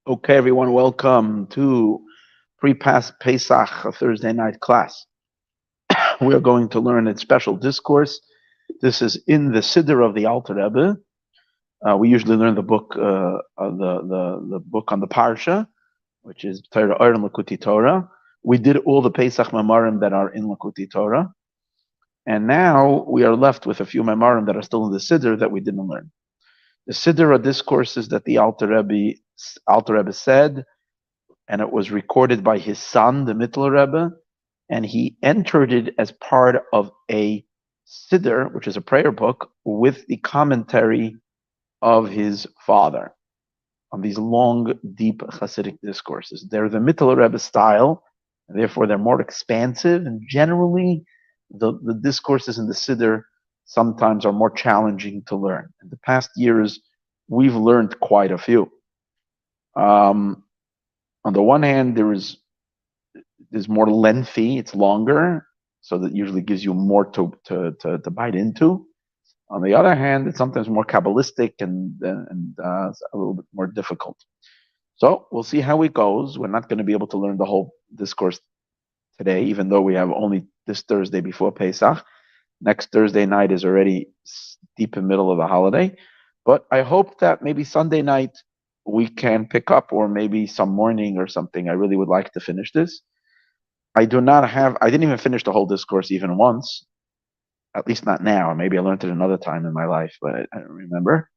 Okay, everyone, welcome to Pesach Thursday night class. We are going to learn a special discourse. This is in the Siddur of the Alter Rebbe. We usually learn the book, the book on the Parsha, which is Torah and Lakuti Torah. We did all the Pesach Memarim that are in Lakuti Torah, and now we are left with a few Memarim that are still in the Siddur that we didn't learn. The Siddur are discourses that the Alter Rebbe said, and it was recorded by his son, the Mittler Rebbe, and he entered it as part of a Siddur, which is a prayer book, with the commentary of his father on these long, deep Hasidic discourses. They're the Mittler Rebbe style, and therefore they're more expansive, and generally the discourses in the Siddur sometimes are more challenging to learn. In the past years, we've learned quite a few. On the one hand, there's more lengthy, it's longer, so that usually gives you more to bite into. On the other hand, it's sometimes more Kabbalistic and a little bit more difficult. So we'll see how it goes. We're not going to be able to learn the whole discourse today, even though we have only this Thursday before Pesach. Next Thursday night is already deep in the middle of the holiday. But I hope that maybe Sunday night we can pick up, or maybe some morning or something. I really would like to finish this. I didn't even finish the whole discourse even once, at least not now. Maybe I learned it another time in my life, but I don't remember.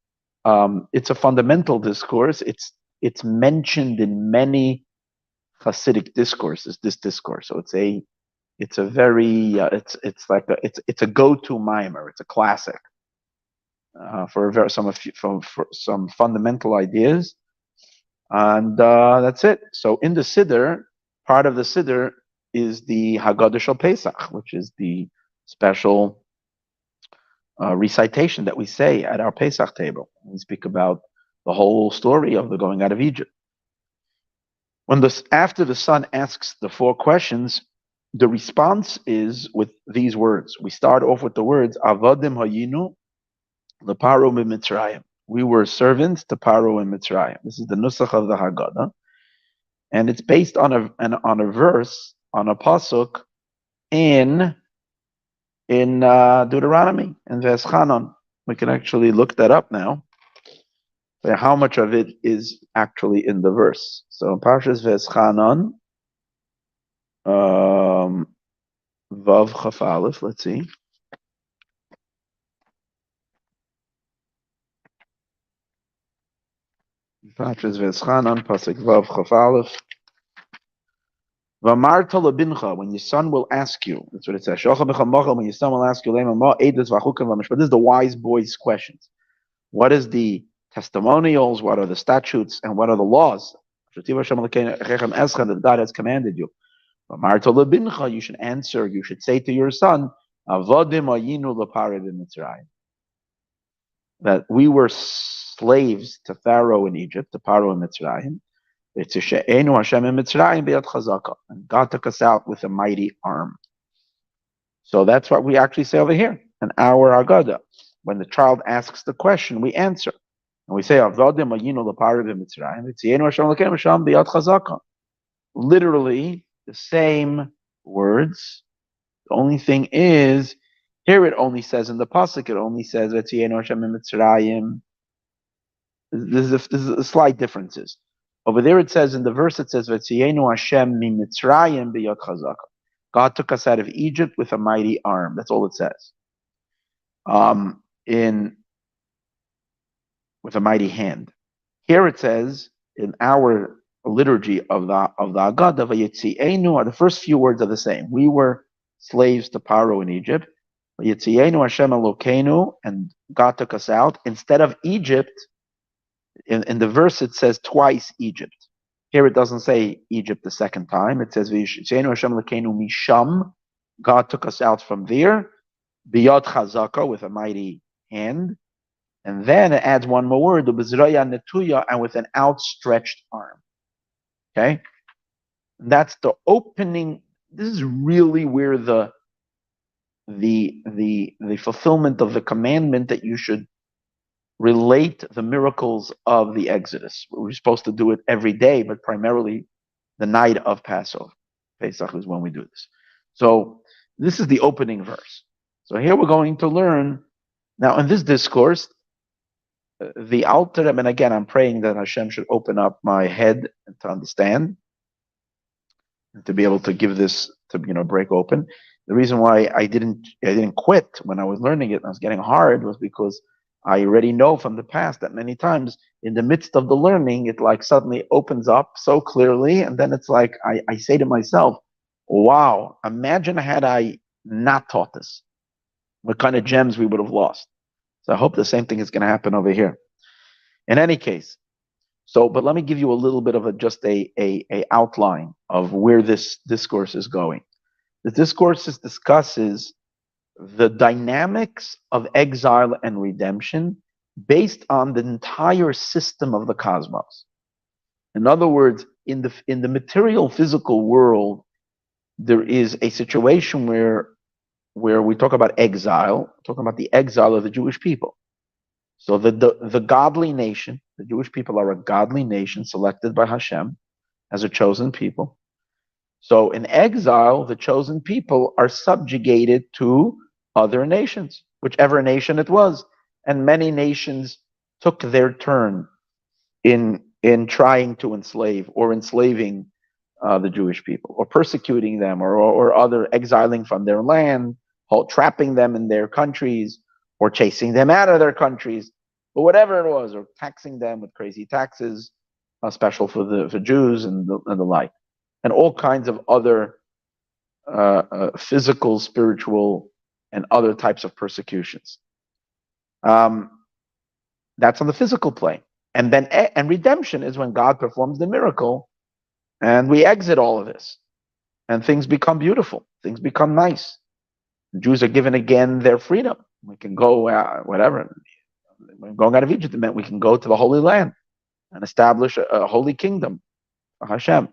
It's a fundamental discourse. It's mentioned in many Hasidic discourses, this discourse. So it's a very, it's a go-to mimer. It's a classic for some fundamental ideas. And that's it. So in the Siddur, part of the Siddur is the Haggadah Shel Pesach, which is the special recitation that we say at our Pesach table. We speak about the whole story of the going out of Egypt. After the son asks the four questions, the response is with these words. We start off with the words, Avadim hayinu leparo mitzrayim. We were servants to Pharaoh in Mitzrayim. This is the nusach of the Haggadah, and it's based on a verse, on a pasuk in Deuteronomy in Veschanon. We can actually look that up now. How much of it is actually in the verse? So in Parshas Veschanon, Vav Chaf Aleph. Let's see. Parshas Veschanon, pasuk Vav Chaf Aleph. V'amarta lebincha, when your son will ask you, that's what it says. When your son will ask you, this is the wise boy's questions. What is the testimonials? What are the statutes? And what are the laws that God has commanded you? V'amarta lebincha, you should answer. You should say to your son, Avodim ayinu lepare b'Mitzrayim, that we were slaves to Pharaoh in Egypt, to Pharaoh in Mitzrayim. And God took us out with a mighty arm. So that's what we actually say over here in our Haggadah. When the child asks the question, we answer. And we say, literally the same words. The only thing is, here it only says in the pasuk, it only says, there's a slight differences. Over there it says, in the verse it says, Hashem mi Mitzrayim b'yad chazaka. God took us out of Egypt with a mighty arm. That's all it says. With a mighty hand. Here it says, in our liturgy of the Haggadah, Vayetzienu, the first few words are the same. We were slaves to Pharaoh in Egypt. Vayetzienu Hashem Elokeinu, and God took us out. Instead of Egypt, in the verse it says twice Egypt. Here it doesn't say Egypt the second time. It says Misham. God took us out from there. Biyad chazaka, with a mighty hand. And then it adds one more word, netuya, and with an outstretched arm. Okay? And that's the opening. This is really where the fulfillment of the commandment that you should relate the miracles of the Exodus. We're supposed to do it every day, but primarily the night of Passover. Pesach is when we do this. So this is the opening verse. So here we're going to learn, now in this discourse, the Alter Rebbe, and again, I'm praying that Hashem should open up my head to understand, and to be able to give this to break open. The reason why I didn't quit when I was learning it and I was getting hard was because I already know from the past that many times in the midst of the learning, it like suddenly opens up so clearly, and then it's like I say to myself, wow, imagine had I not taught this, what kind of gems we would have lost. So I hope the same thing is going to happen over here. In any case, but let me give you a little bit of just a outline of where this discourse is going. The discourse discusses the dynamics of exile and redemption based on the entire system of the cosmos. In other words, in the material physical world, there is a situation where we talk about exile, talking about the exile of the Jewish people. So the godly nation, the Jewish people are a godly nation selected by Hashem as a chosen people. So in exile, the chosen people are subjugated to other nations, whichever nation it was. And many nations took their turn in trying to enslave or enslaving the Jewish people, or persecuting them, or other exiling from their land, or trapping them in their countries, or chasing them out of their countries, or whatever it was, or taxing them with crazy taxes, special for Jews and the like, and all kinds of other physical, spiritual, and other types of persecutions. That's on the physical plane. And redemption is when God performs the miracle and we exit all of this. And things become beautiful. Things become nice. The Jews are given again their freedom. We can go, whatever. When going out of Egypt, it meant we can go to the Holy Land and establish a holy kingdom for Hashem.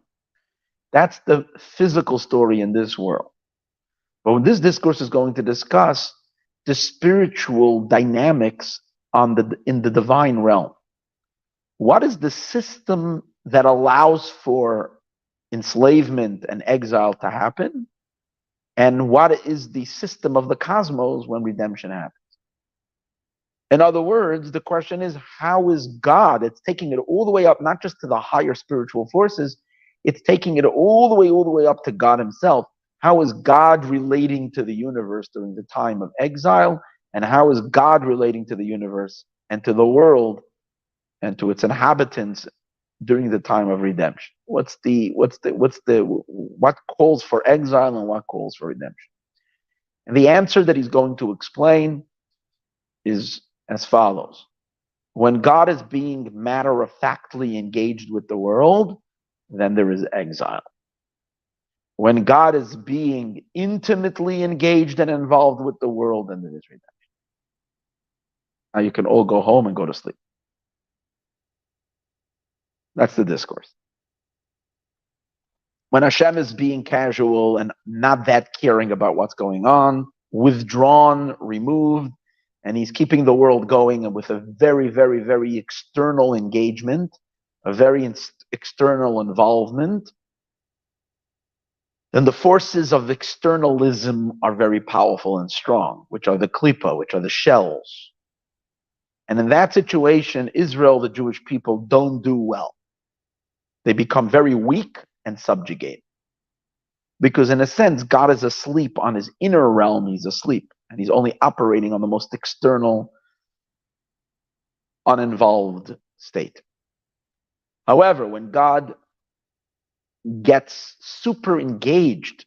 That's the physical story in this world. But this discourse is going to discuss the spiritual dynamics in the divine realm. What is the system that allows for enslavement and exile to happen? And what is the system of the cosmos when redemption happens? In other words, the question is, how is God? It's taking it all the way up, not just to the higher spiritual forces, it's taking it all the way up to God himself. How is God relating to the universe during the time of exile? And how is God relating to the universe and to the world and to its inhabitants during the time of redemption? What calls for exile and what calls for redemption? And the answer that he's going to explain is as follows. When God is being matter-of-factly engaged with the world, then there is exile. When God is being intimately engaged and involved with the world, then there is redemption. Now you can all go home and go to sleep. That's the discourse. When Hashem is being casual and not that caring about what's going on, withdrawn, removed, and he's keeping the world going and with a very, very, very external engagement, a very external involvement, then the forces of externalism are very powerful and strong, which are the klipa, which are the shells. And in that situation, Israel, the Jewish people, don't do well. They become very weak and subjugated. Because in a sense, God is asleep on his inner realm, he's asleep. And he's only operating on the most external, uninvolved state. However, when God gets super engaged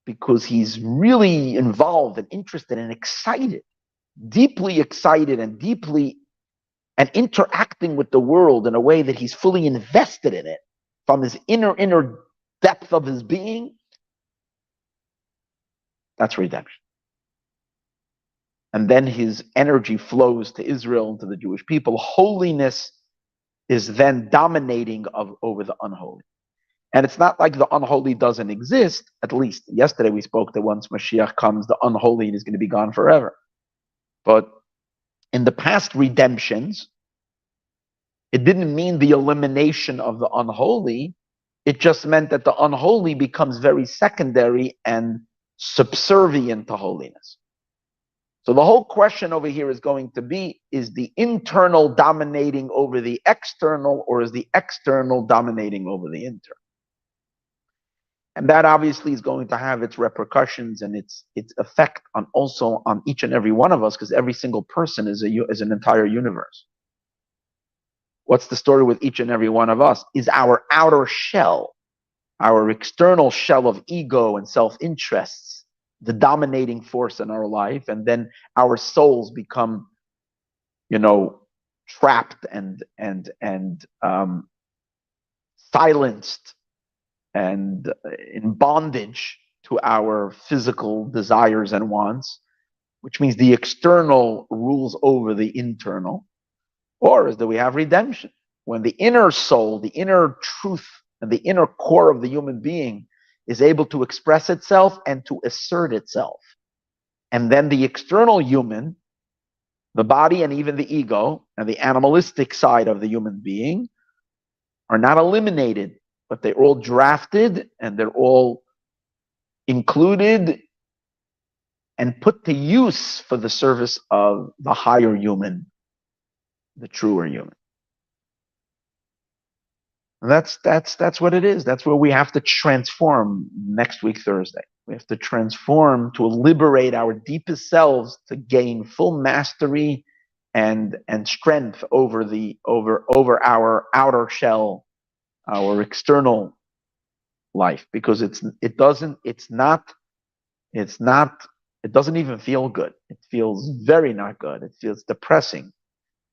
because he's really involved and interested and excited, deeply excited and deeply and interacting with the world in a way that he's fully invested in it from his inner depth of his being, that's redemption. And then his energy flows to Israel and to the Jewish people. Holiness is then dominating over the unholy. And it's not like the unholy doesn't exist. At least yesterday we spoke that once Mashiach comes, the unholy is going to be gone forever. But In the past redemptions, it didn't mean the elimination of the unholy. It just meant that the unholy becomes very secondary and subservient to holiness. So the whole question over here is going to be, is the internal dominating over the external, or is the external dominating over the internal? And that obviously is going to have its repercussions and its effect on also on each and every one of us, because every single person is an entire universe. What's the story with each and every one of us? Is our outer shell, our external shell of ego and self-interests, the dominating force in our life, and then our souls become, trapped and silenced and in bondage to our physical desires and wants, which means the external rules over the internal? Or is that we have redemption, when the inner soul, the inner truth, and the inner core of the human being is able to express itself and to assert itself. And then the external human, the body and even the ego, and the animalistic side of the human being are not eliminated, but they're all drafted and they're all included and put to use for the service of the higher human, the truer human. And that's what it is. That's where we have to transform next week, Thursday. We have to transform to liberate our deepest selves to gain full mastery and strength over our outer shell, our external life, because it doesn't even feel good. It feels very not good. It feels depressing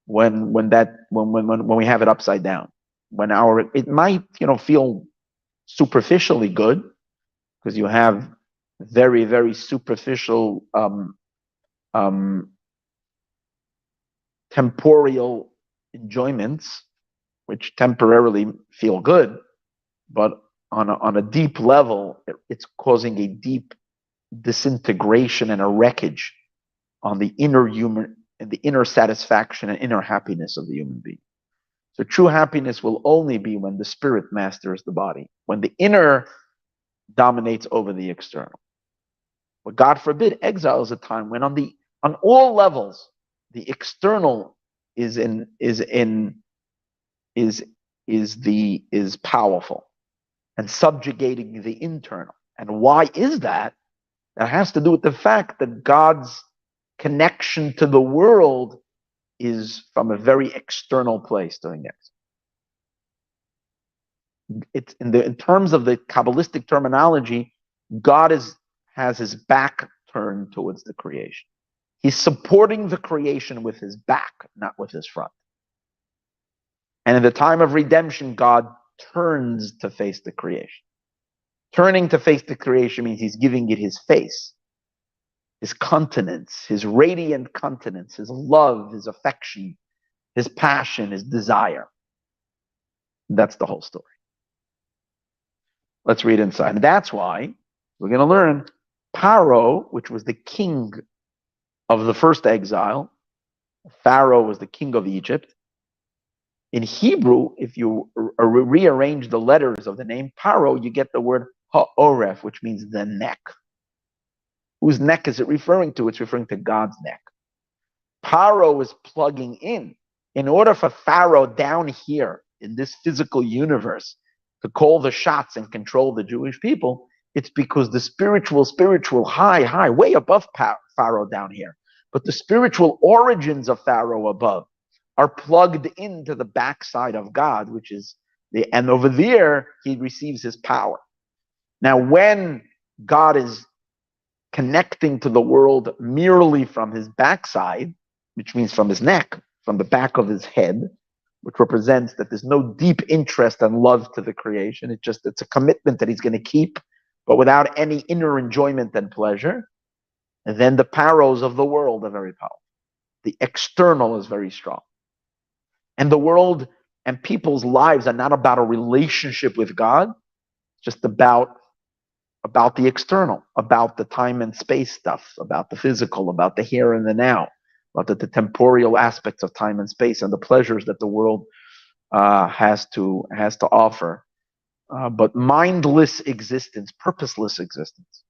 when we have it upside down. It might feel superficially good, because you have very, very superficial temporal enjoyments which temporarily feel good, but on a deep level it's causing a deep disintegration and a wreckage on the inner human and the inner satisfaction and inner happiness of the human being. So true happiness will only be when the spirit masters the body, when the inner dominates over the external. But God forbid, exile is a time when on all levels the external is powerful and subjugating the internal. And why is that? That has to do with the fact that God's connection to the world is from a very external place during exile. It's in terms of the Kabbalistic terminology, God has his back turned towards the creation. He's supporting the creation with his back, not with his front. And in the time of redemption, God turns to face the creation. Turning to face the creation means he's giving it his face, his countenance, his radiant countenance, his love, his affection, his passion, his desire. That's the whole story. Let's read inside. And that's why we're going to learn Pharaoh, which was the king of the first exile. Pharaoh was the king of Egypt. In Hebrew, if you rearrange the letters of the name Pharaoh, you get the word ha'oref, which means the neck. Whose neck is it referring to? It's referring to God's neck. Pharaoh is plugging in order for Pharaoh down here in this physical universe to call the shots and control the Jewish people. It's because the spiritual high, way above Pharaoh down here. But the spiritual origins of Pharaoh above are plugged into the backside of God, and over there, he receives his power. Now, when God is connecting to the world merely from his backside, which means from his neck, from the back of his head, which represents that there's no deep interest and love to the creation. It's a commitment that he's going to keep, but without any inner enjoyment and pleasure. And then the Pharaohs of the world are very powerful. The external is very strong. And the world and people's lives are not about a relationship with God, just about the external, about the time and space stuff, about the physical, about the here and the now. about the temporal aspects of time and space and the pleasures that the world has to offer. But mindless existence, purposeless existence,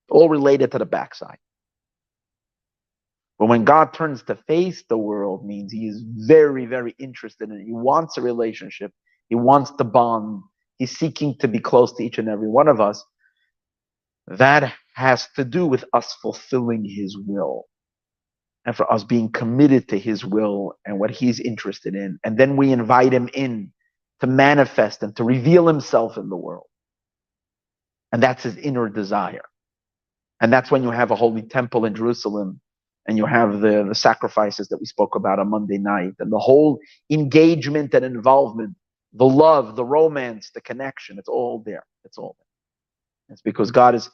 all related to the backside. But when God turns to face the world, means he is very, very interested in it. He wants a relationship. He wants to bond. He's seeking to be close to each and every one of us. That has to do with us fulfilling his will and for us being committed to his will and what he's interested in. And then we invite him in to manifest and to reveal himself in the world. And that's his inner desire. And that's when you have a holy temple in Jerusalem and you have the sacrifices that we spoke about on Monday night and the whole engagement and involvement, the love, the romance, the connection. It's all there. It's all there. It's because God is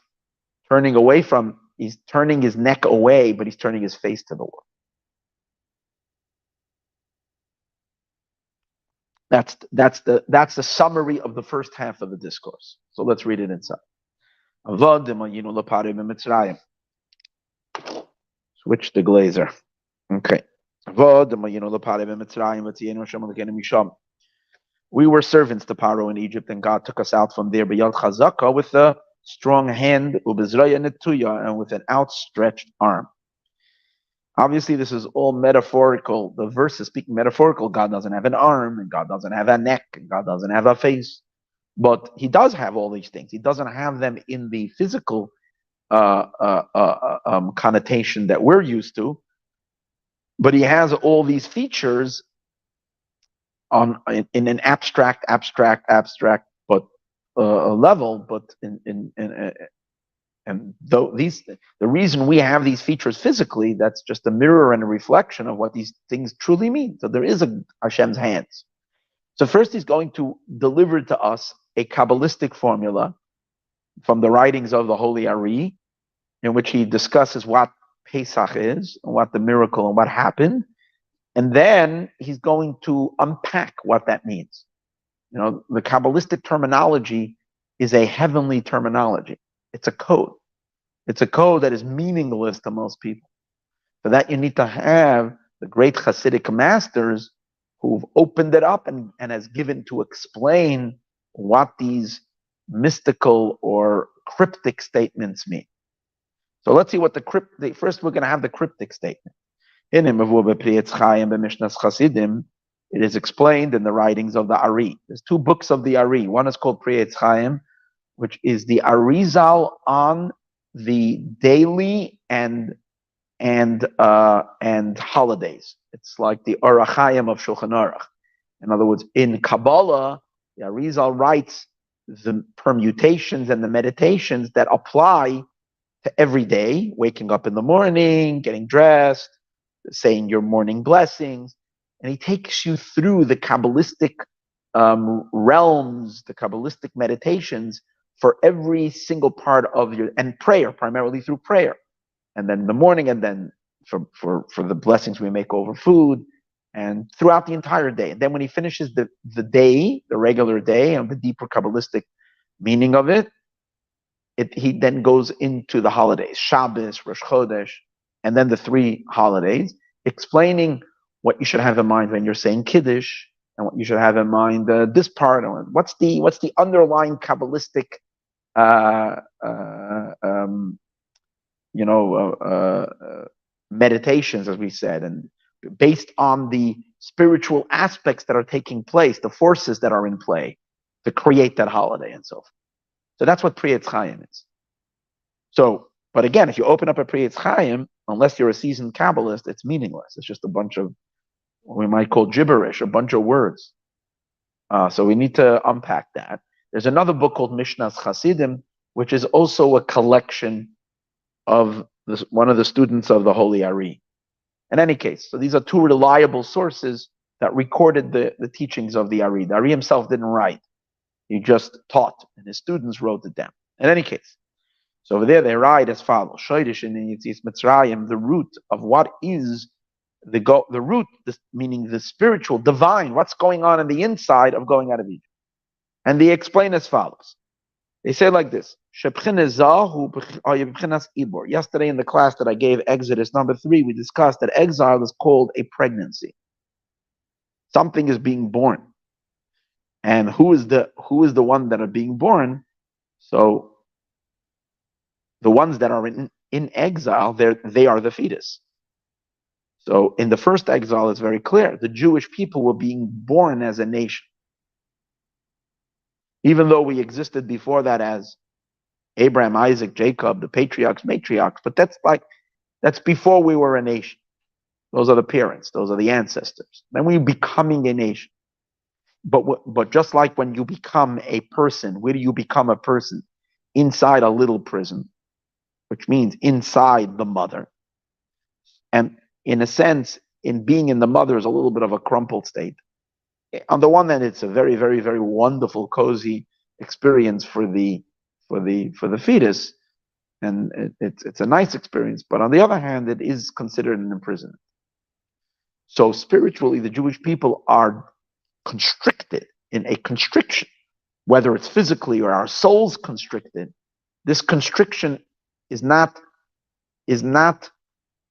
he's turning his neck away, but he's turning his face to the world. That's the summary of the first half of the discourse. So let's read it inside. Switch the glazer. Okay. We were servants to Pharaoh in Egypt, and God took us out from there with a strong hand, and with an outstretched arm. Obviously, this is all metaphorical. The verse is speaking metaphorical. God doesn't have an arm, and God doesn't have a neck, and God doesn't have a face. But he does have all these things. He doesn't have them in the physical connotation that we're used to. But he has all these features in an abstract, but level. But the reason we have these features physically, that's just a mirror and a reflection of what these things truly mean. So there is a Hashem's hands. So first he's going to deliver to us a Kabbalistic formula from the writings of the Holy Ari, in which he discusses what Pesach is, and what the miracle and what happened. And then he's going to unpack what that means. You know, the Kabbalistic terminology is a heavenly terminology. It's a code. It's a code that is meaningless to most people. For that, you need to have the great Hasidic masters who've opened it up and has given to explain what these mystical or cryptic statements mean. So let's see what first we're going to have the cryptic statement. It is explained in the writings of the Ari. There's two books of the Ari. One is called Pri Etz Chaim, which is the Arizal on the daily and holidays. It's like the Orach Chaim of Shulchan Aruch. In other words, in Kabbalah, the Arizal writes the permutations and the meditations that apply to every day, waking up in the morning, getting dressed, saying your morning blessings. And he takes you through the Kabbalistic realms, the Kabbalistic meditations for every single part of and prayer, primarily through prayer. And then in the morning, and then for the blessings we make over food, and throughout the entire day. And then when he finishes the day, the regular day, and the deeper Kabbalistic meaning of it, he then goes into the holidays, Shabbos, Rosh Chodesh, and then the three holidays, explaining what you should have in mind when you're saying Kiddush, and what you should have in mind this part, and what's the underlying Kabbalistic meditations, as we said, and based on the spiritual aspects that are taking place, the forces that are in play to create that holiday and so forth. So that's what Pri Etz Chaim is. So, but again, if you open up a Pri Etz Chaim, unless you're a seasoned Kabbalist, it's meaningless. It's just a bunch of what we might call gibberish, a bunch of words. So we need to unpack that. There's another book called Mishnas Chasidim, which is also a collection of one of the students of the Holy Ari. In any case, so these are two reliable sources that recorded the teachings of the Ari. The Ari himself didn't write. He just taught, and his students wrote it down. In any case, so over there they write as follows: Shoydish in Yitzis Mitzrayim, the root of what is the root, meaning the spiritual, divine, what's going on in the inside of going out of Egypt. And they explain as follows: They say like this. Yesterday in the class that I gave Exodus number 3, we discussed that exile is called a pregnancy. Something is being born. And who is the one that are being born? So the ones that are in exile, they are the fetus. So in the first exile, it's very clear. The Jewish people were being born as a nation. Even though we existed before that as Abraham, Isaac, Jacob, the patriarchs, matriarchs, but that's before we were a nation. Those are the parents. Those are the ancestors. Then we're becoming a nation. But just like when you become a person, where do you become a person? Inside a little prison, which means inside the mother. And in a sense, in being in the mother is a little bit of a crumpled state. On the one hand, it's a very, very, very wonderful, cozy experience for the fetus, and it's a nice experience. But on the other hand, it is considered an imprisonment. So spiritually, the Jewish people are constricted in a constriction, whether it's physically or our souls constricted. This constriction is not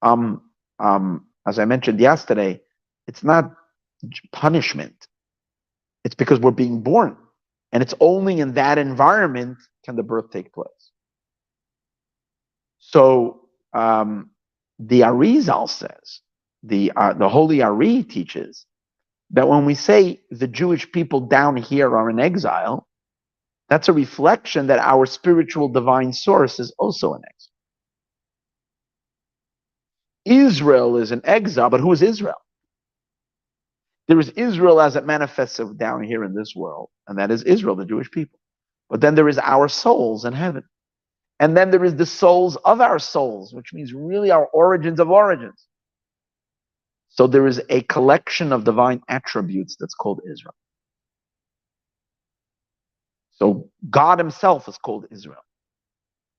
as I mentioned yesterday, it's not punishment. It's because we're being born. And it's only in that environment can the birth take place. So the Arizal says, the Holy Ari teaches that when we say the Jewish people down here are in exile, that's a reflection that our spiritual divine source is also in exile. Israel is in exile, but who is Israel? There is Israel as it manifests down here in this world, and that is Israel, the Jewish people. But then there is our souls in heaven. And then there is the souls of our souls, which means really our origins of origins. So there is a collection of divine attributes that's called Israel. So God himself is called Israel.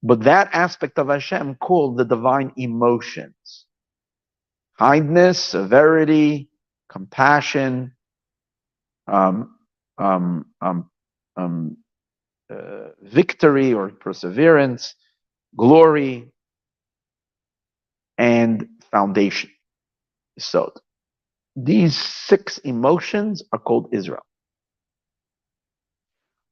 But that aspect of Hashem called the divine emotions. Kindness, severity, compassion, victory or perseverance, glory, and foundation. So these 6 emotions are called Israel.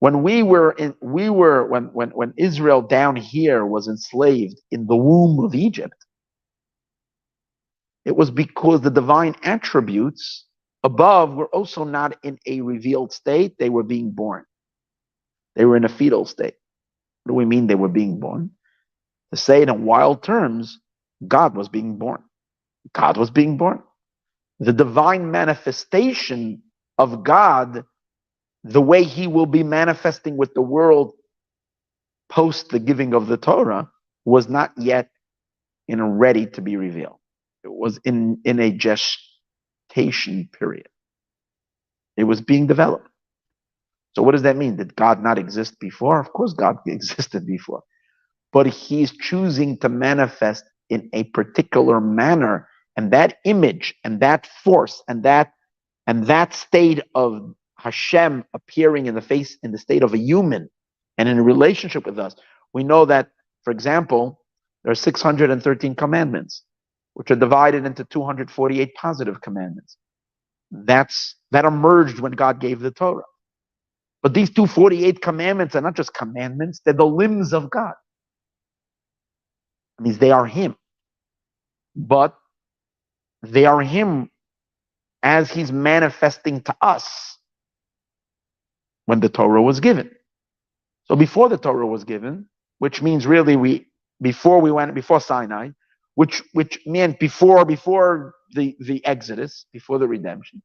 When when Israel down here was enslaved in the womb of Egypt, it was because the divine attributes above were also not in a revealed state. They were being born. They were in a fetal state. What do we mean they were being born? To say it in wild terms, God was being born. God was being born. The divine manifestation of God, the way he will be manifesting with the world post the giving of the Torah, was not yet ready to be revealed. It was in a gestation period. It was being developed. So what does that mean? Did God not exist before? Of course God existed before. But he's choosing to manifest in a particular manner, and that image and that force and that state of Hashem appearing in the state of a human and in a relationship with us. We know that, for example, there are 613 commandments, which are divided into 248 positive commandments. That emerged when God gave the Torah. But these 248 commandments are not just commandments, they're the limbs of God. It means they are him. But they are him as he's manifesting to us when the Torah was given. So before the Torah was given, which means really before Sinai, which meant before the Exodus, before the redemption.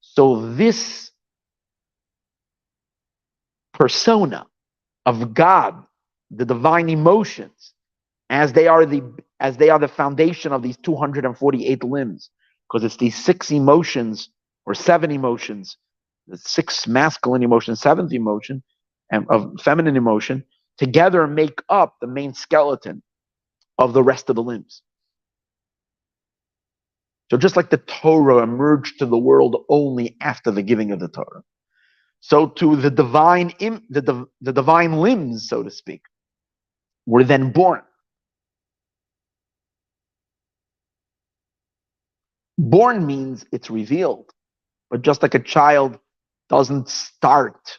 So this persona of God, the divine emotions, as they are the foundation of these 248 limbs, because it's these 6 emotions or 7 emotions, the 6 masculine emotions, 7th emotion, and of feminine emotion, together make up the main skeleton of the rest of the limbs. So just like the Torah emerged to the world only after the giving of the Torah, So to the the divine limbs, so to speak, were then born. Born means it's revealed, but just like a child doesn't start,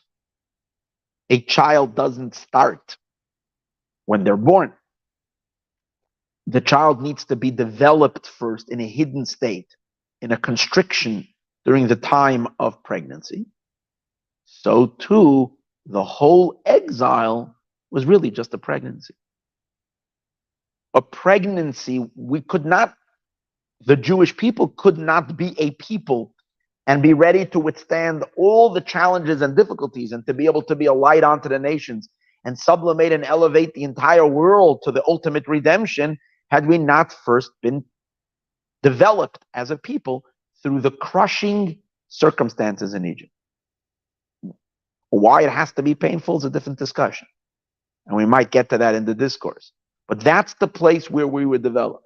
a child doesn't start when they're born. The child needs to be developed first in a hidden state, in a constriction during the time of pregnancy. So too, the whole exile was really just a pregnancy. A pregnancy, the Jewish people could not be a people and be ready to withstand all the challenges and difficulties and to be able to be a light unto the nations and sublimate and elevate the entire world to the ultimate redemption had we not first been developed as a people through the crushing circumstances in Egypt. Why it has to be painful is a different discussion. And we might get to that in the discourse. But that's the place where we were developed.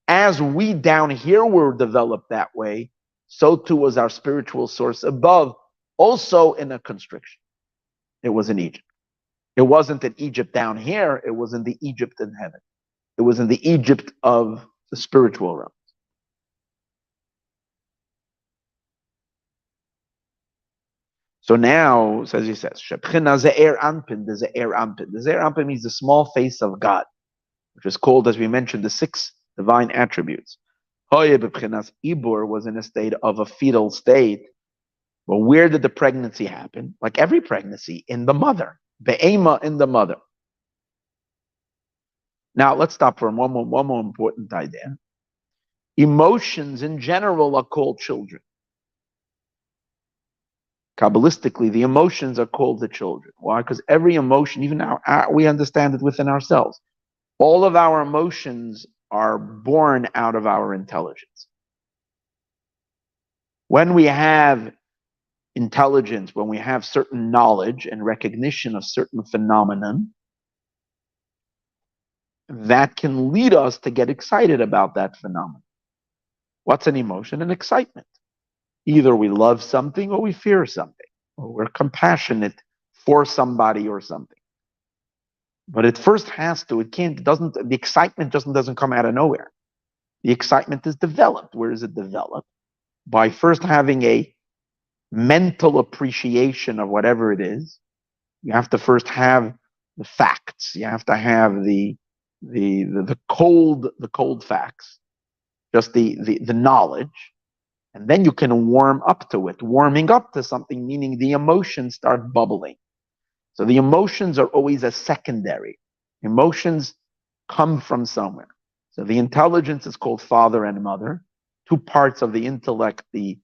As we down here were developed that way, so too was our spiritual source above, also in a constriction. It was in Egypt. It wasn't in Egypt down here, it was in the Egypt in heaven. It was in the Egypt of the spiritual realm. So now, as he says, Shebchina Ze'er Anpin, the Ze'er Anpin. The Ze'er Anpin means the small face of God, which is called, as we mentioned, the 6 divine attributes. Hoye Bebchinas Ibur was in a state of a fetal state. But where did the pregnancy happen? Like every pregnancy, in the mother. Be'ema, in the mother. Now, let's stop for one more important idea. Emotions in general are called children. Kabbalistically, the emotions are called the children. Why? Because every emotion, even we understand it within ourselves. All of our emotions are born out of our intelligence. When we have intelligence, when we have certain knowledge and recognition of certain phenomenon, that can lead us to get excited about that phenomenon. What's an emotion? An excitement. Either we love something or we fear something, or we're compassionate for somebody or something. But it first has to, the excitement doesn't come out of nowhere. The excitement is developed. Where is it developed? By first having a mental appreciation of whatever it is. You have to first have the facts. You have to have the cold facts, just the knowledge. And then you can warm up to it. Warming up to something, meaning the emotions start bubbling. So the emotions are always a secondary. Emotions come from somewhere. So the intelligence is called father and mother. 2 parts of the intellect, the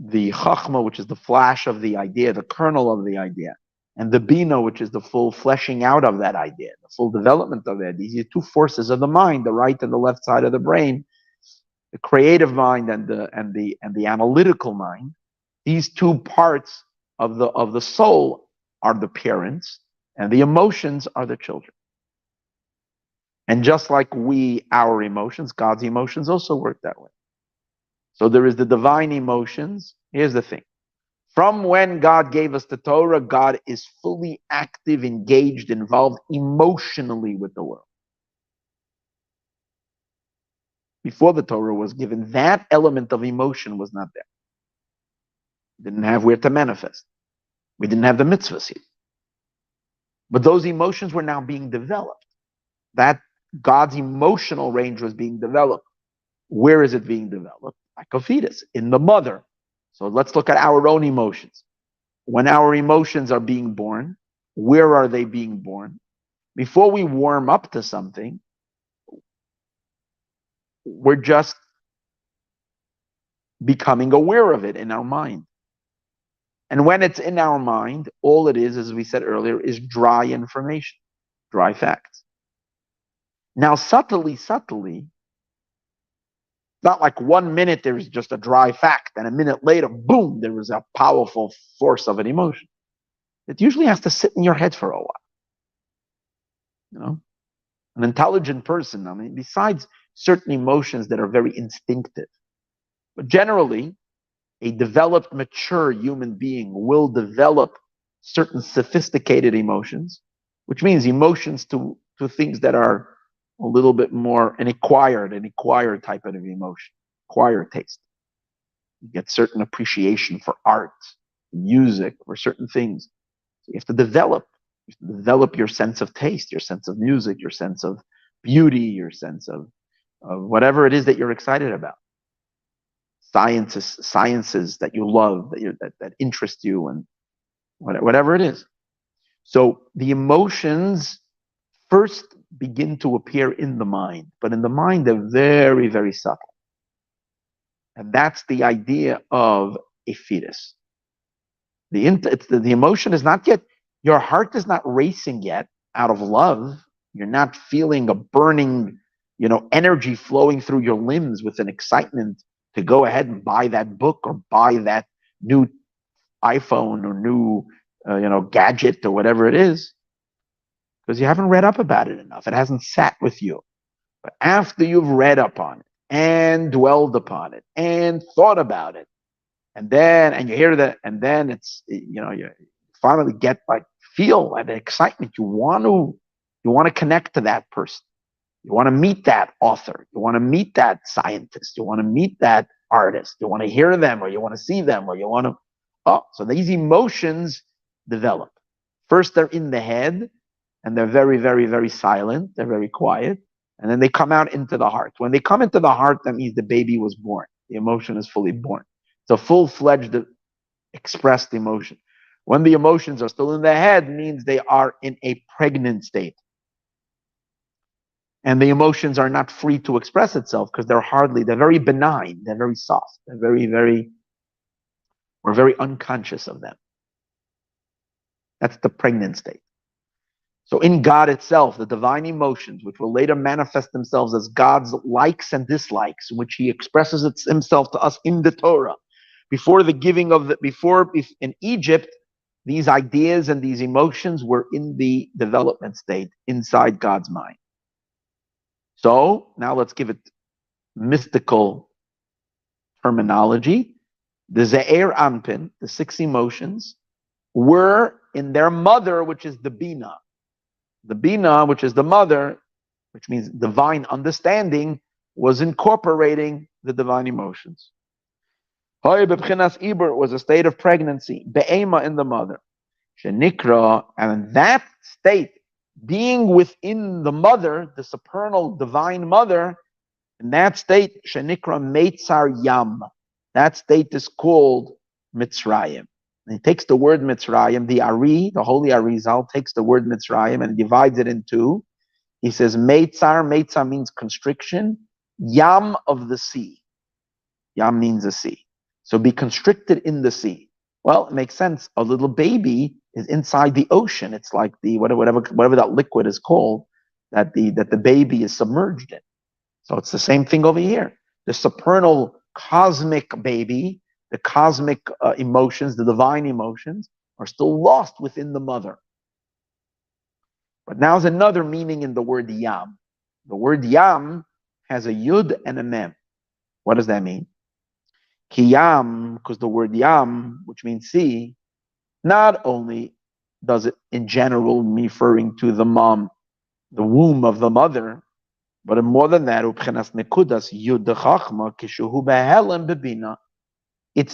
chachma, which is the flash of the idea, the kernel of the idea, and the bina, which is the full fleshing out of that idea, the full development of it. These are 2 forces of the mind, the right and the left side of the brain, the creative mind and the analytical mind. These 2 parts of the soul are the parents, and the emotions are the children. And just like our emotions, God's emotions also work that way. So there is the divine emotions. Here's the thing. From when God gave us the Torah, God is fully active, engaged, involved emotionally with the world. Before the Torah was given, that element of emotion was not there. We didn't have where to manifest. We didn't have the mitzvahs yet. But those emotions were now being developed. That God's emotional range was being developed. Where is it being developed? Like a fetus, in the mother. So let's look at our own emotions. When our emotions are being born, where are they being born? Before we warm up to something, we're just becoming aware of it in our mind. And when it's in our mind, all it is, as we said earlier, is dry information, dry facts. Now, subtly, not like 1 minute there's just a dry fact, and a minute later, boom, there was a powerful force of an emotion. It usually has to sit in your head for a while. You know, an intelligent person, I mean, besides certain emotions that are very instinctive, but generally, a developed, mature human being will develop certain sophisticated emotions, which means emotions to things that are a little bit more an acquired type of emotion, acquired taste. You get certain appreciation for art, music, or certain things. So you have to develop your sense of taste, your sense of music, your sense of beauty, your sense of whatever it is that you're excited about. Sciences that you love, that interest you, and whatever it is. So the emotions first begin to appear in the mind, but in the mind they're very, very subtle. And that's the idea of a fetus. The emotion is not yet, your heart is not racing yet out of love. You're not feeling a burning, energy flowing through your limbs with an excitement to go ahead and buy that book or buy that new iPhone or new, gadget or whatever it is, because you haven't read up about it enough. It hasn't sat with you. But after you've read up on it and dwelled upon it and thought about it, and you hear that, and then you finally get feel that excitement. You want to connect to that person. You want to meet that author. You want to meet that scientist. You want to meet that artist. You want to hear them, or you want to see them, or you want to. So these emotions develop. First, they're in the head, and they're very, very, very silent. They're very quiet. And then they come out into the heart. When they come into the heart, that means the baby was born. The emotion is fully born. It's a full-fledged expressed emotion. When the emotions are still in the head, means they are in a pregnant state. And the emotions are not free to express itself because they're very benign. They're very soft. They're we're very unconscious of them. That's the pregnant state. So in God itself, the divine emotions, which will later manifest themselves as God's likes and dislikes, which he expresses himself to us in the Torah. Before in Egypt, these ideas and these emotions were in the development state inside God's mind. So now let's give it mystical terminology. The Ze'er Anpin, the 6 emotions, were in their mother, which is the Bina. The Bina, which is the mother, which means divine understanding, was incorporating the divine emotions. Ibur was a state of pregnancy, be'ema in the mother. Shenikra, and that state, being within the mother, the supernal divine mother, in that state, Shenikra Meitzar Yam. That state is called Mitzrayim. And he takes the word Mitzrayim, the holy Arizal takes the word Mitzrayim and divides it in 2. He says Meitzar means constriction, Yam of the sea. Yam means the sea. So be constricted in the sea. Well, it makes sense. A little baby is inside the ocean. It's like the whatever that liquid is called that the baby is submerged in. So it's the same thing over here. The supernal cosmic baby, the cosmic emotions, the divine emotions, are still lost within the mother. But now there's another meaning in the word Yam. The word Yam has a Yud and a Mem. What does that mean? Ki Yam, because the word Yam, which means sea, not only does it in general referring to the mom, the womb of the mother, but more than that, it's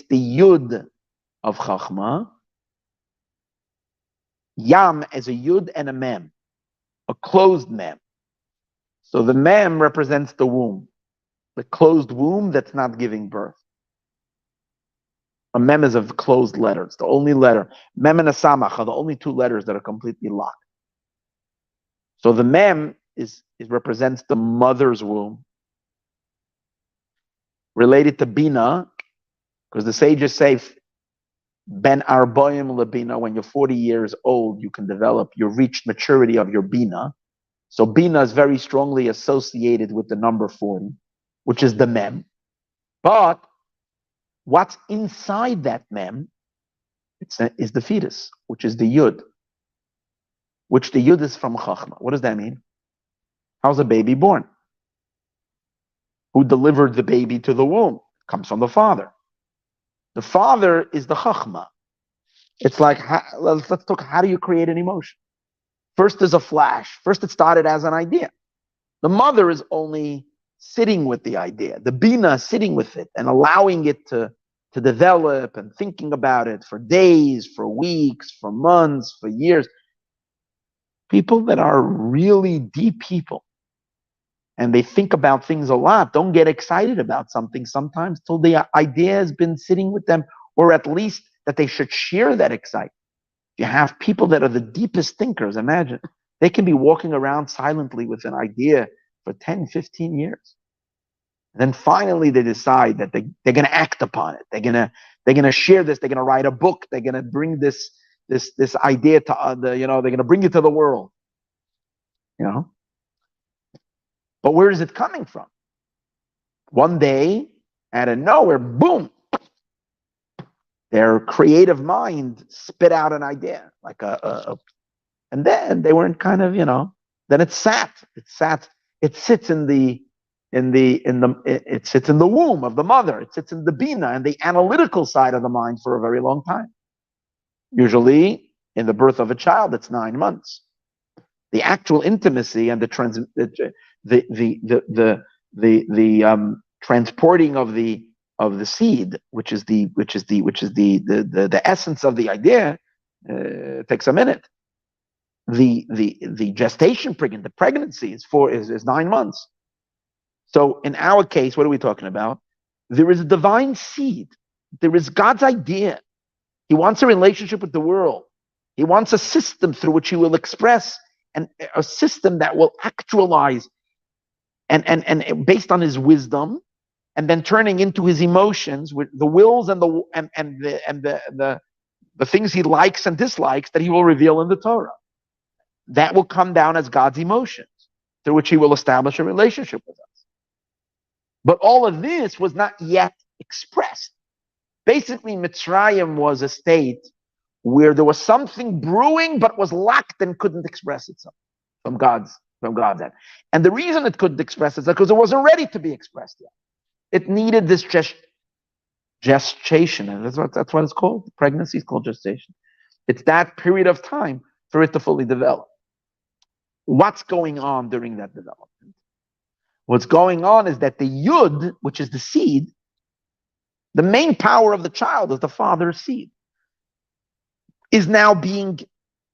the Yud of Chachma. Yam as a Yud and a Mem, a closed Mem. So the Mem represents the womb, the closed womb that's not giving birth. A Mem is a closed letter. It's the only letter. Mem and a Samach are the only 2 letters that are completely locked. So the Mem represents the mother's womb. Related to Bina, because the sages say, Ben Arboim Labina, when you're 40 years old, you've reached maturity of your Bina. So Bina is very strongly associated with the number 40, which is the Mem. But what's inside that Mem is the fetus, which is the Yud. Which the Yud is from Chachma. What does that mean? How's a baby born? Who delivered the baby to the womb? Comes from the father. The father is the chachma. It's like, let's talk, how do you create an emotion? First there's a flash. First it started as an idea. The mother is only sitting with the idea. The bina sitting with it and allowing it to develop and thinking about it for days, for weeks, for months, for years. People that are really deep people and they think about things a lot don't get excited about something sometimes till the idea has been sitting with them, or at least that they should share that excitement. You have people that are the deepest thinkers. Imagine they can be walking around silently with an idea for 10, 15 years. And then finally they decide that they're going to act upon it. They're going to share this. They're going to write a book. They're going to bring this idea to they're going to bring it to the world. But where is it coming from? One day, out of nowhere, boom, their creative mind spit out an idea, like and then they weren't kind of, then it sits in the womb of the mother. It sits in the bina and the analytical side of the mind for a very long time. Usually, in the birth of a child, it's 9 months. The actual intimacy and the transporting of the seed, which is the essence of the idea, takes a minute. The gestation period, the pregnancy is 9 months. So in our case, what are we talking about? There is a divine seed. There is God's idea. He wants a relationship with the world. He wants a system through which he will express, and a system that will actualize and based on his wisdom, and then turning into his emotions with the wills and the things he likes and dislikes that he will reveal in the Torah. That will come down as God's emotions, through which he will establish a relationship with us. But all of this was not yet expressed. Basically, Mitzrayim was a state where there was something brewing, but was locked and couldn't express itself from God's end. And the reason it couldn't express itself because it wasn't ready to be expressed yet. It needed this gestation, and that's what it's called. Pregnancy is called gestation. It's that period of time for it to fully develop. What's going on during that development? What's going on is that the yud, which is the seed, the main power of the child is the father's seed, is now being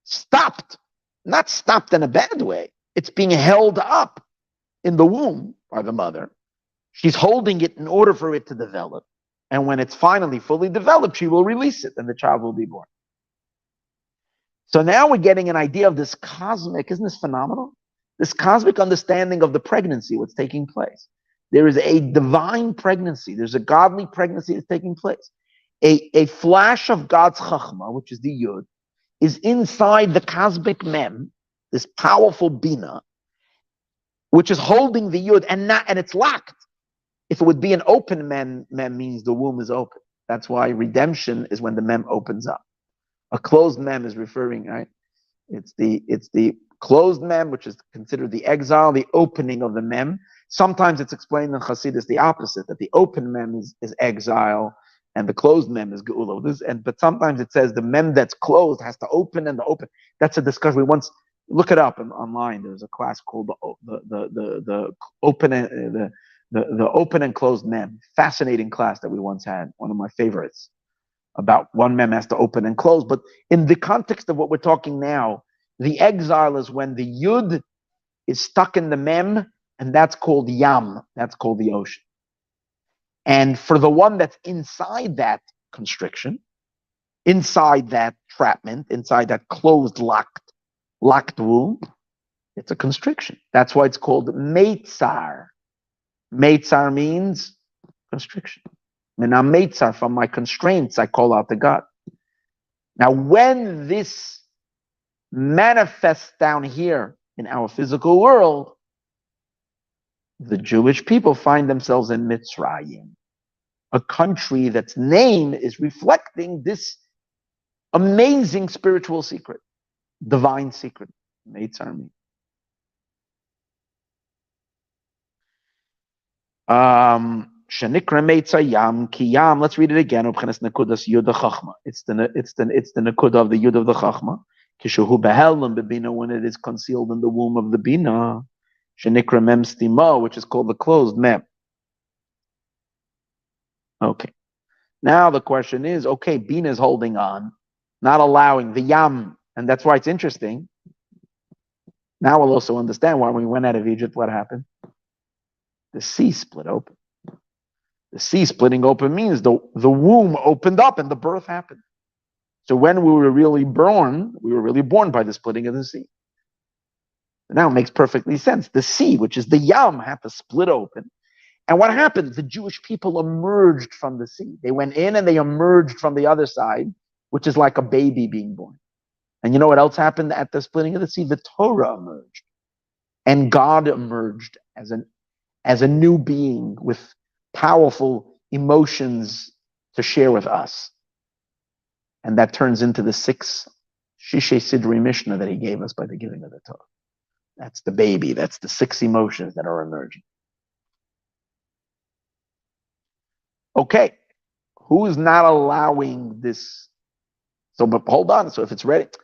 stopped. Not stopped in a bad way. It's being held up in the womb by the mother. She's holding it in order for it to develop. And when it's finally fully developed, she will release it and the child will be born. So now we're getting an idea of this cosmic, isn't this phenomenal? This cosmic understanding of the pregnancy, what's taking place. There is a divine pregnancy. There's a godly pregnancy that's taking place. A flash of God's chachma, which is the yud, is inside the cosmic mem, this powerful bina, which is holding the yud, and it's locked. If it would be an open mem means the womb is open. That's why redemption is when the mem opens up. A closed mem is referring, right? It's the closed mem, which is considered the exile, the opening of the mem. Sometimes it's explained in Chassidus the opposite, that the open mem is exile and the closed mem is geula. But sometimes it says the mem that's closed has to open, and the open. That's a discussion. We once look it up online. There's a class called the open and the open and closed mem. Fascinating class that we once had. One of my favorites. About one mem has to open and close. But in the context of what we're talking now, the exile is when the yud is stuck in the mem, and that's called yam. That's called the ocean. And for the one that's inside that constriction, inside that trapment, inside that closed, locked womb, it's a constriction. That's why it's called meitzar. Meitzar means constriction. Mina meitzar, from my constraints, I call out to God. Now, when this manifests down here in our physical world, the Jewish people find themselves in Mitzrayim, a country that's name is reflecting this amazing spiritual secret, divine secret. Meitzar means. shenikra meitza yam ki yam. Let's read it again. Ubchenes nekudas yud chachma. It's the nekuda of the yud of the chachma. Kishuhu behelam bebina, when it is concealed in the womb of the bina. Shenikra mem stima, which is called the closed mem. Okay. Now the question is, okay, bina is holding on, not allowing the yam, and that's why it's interesting. Now we'll also understand why when we went out of Egypt, what happened? The sea split open. The sea splitting open means the womb opened up and the birth happened. So when we were really born by the splitting of the sea. Now it makes perfectly sense. The sea, which is the yam, had to split open. And what happened? The Jewish people emerged from the sea. They went in and they emerged from the other side, which is like a baby being born. And you know what else happened at the splitting of the sea? The Torah emerged. And God emerged as a new being with powerful emotions to share with us. And that turns into the 6 Shishe Sidri Mishnah that he gave us by the giving of the Torah. That's the baby. That's the 6 emotions that are emerging. Okay, who's not allowing this? So, but hold on. So if it's ready, it's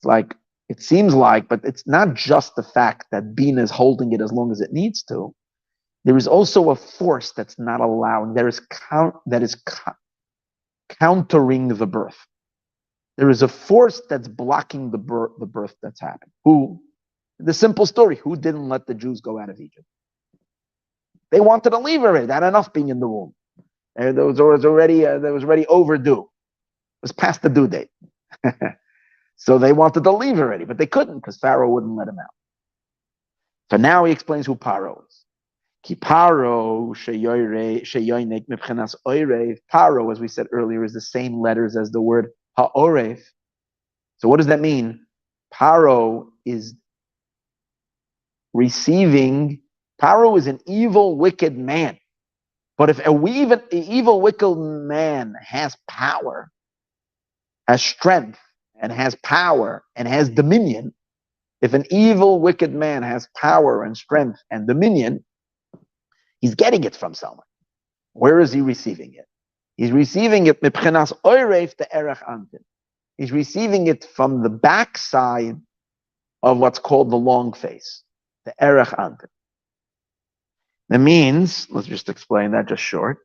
like, it seems like, but it's not just the fact that Bina is holding it as long as it needs to. There is also a force that's not allowing. That is countering the birth. There is a force that's blocking the birth that's happened. Who? The simple story. Who didn't let the Jews go out of Egypt? They wanted to leave already. They had enough being in the womb. And there was already overdue. It was past the due date. So they wanted to leave already, but they couldn't because Pharaoh wouldn't let them out. So now he explains who Pharaoh is. Ki Pharaoh, Pharaoh, as we said earlier, is the same letters as the word ha'oref. So what does that mean? Pharaoh is an evil, wicked man. But if an evil, wicked man has power, has strength, and has power, and has dominion, if an evil, wicked man has power and strength and dominion, he's getting it from someone. Where is he receiving it? He's receiving it mipchenas oireif de erech antin. He's receiving it from the backside of what's called the long face, the erech antin. That means, let's just explain that just short.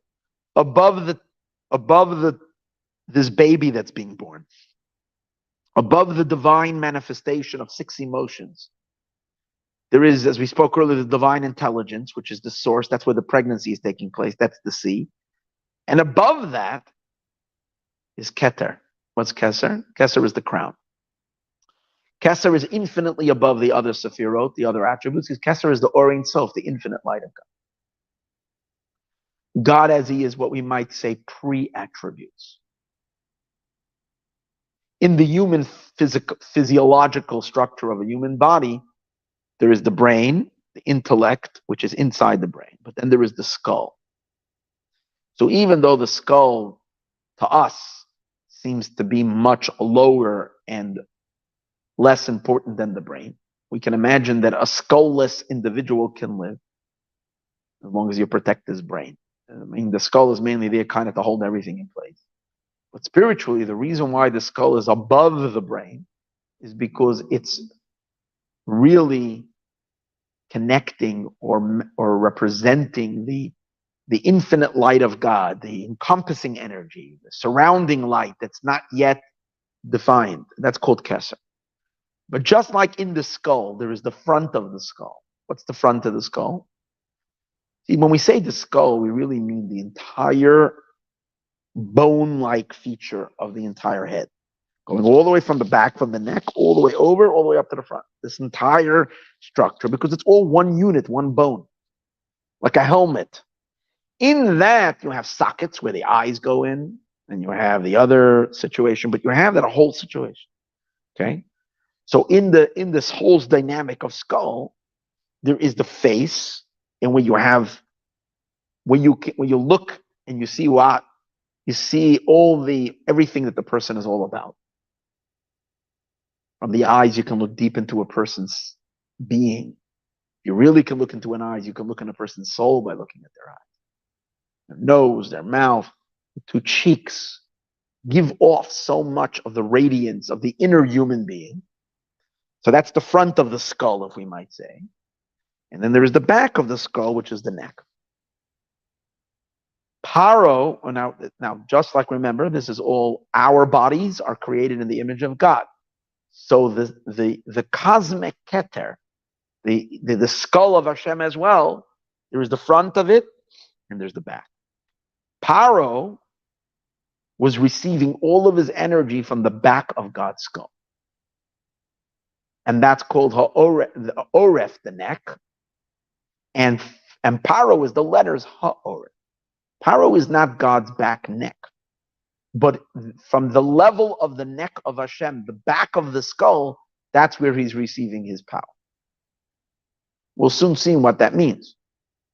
Above this baby that's being born, above the divine manifestation of 6 emotions, there is, as we spoke earlier, the divine intelligence, which is the source. That's where the pregnancy is taking place. That's the sea. And above that is Keter. What's Keser? Keser is the crown. Keser is infinitely above the other Sephirot, the other attributes, because Keser is the Or Ein Sof, the infinite light of God. God as he is what we might say pre-attributes. In the human physiological structure of a human body, there is the brain, the intellect, which is inside the brain, but then there is the skull. So even though the skull to us seems to be much lower and less important than the brain, we can imagine that a skull-less individual can live as long as you protect his brain. I mean, the skull is mainly there kind of to hold everything in place. But spiritually, the reason why the skull is above the brain is because it's really connecting or representing the infinite light of God, the encompassing energy, the surrounding light that's not yet defined. That's called Keser. But just like in the skull, there is the front of the skull. What's the front of the skull? See, when we say the skull, we really mean the entire bone-like feature of the entire head, going all the way from the back, from the neck, all the way over, all the way up to the front. This entire structure, because it's all one unit, one bone, like a helmet. In that, you have sockets where the eyes go in, and you have the other situation, but you have that whole situation. Okay, so in this whole dynamic of skull, there is the face, and when you look and you see what you see, everything that the person is all about. From the eyes, you can look deep into a person's being. You really can look into an eyes. You can look in a person's soul by looking at their eyes. their nose, their mouth, the two cheeks, give off so much of the radiance of the inner human being. So that's the front of the skull, if we might say. And then there is the back of the skull, which is the neck. Pharaoh, now, just like remember, this is all our bodies are created in the image of God. So the cosmic keter, the skull of Hashem as well, there is the front of it and there's the back. Pharaoh was receiving all of his energy from the back of God's skull. And that's called Ha'oref, the neck. And Pharaoh is the letters Ha'oref. Pharaoh is not God's back neck. But from the level of the neck of Hashem, the back of the skull, that's where he's receiving his power. We'll soon see what that means.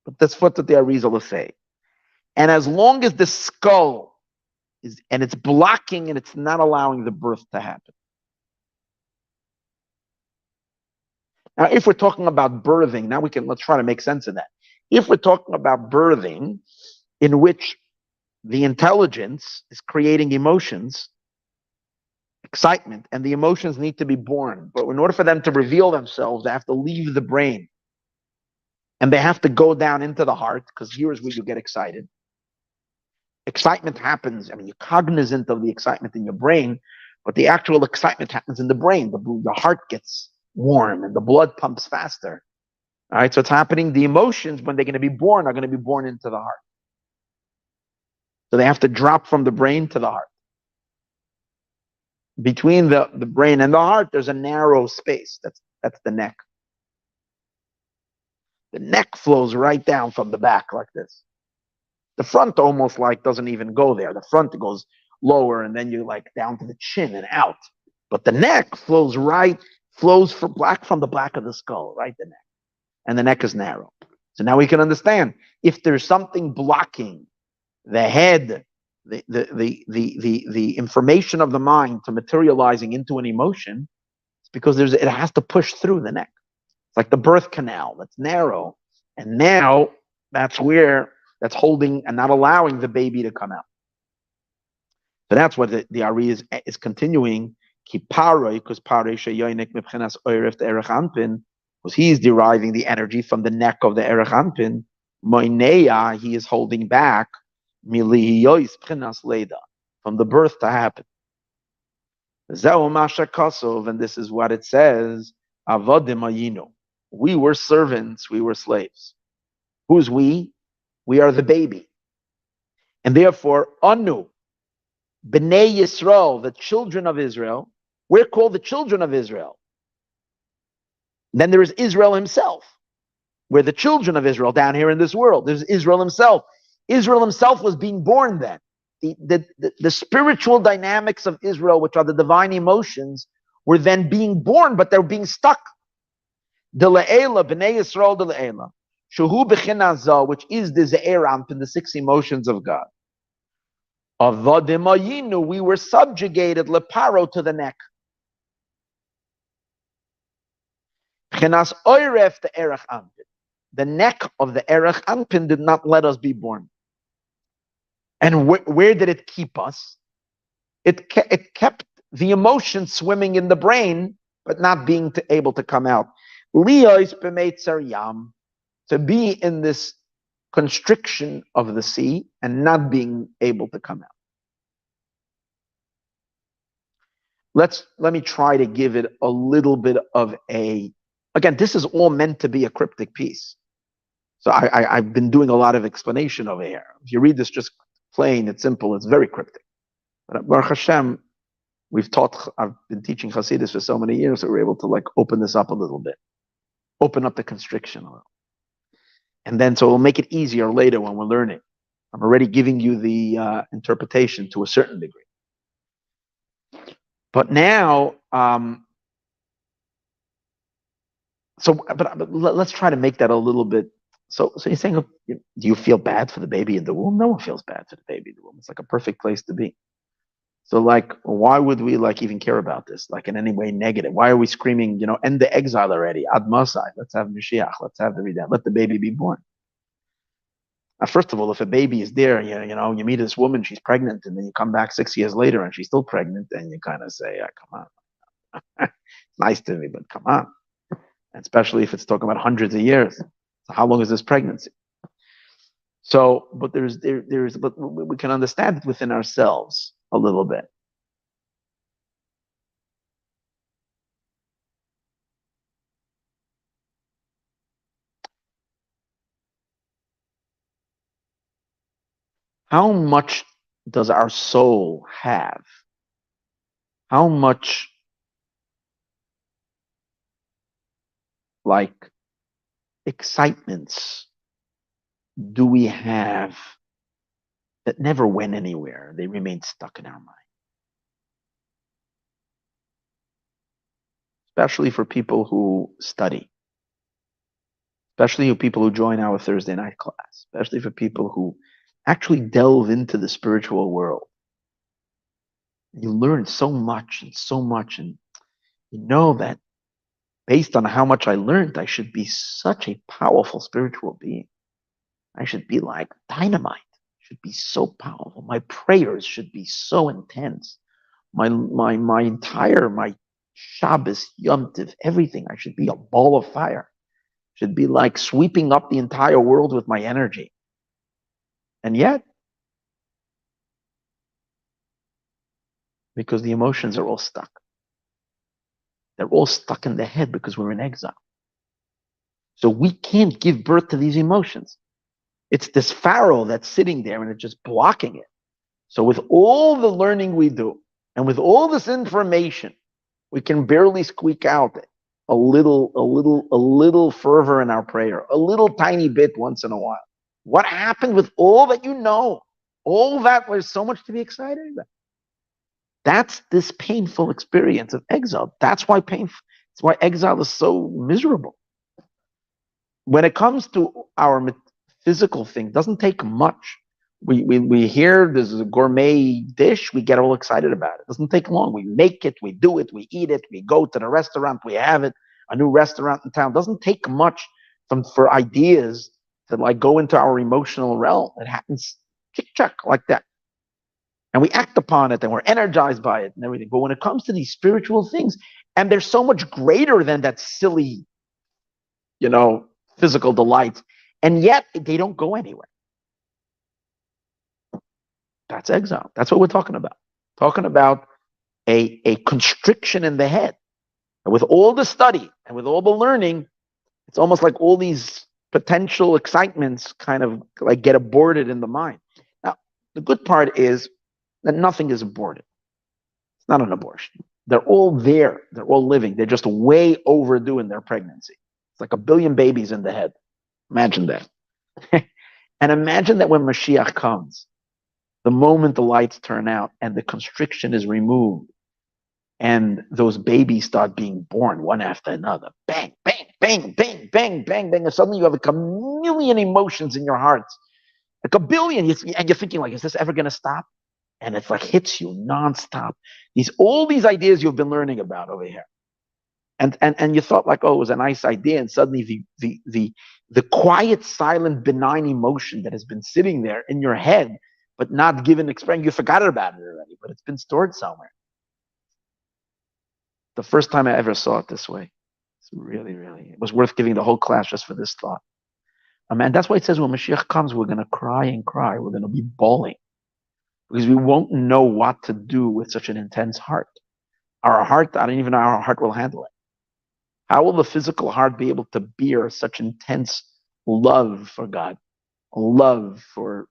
But that's what the Arizal is saying. And as long as the skull is, and it's blocking and it's not allowing the birth to happen. Now, if we're talking about birthing, let's try to make sense of that. If we're talking about birthing, in which the intelligence is creating emotions, excitement, and the emotions need to be born. But in order for them to reveal themselves, they have to leave the brain. And they have to go down into the heart, because here is where you get excited. Excitement happens, you're cognizant of the excitement in your brain, but the actual excitement happens in the brain. The heart gets warm and the blood pumps faster. All right, so it's happening. The emotions, when they're going to be born, are going to be born into the heart. So they have to drop from the brain to the heart. Between the brain and the heart, there's a narrow space. That's the neck. The neck flows right down from the back like this. The front almost like doesn't even go there. The front goes lower and then you're like down to the chin and out. But the neck flows from the back of the skull, right? The neck. And the neck is narrow. So now we can understand if there's something blocking the head, the information of the mind to materializing into an emotion, it's because it has to push through the neck. It's like the birth canal that's narrow. And now that's holding and not allowing the baby to come out. So that's what the Ari is continuing. Because he's deriving the energy from the neck of the Erech Anpin. Moineya, he is holding back from the birth to happen. And this is what it says. We were servants, we were slaves. Who's we? We are the baby. And therefore, Anu, Bnei Yisrael, the children of Israel, we're called the children of Israel. Then there is Israel himself. We're the children of Israel down here in this world. There's Israel himself. Israel himself was being born then. The spiritual dynamics of Israel, which are the divine emotions, were then being born, but they're being stuck. De le'ela, Bnei Yisrael de le'ela. Shuhu b'chinazah, which is the Ze'er Anpin, the six emotions of God. Avadim, we were subjugated, leparo, to the neck. Chinas oiref, the Erech Anpin. The neck of the Erech Anpin did not let us be born. And where did it keep us? It kept the emotion swimming in the brain, but not being able to come out. Liyos b'meitzer yam, to be in this constriction of the sea and not being able to come out. Let me try to give it a little bit of again, this is all meant to be a cryptic piece. So I've been doing a lot of explanation over here. If you read this just plain, it's simple, it's very cryptic. But Baruch Hashem, I've been teaching Hasidus for so many years, so we're able to open this up a little bit. Open up the constriction a little. And then so it'll make it easier later when we're learning. I'm already giving you the interpretation to a certain degree. But now, but let's try to make that a little bit. So you're saying, do you feel bad for the baby in the womb? No one feels bad for the baby in the womb. It's like a perfect place to be. So why would we even care about this? In any way negative? Why are we screaming, end the exile already? Ad Masai, let's have Mashiach, let's have the redemption, let the baby be born. First of all, if a baby is there, you meet this woman, she's pregnant, and then you come back 6 years later and she's still pregnant, and you kind of say, come on. It's nice to me, but come on. And especially if it's talking about hundreds of years. So how long is this pregnancy? So, but but we can understand it within ourselves a little bit. How much does our soul have? How much like excitements do we have that never went anywhere? They remain stuck in our mind. Especially for people who study. Especially for people who join our Thursday night class. Especially for people who actually delve into the spiritual world. You learn so much, and you know that based on how much I learned, I should be such a powerful spiritual being. I should be like dynamite. I should be so powerful. My prayers should be so intense. My Shabbos, Yom Tiv, everything. I should be a ball of fire. I should be like sweeping up the entire world with my energy. And yet, because the emotions are all stuck. They're all stuck in the head because we're in exile. So we can't give birth to these emotions. It's this Pharaoh that's sitting there and it's just blocking it. So with all the learning we do and with all this information, we can barely squeak out a little fervor in our prayer, a little tiny bit once in a while. What happened with all that you know? All that was so much to be excited about. That's this painful experience of exile. That's why exile is so miserable. When it comes to our physical thing, it doesn't take much. We hear there's a gourmet dish, we get all excited about it. It doesn't take long. We make it, we do it, we eat it, we go to the restaurant, we have it, a new restaurant in town. It doesn't take much for ideas to like go into our emotional realm. It happens chick-chack like that. And we act upon it and we're energized by it and everything. But when it comes to these spiritual things, and they're so much greater than that silly, physical delights, and yet they don't go anywhere. That's exile. That's what we're talking about. Talking about a constriction in the head. And with all the study and with all the learning, it's almost like all these potential excitements kind of like get aborted in the mind. Now, the good part is that nothing is aborted. It's not an abortion. They're all there. They're all living. They're just way overdue in their pregnancy. It's like 1 billion babies in the head. Imagine that. And imagine that when Mashiach comes, the moment the lights turn out and the constriction is removed and those babies start being born one after another, bang, bang, bang, bang, bang, bang, bang, and suddenly you have like a million emotions in your hearts, like 1 billion, and you're thinking like, is this ever going to stop? And it's like hits you nonstop. All these ideas you've been learning about over here. And you thought like, oh, it was a nice idea. And suddenly the quiet, silent, benign emotion that has been sitting there in your head, but not given expression, you forgot about it already, but it's been stored somewhere. The first time I ever saw it this way. It's really, really, it was worth giving the whole class just for this thought. And that's why it says when Mashiach comes, we're going to cry and cry. We're going to be bawling. Because we won't know what to do with such an intense heart. Our heart, I don't even know how our heart will handle it. How will the physical heart be able to bear such intense love for God, love for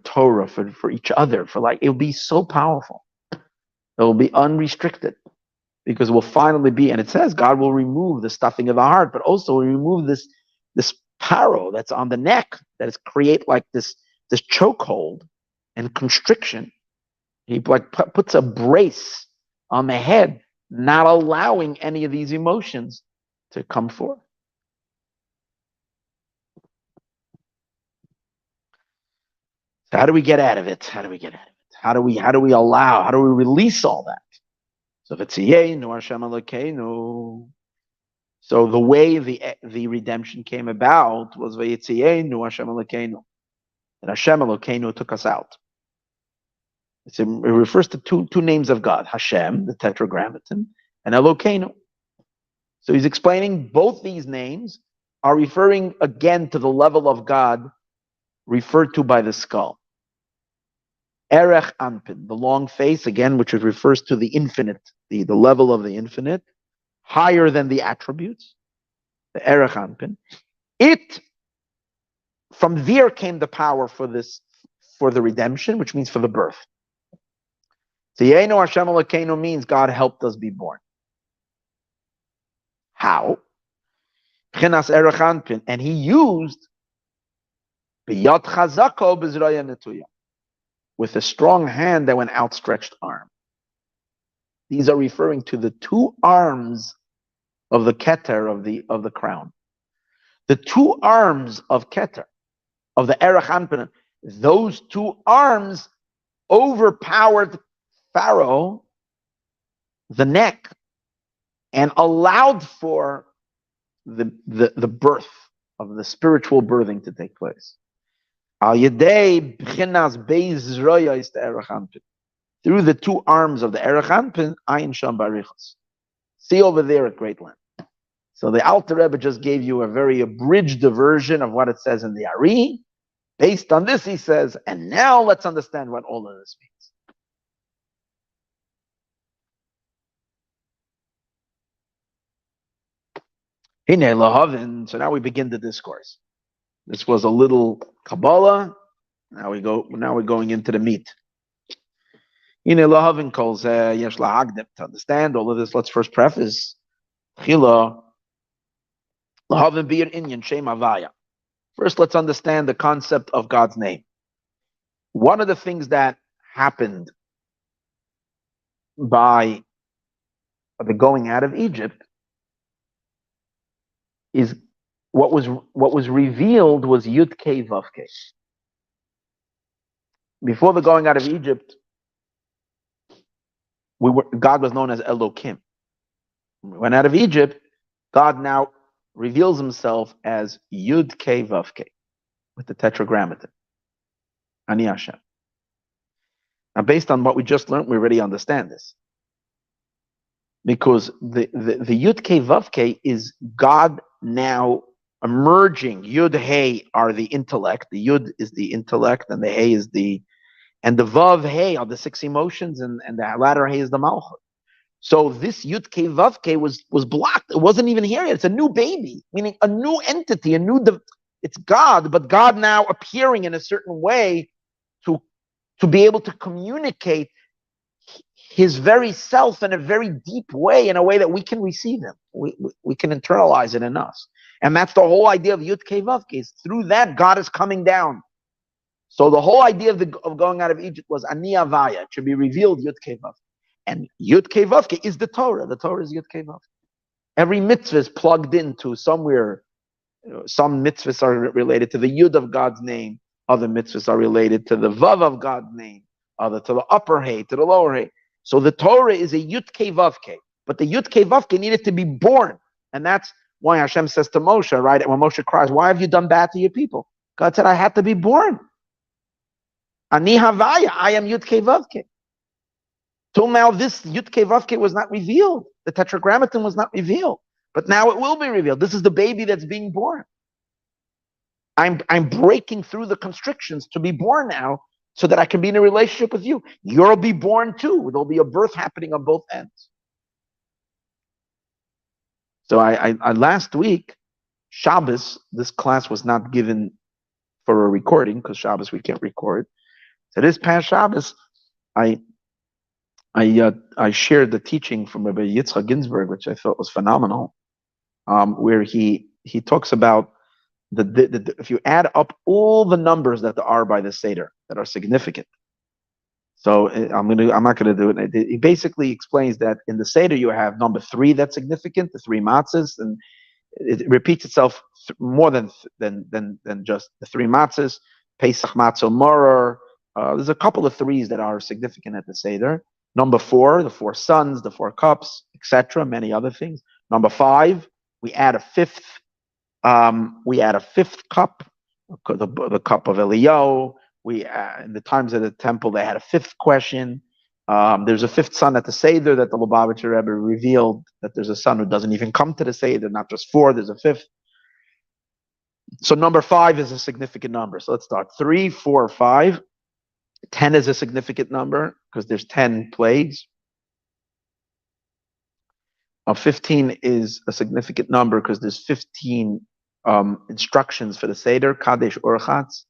Torah, for each other, it'll be so powerful. It will be unrestricted because we'll finally be, and it says God will remove the stuffing of the heart, but also remove this Pharaoh that's on the neck that is create like this chokehold and constriction. He like puts a brace on the head, not allowing any of these emotions to come forth. So how do we get out of it? How do we release all that? So if it's Hashem Elokeinu, So the way the redemption came about was Vayitzienu Hashem Elokeinu, and Hashem Elokeinu took us out. It refers to two names of God: Hashem, the Tetragrammaton, and Elokeinu. So he's explaining both these names are referring again to the level of God referred to by the skull. Erech Anpin, the long face, again, which refers to the infinite, the level of the infinite, higher than the attributes, the Erech Anpin. From there came the power for the redemption, which means for the birth. Tiyenu Hashem Elokeinu means God helped us be born. How? Chinas Erech Anpin, and he used biyad chazako b'zraya netuya, with a strong hand that went outstretched arm. These are referring to the two arms of the Keter of the crown. The two arms of Keter, of the Erech Anpin, those two arms overpowered Pharaoh, the neck, and allowed for the birth of the spiritual birthing to take place. Through the two arms of the Erech Anpin, Ayin Sham Barichos. See over there at Great Land. So the Alter Rebbe just gave you a very abridged version of what it says in the Ari. Based on this, he says, and now let's understand what all of this means. So now we begin the discourse. This was a little Kabbalah. Now we're going into the meat. To understand all of this, let's first preface. First, let's understand the concept of God's name. One of the things that happened by the going out of Egypt is what was revealed was Yud Kei Vav Kei. Before the going out of Egypt, God was known as Elokim. When we went out of Egypt, God now reveals himself as Yud Kei Vav Kei with the Tetragrammaton. Ani Hashem. Now, based on what we just learned, we already understand this. Because the Yud Kei Vav Kei is God now emerging. Yud Hey are the intellect. The Yud is the intellect, and the Hey is and the Vav Hey are the six emotions, and the latter Hey is the Malchut. So this Yud Kei Vav Kei was blocked. It wasn't even here yet. It's a new baby, meaning a new entity, it's God, but God now appearing in a certain way to be able to communicate his very self in a very deep way, in a way that we can receive him. We can internalize it in us. And that's the whole idea of Yud Kei Vav Kei. Through that, God is coming down. So the whole idea of going out of Egypt was Ani Avaya. It should be revealed Yud Kei Vav Kei. And Yud Kei Vav Kei is the Torah. The Torah is Yud Kei Vav Kei. Every mitzvah is plugged into somewhere. Some mitzvahs are related to the Yud of God's name. Other mitzvahs are related to the Vav of God's name. Other to the upper Hey, to the lower Hey. So the Torah is a Yud Kei Vav Kei. But the Yud Kei Vav Kei needed to be born. And that's why Hashem says to Moshe, right? And when Moshe cries, why have you done bad to your people? God said, I had to be born. Ani Havaya, I am Yud Kei Vav Kei. Till now, this Yud Kei Vav Kei was not revealed. The Tetragrammaton was not revealed. But now it will be revealed. This is the baby that's being born. I'm breaking through the constrictions to be born now so that I can be in a relationship with you. You'll be born too. There'll be a birth happening on both ends. So I last week, Shabbos, this class was not given for a recording because Shabbos we can't record. So this past Shabbos, I shared the teaching from Rabbi Yitzchak Ginsburg, which I thought was phenomenal, where he talks about if you add up all the numbers that there are by the Seder that are significant. So I'm not gonna do it. He basically explains that in the Seder you have number 3 that's significant, the 3 matzahs, and it repeats itself more than just the 3 matzahs. Pesach matzah moror. There's a couple of 3s that are significant at the Seder. Number 4, the 4 sons, the 4 cups, etc. Many other things. Number 5, We add a fifth. We add a fifth cup, the cup of Eliyahu. In the times of the temple, they had a fifth question. There's a fifth son at the Seder that the Lubavitcher Rebbe revealed that there's a son who doesn't even come to the Seder, not just four, there's a fifth. So number 5 is a significant number. So let's start. 3, 4, 5. 10 is a significant number because there's 10 plagues. 15 is a significant number because there's 15 instructions for the Seder, Kadesh Orchatz.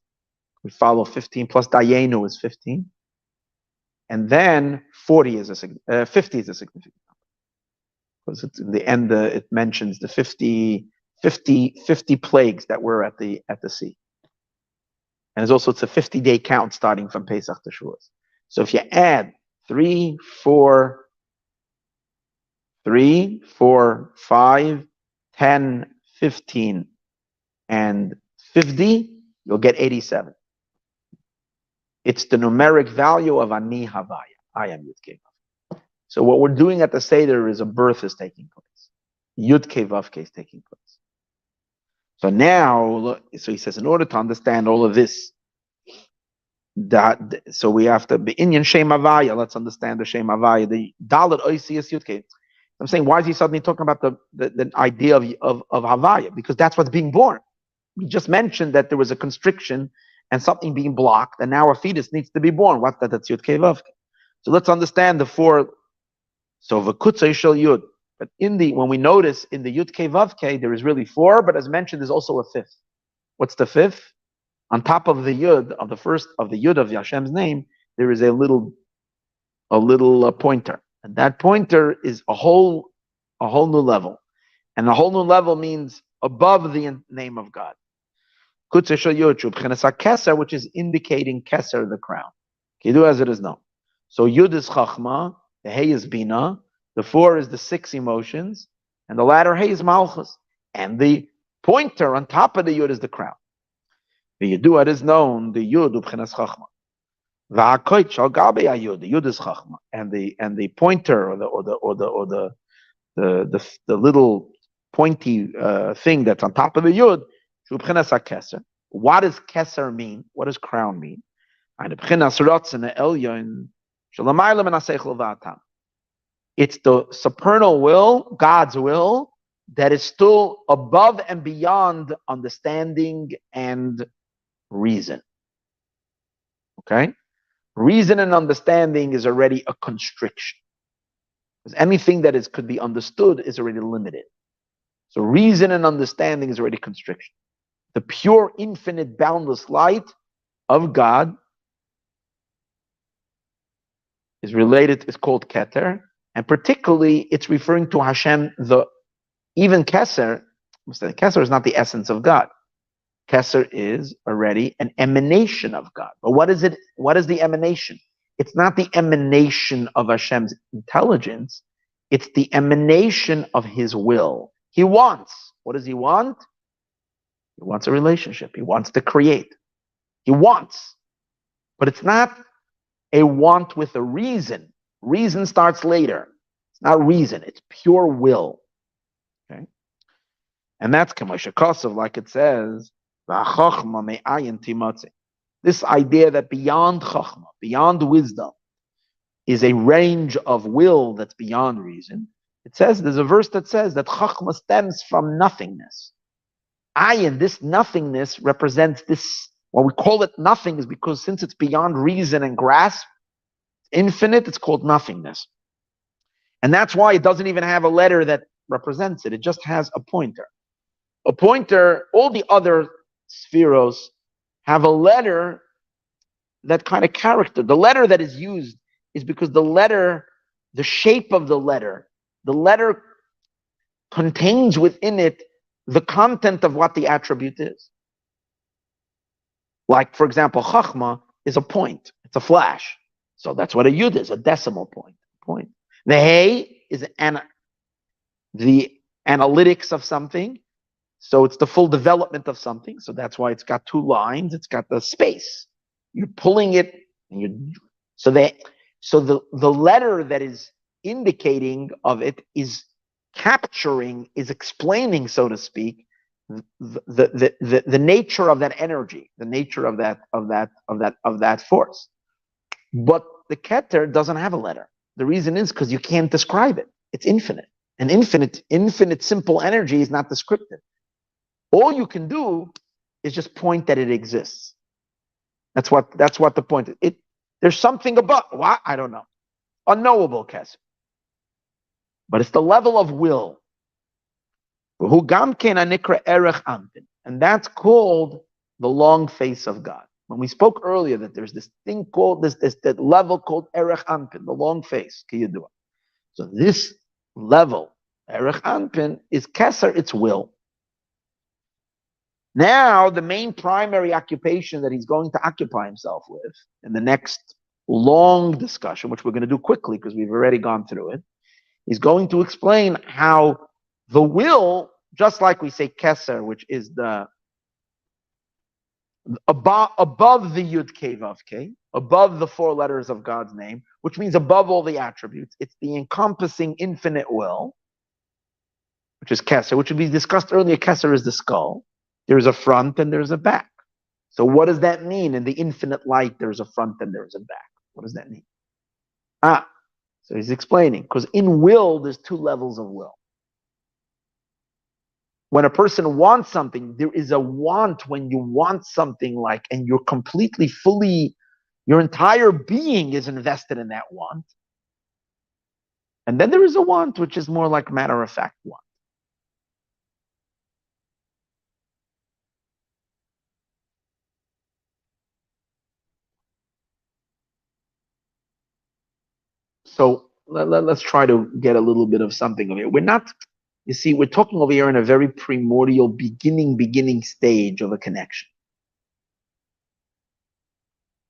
We follow 15 plus Dayenu is 15. And then 50 is a significant number. Because it's in the end, it mentions the 50 plagues that were at the sea. And it's a 50-day count starting from Pesach to Shavuos. So if you add 3, 4, 5, 10, 15, and 50, you'll get 87. It's the numeric value of Ani Havaya. I am Yud Kei Vav. So what we're doing at the Seder is a birth is taking place. Yud Kei Vav Kei is taking place. So now, so he says, in order to understand all of this, so we have to be Inyan Shem Havaya. Let's understand the Shem Havaya. The Dalet Oisius Yud Kei. I'm saying, why is he suddenly talking about the idea of Havaya? Because that's what's being born. We just mentioned that there was a constriction and something being blocked, and now a fetus needs to be born. What's that? That's Yud Kei Vav Kei. So let's understand the 4. So V'kutzei Shel Yud. But when we notice in the Yud Kei Vav Kei, there is really 4, but as mentioned, there's also a 5th. What's the 5th? On top of the Yud, of the first of the Yud of Hashem's name, there is a little pointer. And that pointer is a whole new level. And a whole new level means above the name of God. Which is indicating Keser, the crown. Kidu as it is known. So Yud is Chachma, the Hey is Bina, the 4 is the 6 emotions, and the latter Hey is Malchus. And the pointer on top of the Yud is the crown. The Yud is known, the Yud Ubchenas Chachma. V'hakoit shal gabe Yud, the Yud is Chachma, and the pointer or the little pointy thing that's on top of the Yud, Ubchenas HaKeser. What does Keser mean? What does crown mean? It's the supernal will, God's will, that is still above and beyond understanding and reason. Okay? Reason and understanding is already a constriction. Because anything that could be understood is already limited. So reason and understanding is already constriction. The pure, infinite, boundless light of God is called Keter, and particularly it's referring to Hashem, even Keser. Keser is not the essence of God. Keser is already an emanation of God. But what is it? What is the emanation? It's not the emanation of Hashem's intelligence. It's the emanation of His will. He wants. What does He want? He wants a relationship. He wants to create. He wants. But it's not a want with a reason. Reason starts later. It's not reason. It's pure will. Okay? And that's Kamosha Kosov, like it says, this idea that beyond Chachma, beyond wisdom, is a range of will that's beyond reason. It says, there's a verse that says that Chachma stems from nothingness. Ayin, this nothingness represents this, what we call it nothing is because since it's beyond reason and grasp, infinite, it's called nothingness. And that's why it doesn't even have a letter that represents it. It just has a pointer. A pointer, all the other spheros have a letter, that kind of character. The letter that is used is because the shape of the letter contains within it the content of what the attribute is. Like, for example, Chachma is a point. It's a flash. So that's what a Yud is, a decimal point. The Hey is the analytics of something. So it's the full development of something. So that's why it's got 2 lines. It's got the space. You're pulling it. So the letter that is indicating of it is capturing, is explaining, so to speak, the nature of that energy, the nature of that force. But the Keter doesn't have a letter. The reason is because you can't describe it. It's infinite. And infinite simple energy is not descriptive. All you can do is just point that it exists. That's what the point is. There's something above. What? I don't know. Unknowable, Kesser. But it's the level of will. And that's called the long face of God. When we spoke earlier that there's this thing called that level called Erech Anpin, the long face, Kiyadua. So this level, Erech Anpin, is Kesser, it's will. Now, the main primary occupation that he's going to occupy himself with in the next long discussion, which we're going to do quickly because we've already gone through it, he's going to explain how the will, just like we say Kesser, which is the above the Yud Kei Vav Kei, above the four letters of God's name, which means above all the attributes. It's the encompassing infinite will, which is Kesser, which we discussed earlier. Kesser is the skull. There's a front and there's a back. So what does that mean? In the infinite light, there's a front and there's a back. What does that mean? So he's explaining, because in will, there's two levels of will. When a person wants something, there is a want when you want something like, and you're completely, fully, your entire being is invested in that want. And then there is a want, which is more like matter-of-fact want. So let's try to get a little bit of something of it. We're not, you see, we're talking over here in a very primordial beginning stage of a connection.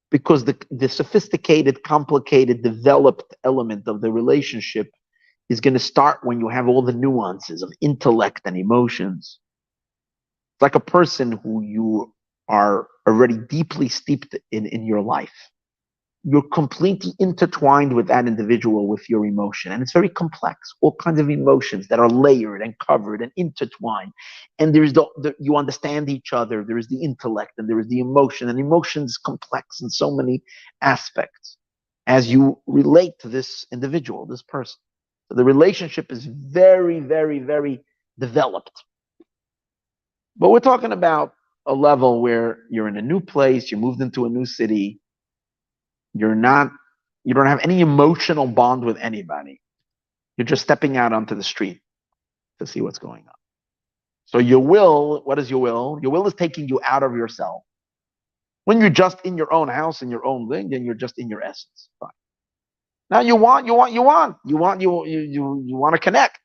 Because the sophisticated, complicated, developed element of the relationship is going to start when you have all the nuances of intellect and emotions. It's like a person who you are already deeply steeped in your life. You're completely intertwined with that individual, with your emotion. And it's very complex, all kinds of emotions that are layered and covered and intertwined. And there's you understand each other. There is the intellect and there is the emotion. And emotion is complex in so many aspects as you relate to this individual, this person. So the relationship is very, very, very developed. But we're talking about a level where you're in a new place, you moved into a new city, you don't have any emotional bond with anybody. You're just stepping out onto the street to see what's going on. So your will, what is your will? Your will is taking you out of yourself. When you're just in your own house, in your own thing, then you're just in your essence. Fine. Now you want to connect.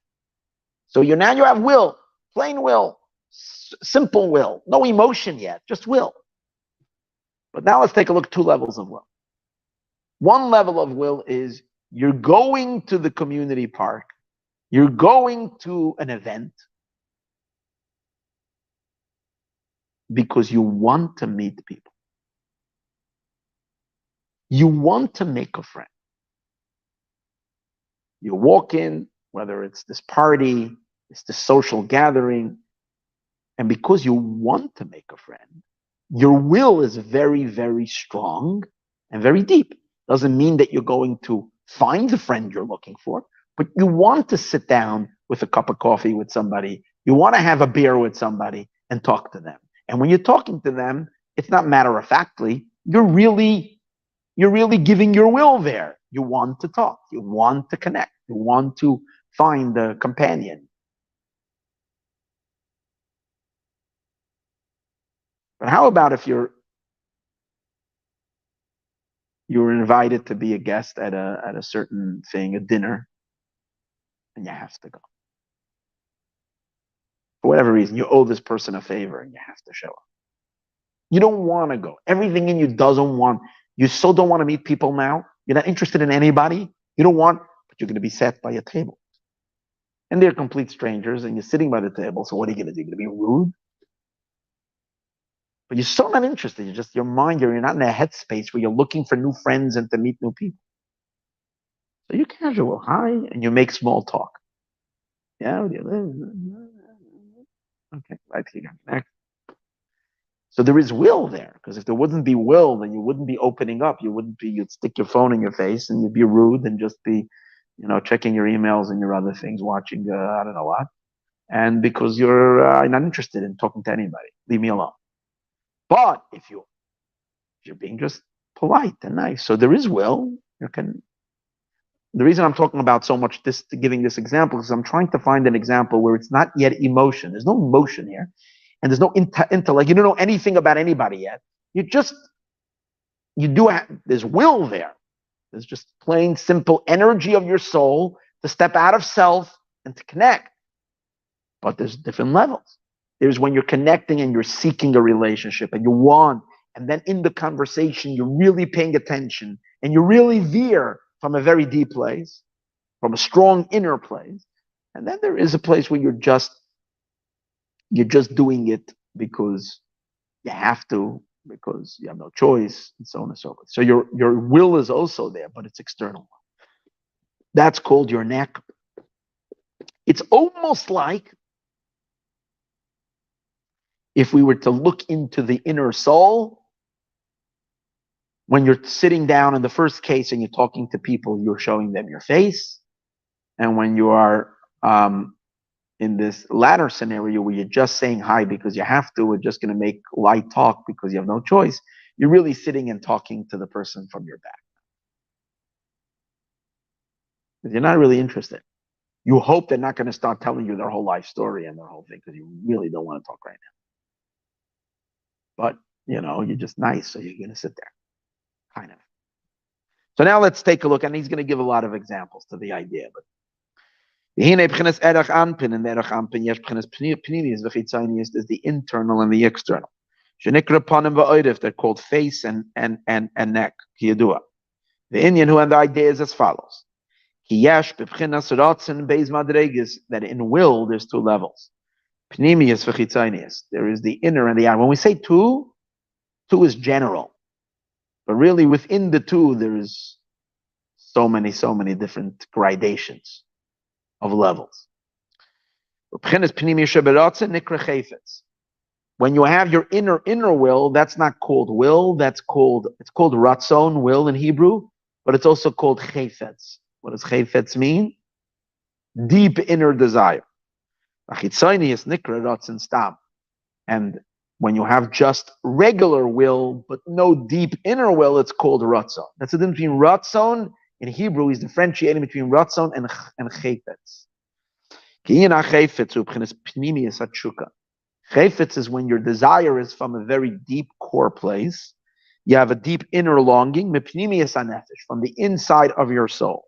So you have will, plain will, simple will, no emotion yet, just will. But now let's take a look, two levels of will. One level of will is you're going to the community park, you're going to an event because you want to meet people. You want to make a friend. You walk in, whether it's this party, it's the social gathering, and because you want to make a friend, your will is very, very strong and very deep. Doesn't mean that you're going to find the friend you're looking for, but you want to sit down with a cup of coffee with somebody. You want to have a beer with somebody and talk to them. And when you're talking to them, it's not matter-of-factly. You're really giving your will there. You want to talk. You want to connect. You want to find a companion. But how about if you're invited to be a guest at a certain thing, a dinner, and you have to go. For whatever reason, you owe this person a favor and you have to show up. You don't want to go. Everything in you doesn't want, you so don't want to meet people now. You're not interested in anybody. You don't want, but you're going to be sat by a table. And they're complete strangers and you're sitting by the table. So what are you going to do? You're going to be rude? But you're so not interested. You're just, your mind, you're not in a headspace where you're looking for new friends and to meet new people. So you're casual, hi, and you make small talk. Yeah, where do you live? Okay, right here. Next. So there is will there, because if there wouldn't be will, then you wouldn't be opening up. You'd stick your phone in your face and you'd be rude and just be, checking your emails and your other things, watching, I don't know what. And because you're not interested in talking to anybody, leave me alone. But if you're being just polite and nice, so there is will. The reason I'm talking about so much giving this example is I'm trying to find an example where it's not yet emotion. There's no emotion here, and there's no intellect. You don't know anything about anybody yet. There's will there. There's just plain simple energy of your soul to step out of self and to connect. But there's different levels. There's when you're connecting and you're seeking a relationship and you want, and then in the conversation, you're really paying attention and you really veer from a very deep place, from a strong inner place. And then there is a place where you're just doing it because you have to, because you have no choice, and so on and so forth. So your will is also there, but it's external. That's called your neck. It's almost like if we were to look into the inner soul, when you're sitting down in the first case and you're talking to people, you're showing them your face. And when you are in this latter scenario where you're just saying hi because you have to, we're just going to make light talk because you have no choice, you're really sitting and talking to the person from your back. Because you're not really interested. You hope they're not going to start telling you their whole life story and their whole thing because you really don't want to talk right now. But, you're just nice, so you're going to sit there. Kind of. So now let's take a look, and he's going to give a lot of examples to the idea. But there's the internal and the external. They're called face and neck. The Indian and the idea is as follows. That in will there's two levels. There is the inner and the outer. When we say two is general. But really within the two there is so many different gradations of levels. When you have your inner will, that's not called will, it's called ratzon, will in Hebrew, but it's also called chayfetz. What does chayfetz mean? Deep inner desire. And when you have just regular will, but no deep inner will, it's called ratzon. That's the difference between ratzon in Hebrew. He's differentiating between ratzon and chayfetz. Chayfetz is when your desire is from a very deep core place. You have a deep inner longing, from the inside of your soul.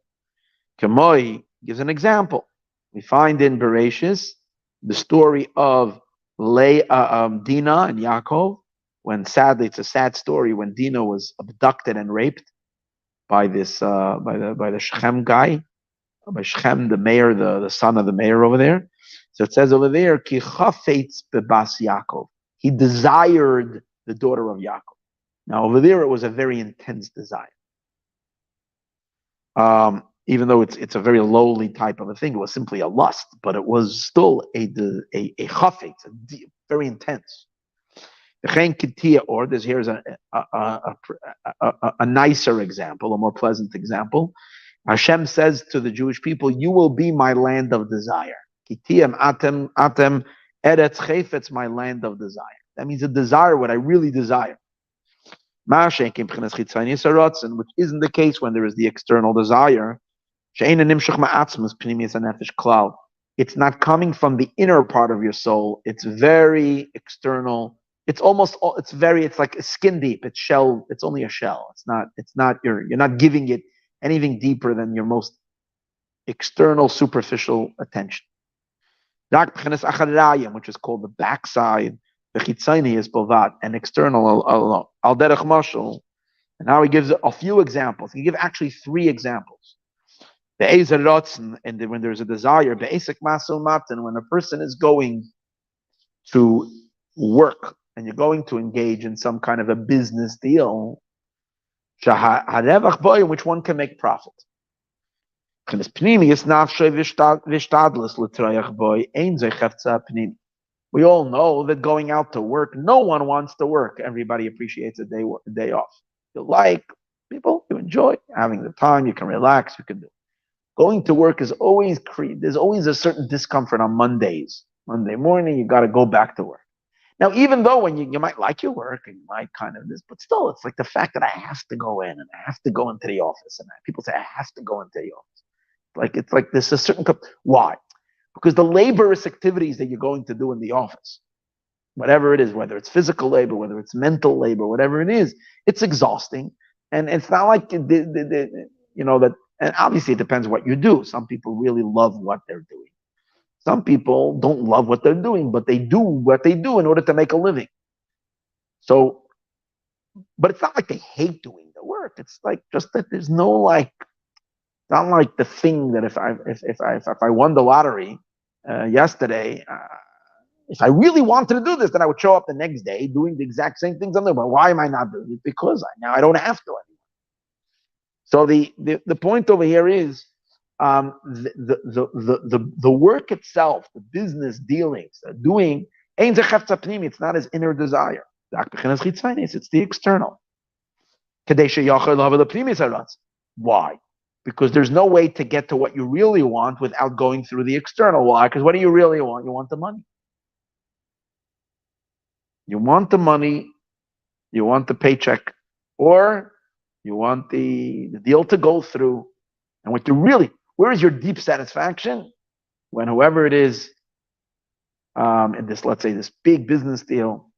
Kamoi gives an example. We find in Bereshis the story of Dinah and Yaakov, when sadly it's a sad story when Dinah was abducted and raped by this by the Shechem guy, by Shechem, the mayor, the son of the mayor over there. So it says over there, Ki chafetz bebas Yaakov. He desired the daughter of Yaakov. Now over there it was a very intense desire. Even though it's a very lowly type of a thing, it was simply a lust, but it was still a chafetz, very intense. Or here's a nicer example, a more pleasant example. Hashem says to the Jewish people, "You will be my land of desire." Kitiyam atem eretz chayfetz, my land of desire. That means a desire, what I really desire. Which isn't the case when there is the external desire. It's not coming from the inner part of your soul. It's very external. It's like skin deep. It's shell. It's only a shell. You're not giving it anything deeper than your most external, superficial attention. Which is called the backside. And external alone. Al derech mashal. And now he gives a few examples. He gives actually 3 examples. The Ezer Rotzen, and when there's a desire, Be'esek Masel Matan, when a person is going to work and you're going to engage in some kind of a business deal, in which one can make profit. We all know that going out to work, no one wants to work. Everybody appreciates a day off. You like people, you enjoy having the time, you can relax, you can do. Going to work is always there's always a certain discomfort on Mondays. Monday morning, you got to go back to work. Now, even though when you might like your work and you might kind of this, but still, it's like the fact that I have to go in and I have to go into the office, and people say I have to go into the office. It's like there's a certain why? Because the laborious activities that you're going to do in the office, whatever it is, whether it's physical labor, whether it's mental labor, whatever it is, it's exhausting, and it's not like that. And obviously, it depends what you do. Some people really love what they're doing. Some people don't love what they're doing, but they do what they do in order to make a living. So, but it's not like they hate doing the work. It's like just that there's no like, not like the thing that if I won the lottery yesterday, if I really wanted to do this, then I would show up the next day doing the exact same things I'm doing. But why am I not doing it? Because now I don't have to anymore. So the point over here is the work itself, the business dealings, doing, it's not his inner desire. It's the external. Why? Because there's no way to get to what you really want without going through the external. Why? Because what do you really want? You want the money. You want the money, you want the paycheck, or you want the deal to go through. And what you really, where is your deep satisfaction? When whoever it is, in this, let's say this big business deal,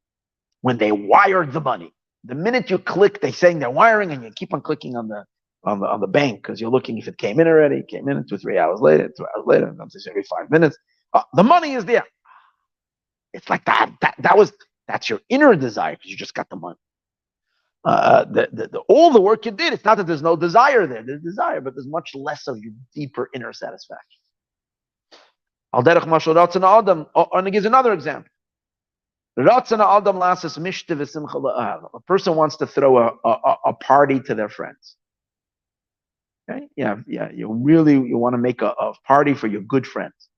when they wired the money, the minute you click, they're saying they're wiring, and you keep on clicking on the bank because you're looking if it came in already. It came in 2 3 hours later, 2 hours later, sometimes every 5 minutes. The money is there. It's like that's your inner desire because you just got the money. All the work you did, it's not that there's no desire there. There's desire, but there's much less of your deeper inner satisfaction. And it gives another example. A person wants to throw a party to their friends. Okay? Yeah. You want to make a party for your good friends.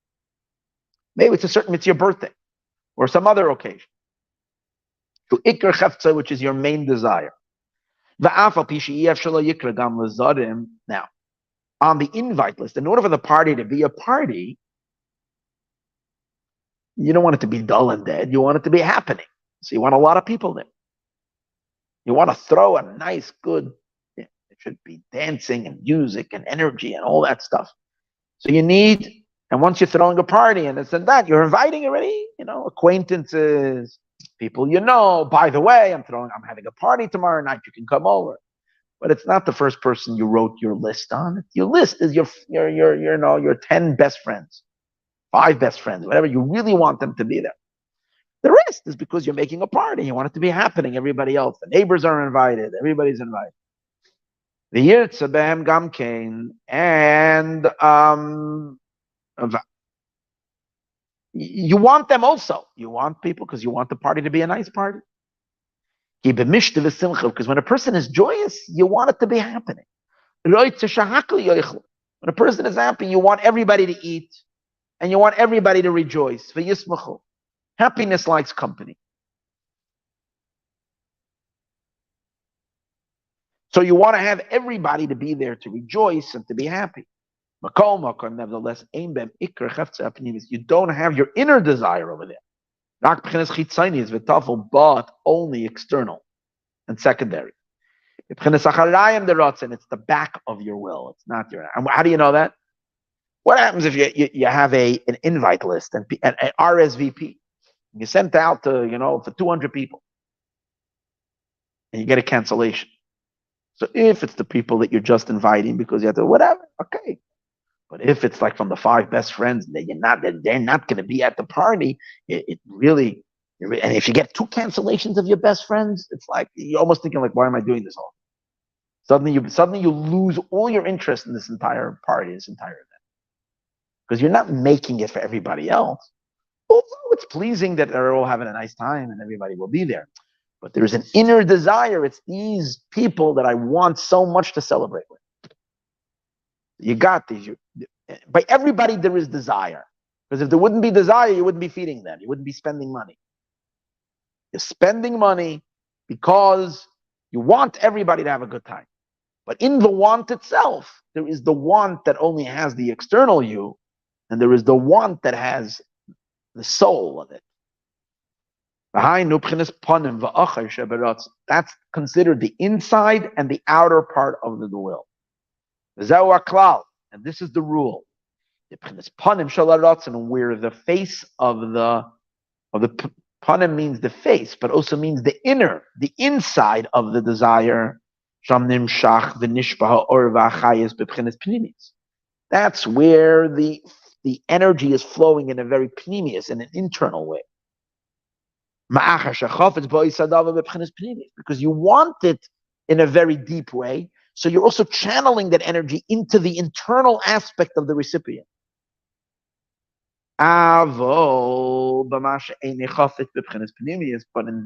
Maybe it's your birthday or some other occasion. Which is your main desire. Now, on the invite list, in order for the party to be a party, you don't want it to be dull and dead. You want it to be happening. So you want a lot of people there. You want to throw a nice, good, it should be dancing and music and energy and all that stuff. So you need, and once you're throwing a party and this and that, you're inviting already, acquaintances, people by the way, I'm having a party tomorrow night, you can come over. But it's not the first person you wrote your list on. Your list is your 10 best friends, 5 best friends, whatever. You really want them to be there. The rest is because you're making a party. You want it to be happening. Everybody else, the neighbors are invited. Everybody's invited. The Yirtzabem Gamkein, and you want them also. You want people because you want the party to be a nice party. Because when a person is joyous, you want it to be happening. When a person is happy, you want everybody to eat and you want everybody to rejoice. Happiness likes company. So you want to have everybody to be there to rejoice and to be happy. Nevertheless, you don't have your inner desire over there. But only external and secondary. It's the back of your will. It's not your. And how do you know that? What happens if you have an invite list and an RSVP? You sent out to for 200 people, and you get a cancellation. So if it's the people that you're just inviting because you have to whatever, okay. But if it's like from the 5 best friends that they're not going to be at the party, it really. And if you get 2 cancellations of your best friends, it's like you're almost thinking like, why am I doing this all? Suddenly you lose all your interest in this entire party, this entire event, because you're not making it for everybody else. Although it's pleasing that they're all having a nice time and everybody will be there, but there's an inner desire. It's these people that I want so much to celebrate with. You got these. By everybody, there is desire. Because if there wouldn't be desire, you wouldn't be feeding them. You wouldn't be spending money. You're spending money because you want everybody to have a good time. But in the want itself, there is the want that only has the external you, and there is the want that has the soul of it. That's considered the inside and the outer part of the will. And this is the rule. Where the face of the panim means the face, but also means the inner, the inside of the desire. That's where the energy is flowing in a very pneumius, in an internal way. Because you want it in a very deep way, so you're also channeling that energy into the internal aspect of the recipient. But in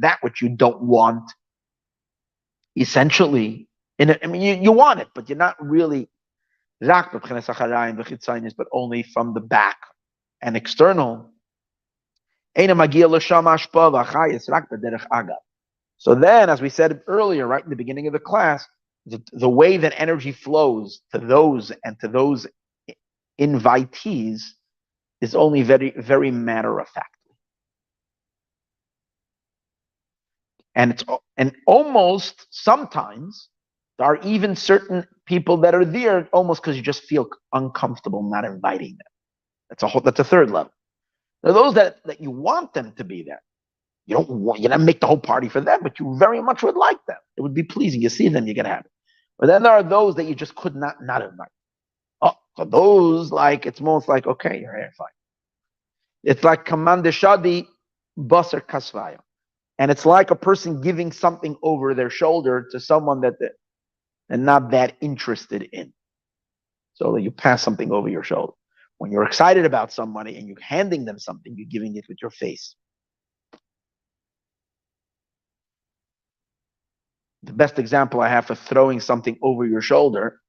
that which you don't want, essentially, you want it, but you're not really, but only from the back and external. So then, as we said earlier, right in the beginning of the class, the way that energy flows to those invitees is only very, very matter of fact. And almost sometimes there are even certain people that are there almost because you just feel uncomfortable not inviting them. That's a third level. There are those that you want them to be there. You don't make the whole party for them, but you very much would like them. It would be pleasing. You see them, you get happy. But then there are those that you just could not invite. Oh, so those, it's most like, okay, you're here, fine. It's like Kamandeshadi Basar Kasvayo. And it's like a person giving something over their shoulder to someone that they're not that interested in. So that you pass something over your shoulder. When you're excited about somebody and you're handing them something, you're giving it with your face. The best example I have for throwing something over your shoulder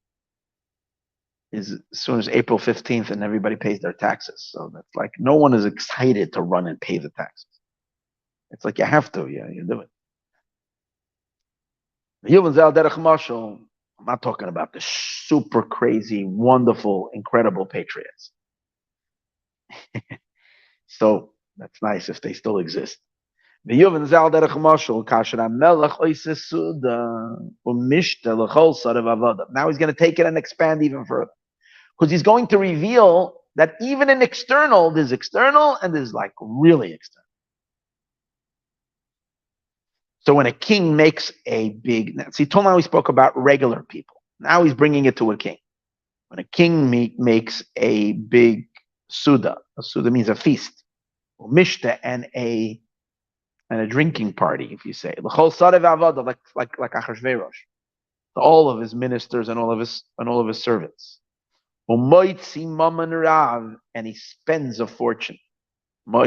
is as soon as April 15th and everybody pays their taxes. So that's like no one is excited to run and pay the taxes. It's like you have to, you do it. I'm not talking about the super crazy, wonderful, incredible patriots. So that's nice if they still exist. Now he's going to take it and expand even further. Because he's going to reveal that even in external, there's external and there's really external. So when a king makes a big, till now we spoke about regular people. Now he's bringing it to a king. When a king makes a big suda means a feast, or mishta, and a drinking party, if you say, like Achashverosh, all of his ministers and all of his servants. And he spends a fortune. From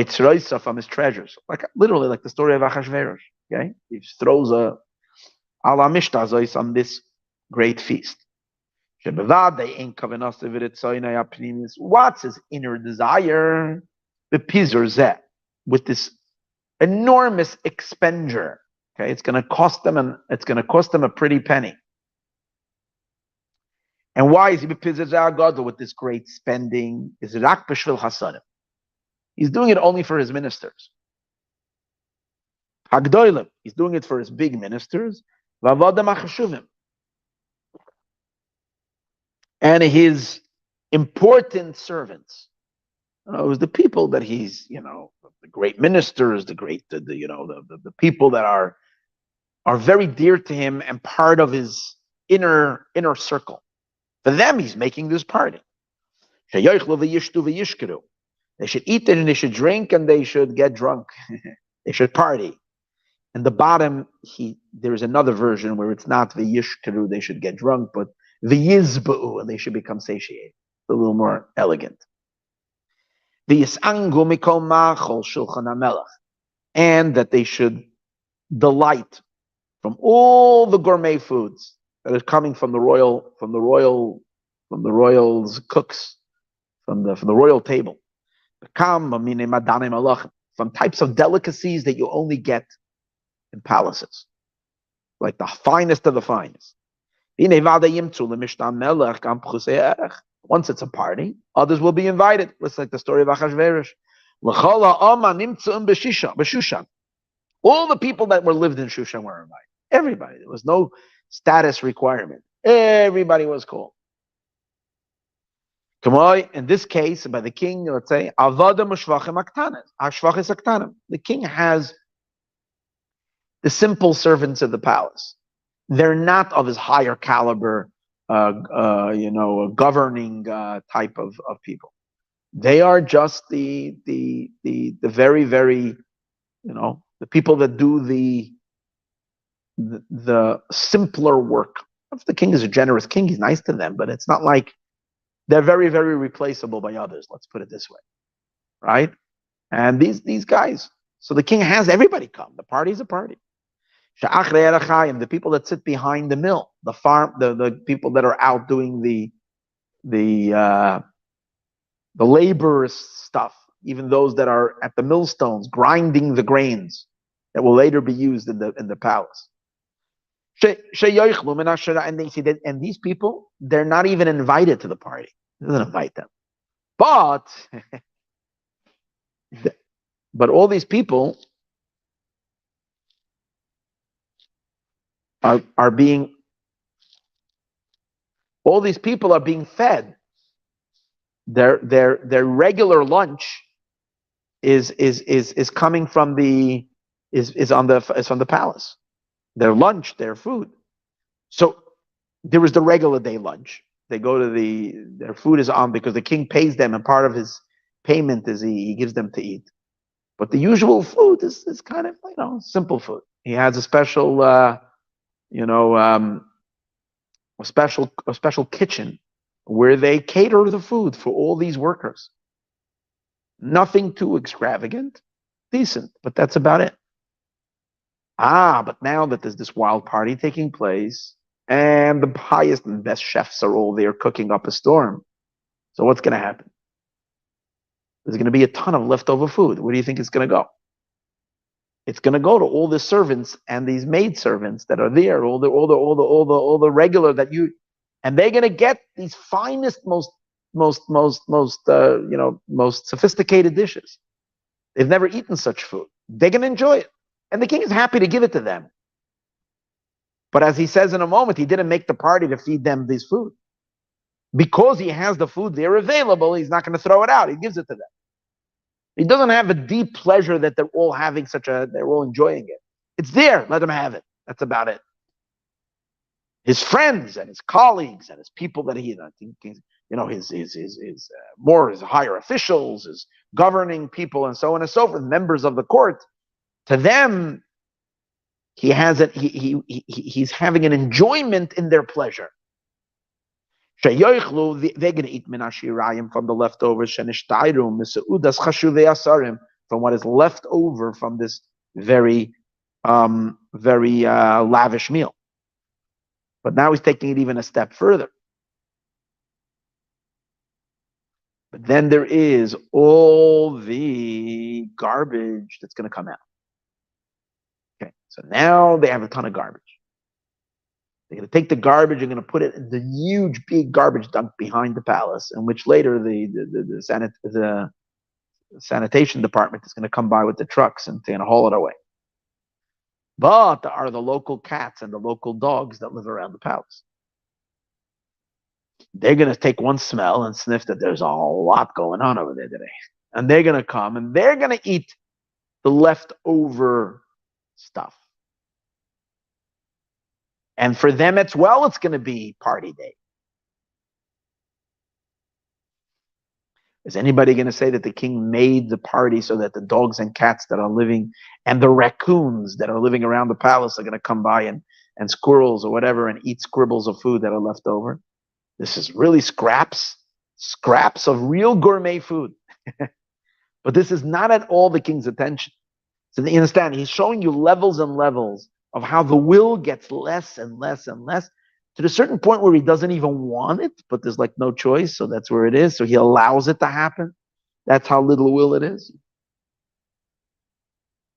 his treasures, literally like the story of Achashverosh. Okay, he throws a ala mishtazos on this great feast. What's his inner desire? The pizur with this enormous expenditure. Okay, it's going to cost them a pretty penny. And why is he bepizur with this great spending? Is rak b'shvil hasadim. He's doing it only for his ministers. Hagdoilim, he's doing it for his big ministers. V'avodim hachashuvim, and his important servants. It was the people that he's, the great ministers, the people that are very dear to him and part of his inner circle. For them, he's making this party. They should eat it and they should drink and they should get drunk. They should party. And the bottom, there is another version where it's not v'yishkeru, they should get drunk, but v'yizba'u, and they should become satiated. A little more elegant. V'yisangu mikol machol shulchan hamelech, and that they should delight from all the gourmet foods that are coming from the royal from the royals' cooks, from the royal table. From types of delicacies that you only get in palaces, like the finest of the finest. Once it's a party, others will be invited. It's like the story of Achashverosh. All the people that were lived in Shushan were invited. Everybody. There was no status requirement. Everybody was called. In this case, by the king, let's say, the king has the simple servants of the palace. They're not of his higher caliber, governing type of people. They are just the very, very, the people that do the simpler work. If the king is a generous king, he's nice to them, but it's not like they're very, very replaceable by others. Let's put it this way, right? And these guys. So the king has everybody come. The party's a party. The people that sit behind the mill, the farm, the people that are out doing the laborers stuff, even those that are at the millstones grinding the grains that will later be used in the palace. And they see that, and these people, they're not even invited to the party. He doesn't invite them. But all these people are being fed. Their regular lunch is coming from the from the palace. Their lunch, their food. So there is the regular day lunch. They go to their food is on because the king pays them, and part of his payment is he gives them to eat. But the usual food is kind of simple food. He has a special a special kitchen where they cater the food for all these workers. Nothing too extravagant, decent, but that's about it. But now that there's this wild party taking place, and the highest and best chefs are all there cooking up a storm, so what's going to happen? There's going to be a ton of leftover food. Where do you think it's going to go? It's going to go to all the servants and these maid servants that are there, all the regular and they're going to get these finest, most sophisticated dishes. They've never eaten such food. They're going to enjoy it. And the king is happy to give it to them. But as he says in a moment, he didn't make the party to feed them this food. Because he has the food there available, he's not going to throw it out. He gives it to them. He doesn't have a deep pleasure that they're all having they're all enjoying it. It's there. Let them have it. That's about it. His friends and his colleagues and his people that his higher officials, his governing people, and so on and so forth, members of the court, to them, he's having an enjoyment in their pleasure. They're going to eat from the leftovers, from what is left over from this very lavish meal. But now he's taking it even a step further. But then there is all the garbage that's going to come out. Okay, so now they have a ton of garbage. They're going to take the garbage and going to put it in the huge, big garbage dump behind the palace, in which later the sanitation department is going to come by with the trucks and they're going to haul it away. But there are the local cats and the local dogs that live around the palace. They're going to take one smell and sniff that there's a lot going on over there today. And they're going to come and they're going to eat the leftover stuff. And for them as well, it's going to be party day. Is anybody going to say that the king made the party so that the dogs and cats that are living and the raccoons that are living around the palace are going to come by and squirrels or whatever and eat scribbles of food that are left over? This is really scraps of real gourmet food. But this is not at all the king's attention. So you understand, he's showing you levels and levels of how the will gets less and less and less to the certain point where he doesn't even want it, but there's like no choice, so that's where it is. So he allows it to happen. That's how little will it is.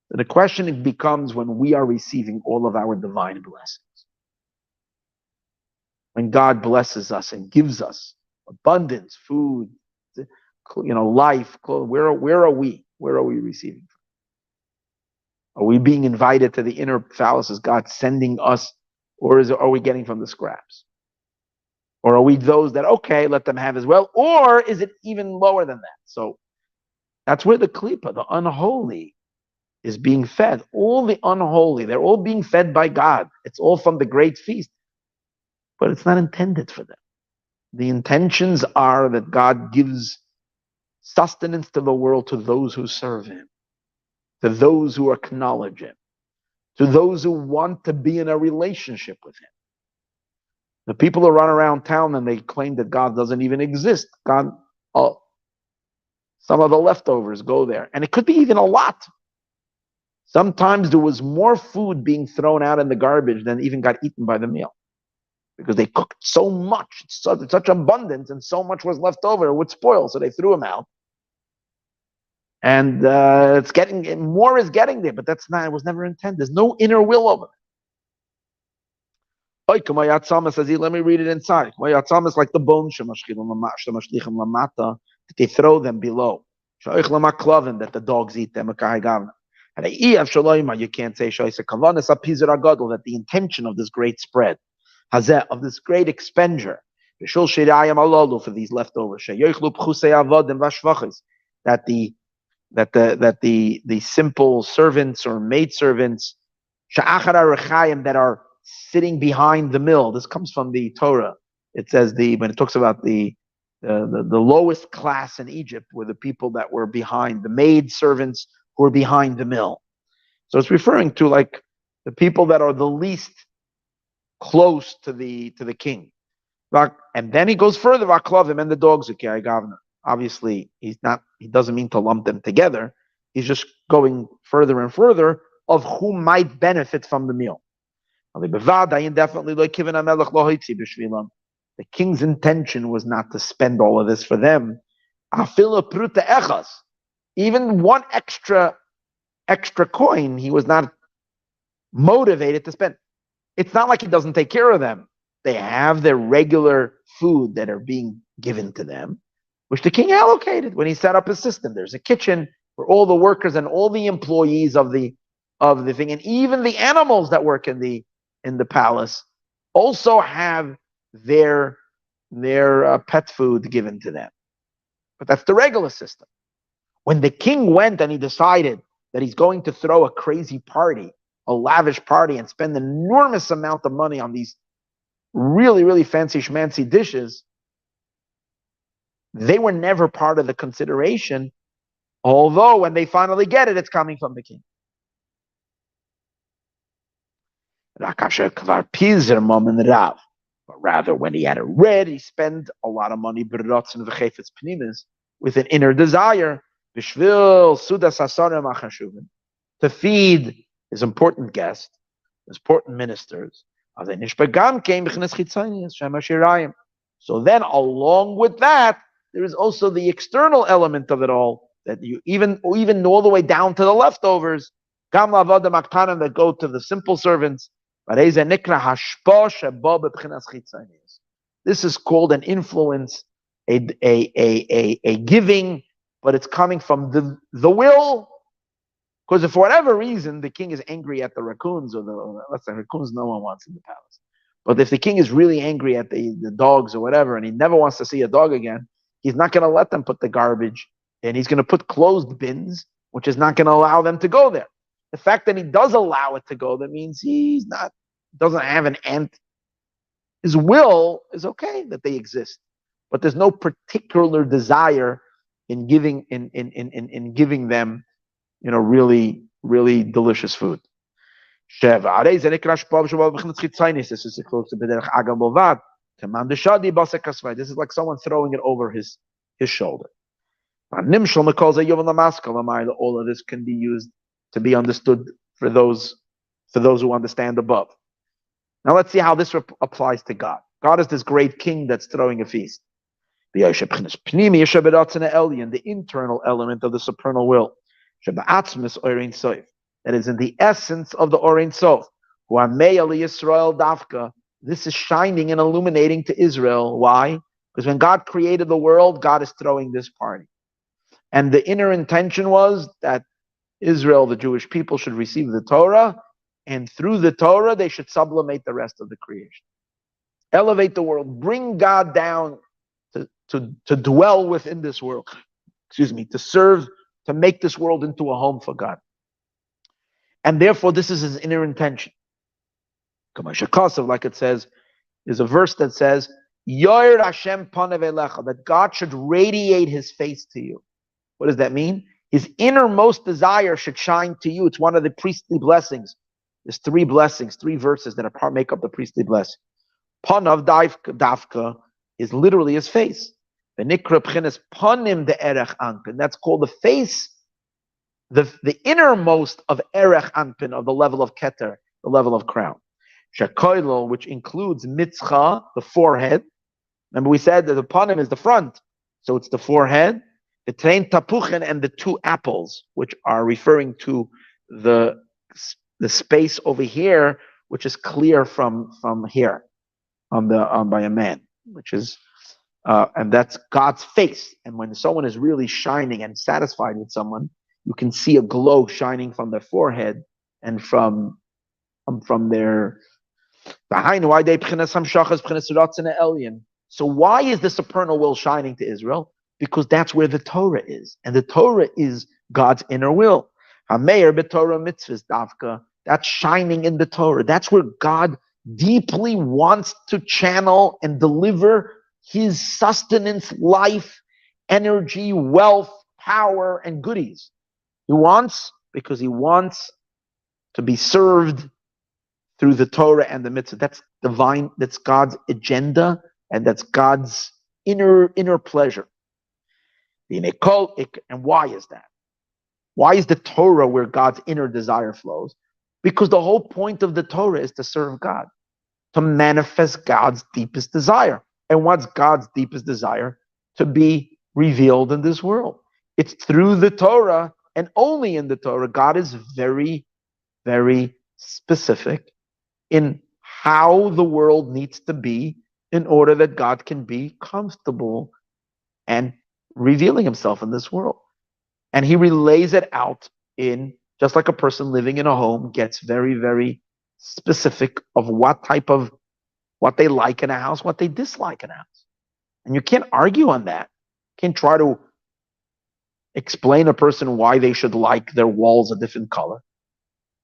And the question becomes when we are receiving all of our divine blessings. When God blesses us and gives us abundance, food, life, where are we? Where are we receiving from? Are we being invited to the inner palace? Is God sending us, or are we getting from the scraps? Or are we those that, okay, let them have as well? Or is it even lower than that? So that's where the klipa, the unholy, is being fed. All the unholy, they're all being fed by God. It's all from the great feast. But it's not intended for them. The intentions are that God gives sustenance to the world to those who serve Him, to those who acknowledge Him, to those who want to be in a relationship with Him. The people who run around town and they claim that God doesn't even exist. Some of the leftovers go there. And it could be even a lot. Sometimes there was more food being thrown out in the garbage than even got eaten by the meal. Because they cooked so much, such abundance, and so much was left over, it would spoil, so they threw them out. And it's getting more is getting there, but that's not. It was never intended. There's no inner will over it. Let me read it inside. Is like the bones that they throw them below. That the dogs eat them. And you can't say that the intention of this great spread, of this great expenditure, for these leftovers, that the simple servants or maidservants that are sitting behind the mill. This comes from the Torah. It says when it talks about the lowest class in Egypt were the people that were behind, the maid servants who were behind the mill. So it's referring to like the people that are the least close to the king. And then he goes further, and the dogs. Obviously, he doesn't mean to lump them together. He's just going further and further of who might benefit from the meal. The king's intention was not to spend all of this for them. Even one extra coin, he was not motivated to spend. It's not like he doesn't take care of them. They have their regular food that are being given to them, which the king allocated when he set up his system. There's a kitchen for all the workers and all the employees of the thing, and even the animals that work in the palace also have their pet food given to them. But that's the regular system. When the king went and he decided that he's going to throw a crazy party, a lavish party, and spend an enormous amount of money on these really, really fancy schmancy dishes, they were never part of the consideration, although when they finally get it, it's coming from the king. But rather, when he had it read, he spent a lot of money with an inner desire to feed his important guests, his important ministers. So then, along with that, there is also the external element of it all, that you even all the way down to the leftovers, that go to the simple servants. This is called an influence, a giving, but it's coming from the will. Because if for whatever reason the king is angry at the raccoons, let's say raccoons no one wants in the palace. But if the king is really angry at the dogs or whatever, and he never wants to see a dog again, he's not going to let them put the garbage, and he's going to put closed bins, which is not going to allow them to go there. The fact that he does allow it to go, that means doesn't have an end. His will is okay that they exist, but there's no particular desire in giving giving them, really, really delicious food. This is like someone throwing it over his shoulder. All of this can be used to be understood for those who understand above. Now let's see how this applies to God. God is this great king that's throwing a feast. The internal element of the supernal will. That is in the essence of the Orein Sof. This is shining and illuminating to Israel. Why? Because when God created the world, God is throwing this party. And the inner intention was that Israel, the Jewish people, should receive the Torah, and through the Torah, they should sublimate the rest of the creation. Elevate the world, bring God down to dwell within this world. To serve, to make this world into a home for God. And therefore, this is his inner intention. Like it says, there's a verse that says, Yoir Hashem panev elecha, that God should radiate his face to you. What does that mean? His innermost desire should shine to you. It's one of the priestly blessings. There's three blessings, three verses that make up the priestly blessing. Panav dafka is literally his face. V'nikra b'chinas panim de'erech anpin. That's called the face, the innermost of erech anpin, of the level of keter, the level of crown. Shekoilo, which includes mitzcha, the forehead. Remember we said that the panim is the front, so it's the forehead. The train tapuchen and the two apples, which are referring to the space over here, which is clear from here, by a man, which is and that's God's face. And when someone is really shining and satisfied with someone, you can see a glow shining from their forehead and from their. So why is the supernal will shining to Israel? Because that's where the Torah is. And the Torah is God's inner will. That's shining in the Torah. That's where God deeply wants to channel and deliver his sustenance, life, energy, wealth, power, and goodies. Because he wants to be served through the Torah and the mitzvah. That's divine, that's God's agenda, and that's God's inner pleasure. And why is that? Why is the Torah where God's inner desire flows? Because the whole point of the Torah is to serve God, to manifest God's deepest desire. And what's God's deepest desire? To be revealed in this world. It's through the Torah, and only in the Torah. God is very, very specific in how the world needs to be in order that God can be comfortable and revealing himself in this world. And he relays it out in, just like a person living in a home gets very, very specific of what they like in a house, what they dislike in a house. And you can't argue on that. You can't try to explain a person why they should like their walls a different color.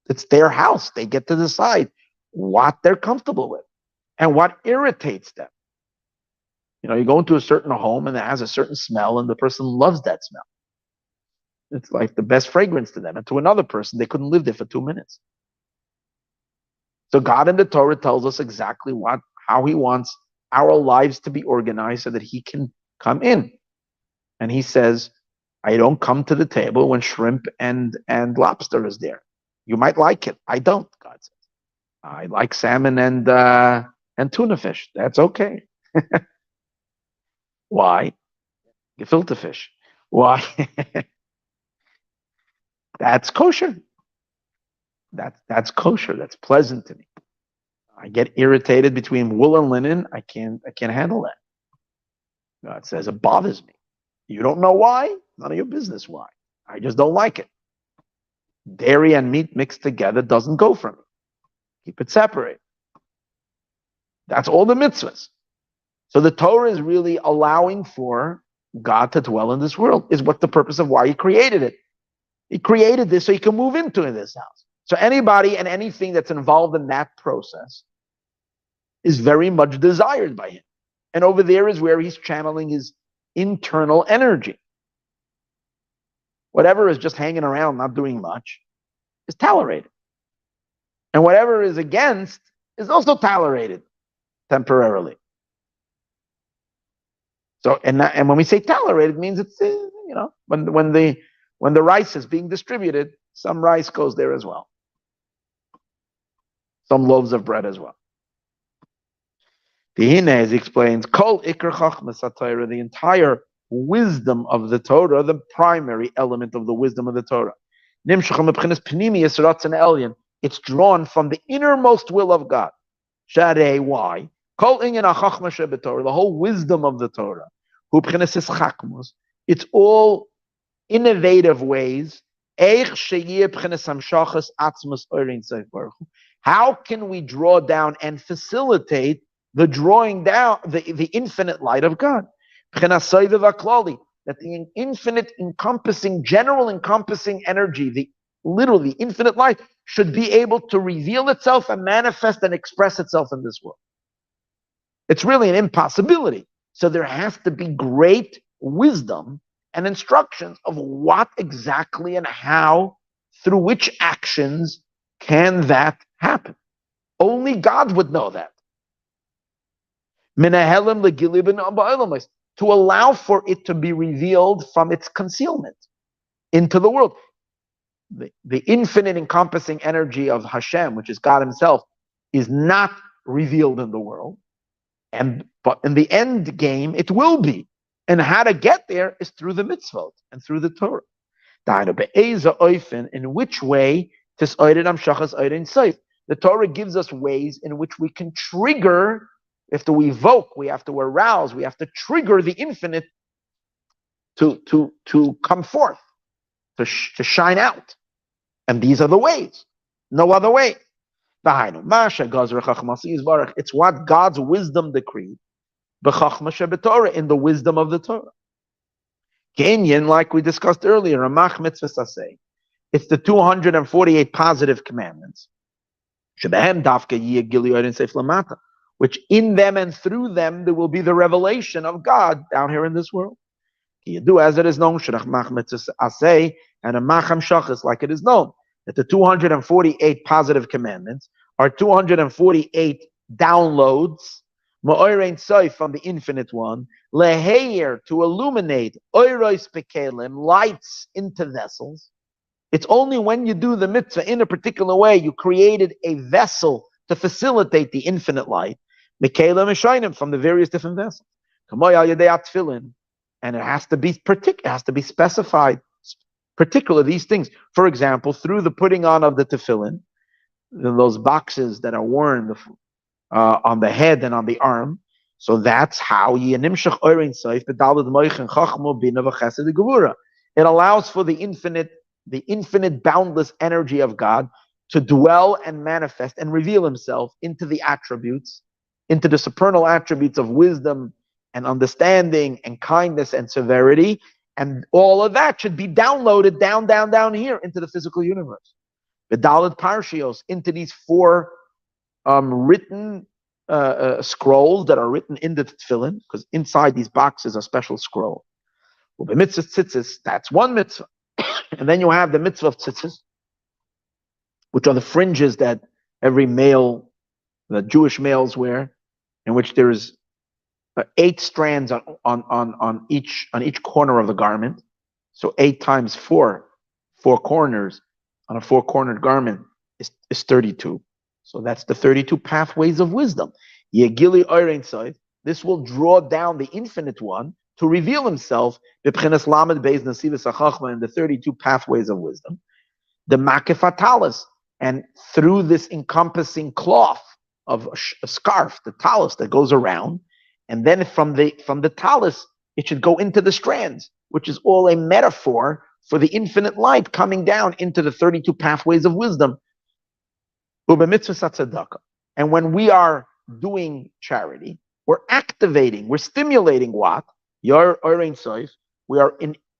It's their house. They get to decide what they're comfortable with and what irritates them. You go into a certain home and it has a certain smell and the person loves that smell. It's like the best fragrance to them. And to another person, they couldn't live there for 2 minutes. So God in the Torah tells us exactly how he wants our lives to be organized so that he can come in. And he says, I don't come to the table when shrimp and lobster is there. You might like it. I don't, God says. I like salmon and tuna fish. That's okay. Why? Gefilte fish. Why? That's kosher. That's kosher. That's pleasant to me. I get irritated between wool and linen. I can't handle that. God says it bothers me. You don't know why? None of your business why. I just don't like it. Dairy and meat mixed together doesn't go for me. Keep it separate. That's all the mitzvahs. So the Torah is really allowing for God to dwell in this world, is what the purpose of why he created it. He created this so he can move into this house. So anybody and anything that's involved in that process is very much desired by him. And over there is where he's channeling his internal energy. Whatever is just hanging around, not doing much, is tolerated. And whatever is against is also tolerated temporarily. So, and when we say tolerated, it means it's, when the rice is being distributed, some rice goes there as well. Some loaves of bread as well. As he explains, Kol Iker Chachmas HaTorah, the entire wisdom of the Torah, the primary element of the wisdom of the Torah. Nimshach Mebchinas Pnimiyus Ratzon Elyon. It's drawn from the innermost will of God. Sharei, why? Kol Inyan HaChachma SheBeTorah, the whole wisdom of the Torah. Hu B'chinas is Chachmos. It's all innovative ways. How can we draw down and facilitate the drawing down, the infinite light of God? That the infinite encompassing, general encompassing energy, the literally infinite light, should be able to reveal itself and manifest and express itself in this world. It's really an impossibility. So there has to be great wisdom and instructions of what exactly and how, through which actions can that happen. Only God would know that. To allow for it to be revealed from its concealment into the world. The infinite encompassing energy of Hashem, which is God himself, is not revealed in the world. But in the end game, it will be. And how to get there is through the mitzvot and through the Torah. In which way? The Torah gives us ways in which we can trigger, we have to evoke, we have to arouse, we have to trigger the infinite to come forth, to shine out. And these are the ways. No other way. It's what God's wisdom decreed. In the wisdom of the Torah. Kenyan, like we discussed earlier, it's the 248 positive commandments. Which in them and through them there will be the revelation of God down here in this world. As it is known, and a macham shachas, like it is known, that the 248 positive commandments are 248 downloads from the infinite one, leheir, to illuminate, oiros pekelim, lights into vessels. It's only when you do the mitzvah in a particular way, you created a vessel to facilitate the infinite light, mekelim and from the various different vessels. And it has to be particular, has to be specified, particular these things. For example, through the putting on of the tefillin, those boxes that are worn on the head and on the arm. So that's how it allows for the infinite boundless energy of God to dwell and manifest and reveal himself into the attributes, into the supernal attributes of wisdom and understanding and kindness and severity. And all of that should be downloaded down here into the physical universe. The Dalit Parshios, into these four written scrolls that are written in the tefillin, because inside these boxes are special scrolls. Well, the mitzvah tzitzis, that's one mitzvah. And then you have the mitzvah of tzitzis, which are the fringes that every male, the Jewish males wear, in which there is 8 strands on each corner of the garment. So 8 times 4 corners on a 4-cornered garment is 32. So that's the 32 pathways of wisdom. This will draw down the infinite one to reveal himself in the 32 pathways of wisdom. The makefatalis, and through this encompassing cloth of a scarf, the talis that goes around, and then from the talis, it should go into the strands, which is all a metaphor for the infinite light coming down into the 32 pathways of wisdom. And when we are doing charity, we're activating, we're stimulating what? We are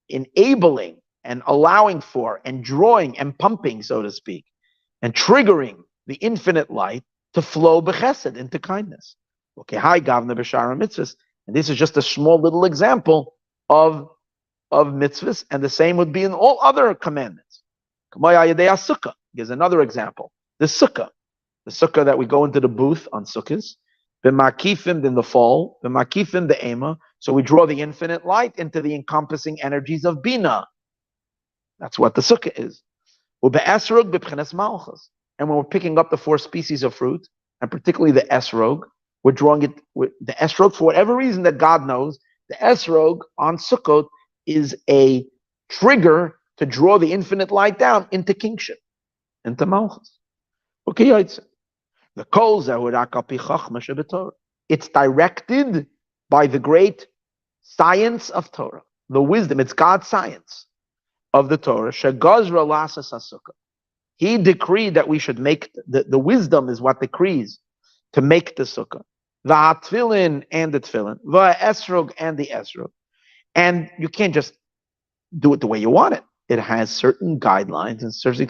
enabling and allowing for and drawing and pumping, so to speak, and triggering the infinite light to flow b'chesed, into kindness. Okay, hi, Gavna b'shara mitzvahs. And this is just a small little example of mitzvahs, and the same would be in all other commandments. Here's another example. The sukkah that we go into the booth on sukkahs, b'makifim in the fall, b'makifim the ema. So we draw the infinite light into the encompassing energies of bina. That's what the sukkah is. And when we're picking up the 4 species of fruit, and particularly the esrog, We're drawing it with the esrog for whatever reason that God knows. The esrog on Sukkot is a trigger to draw the infinite light down into kingship, into malchus. Okay, the kol it's directed by the great science of Torah, the wisdom. It's God's science of the Torah. Shegazra lasas hasukah. He decreed that we should make the wisdom is what decrees to make the sukkah. The tefillin and the tefillin, the esrog and the esrog, and you can't just do it the way you want it. It has certain guidelines and certain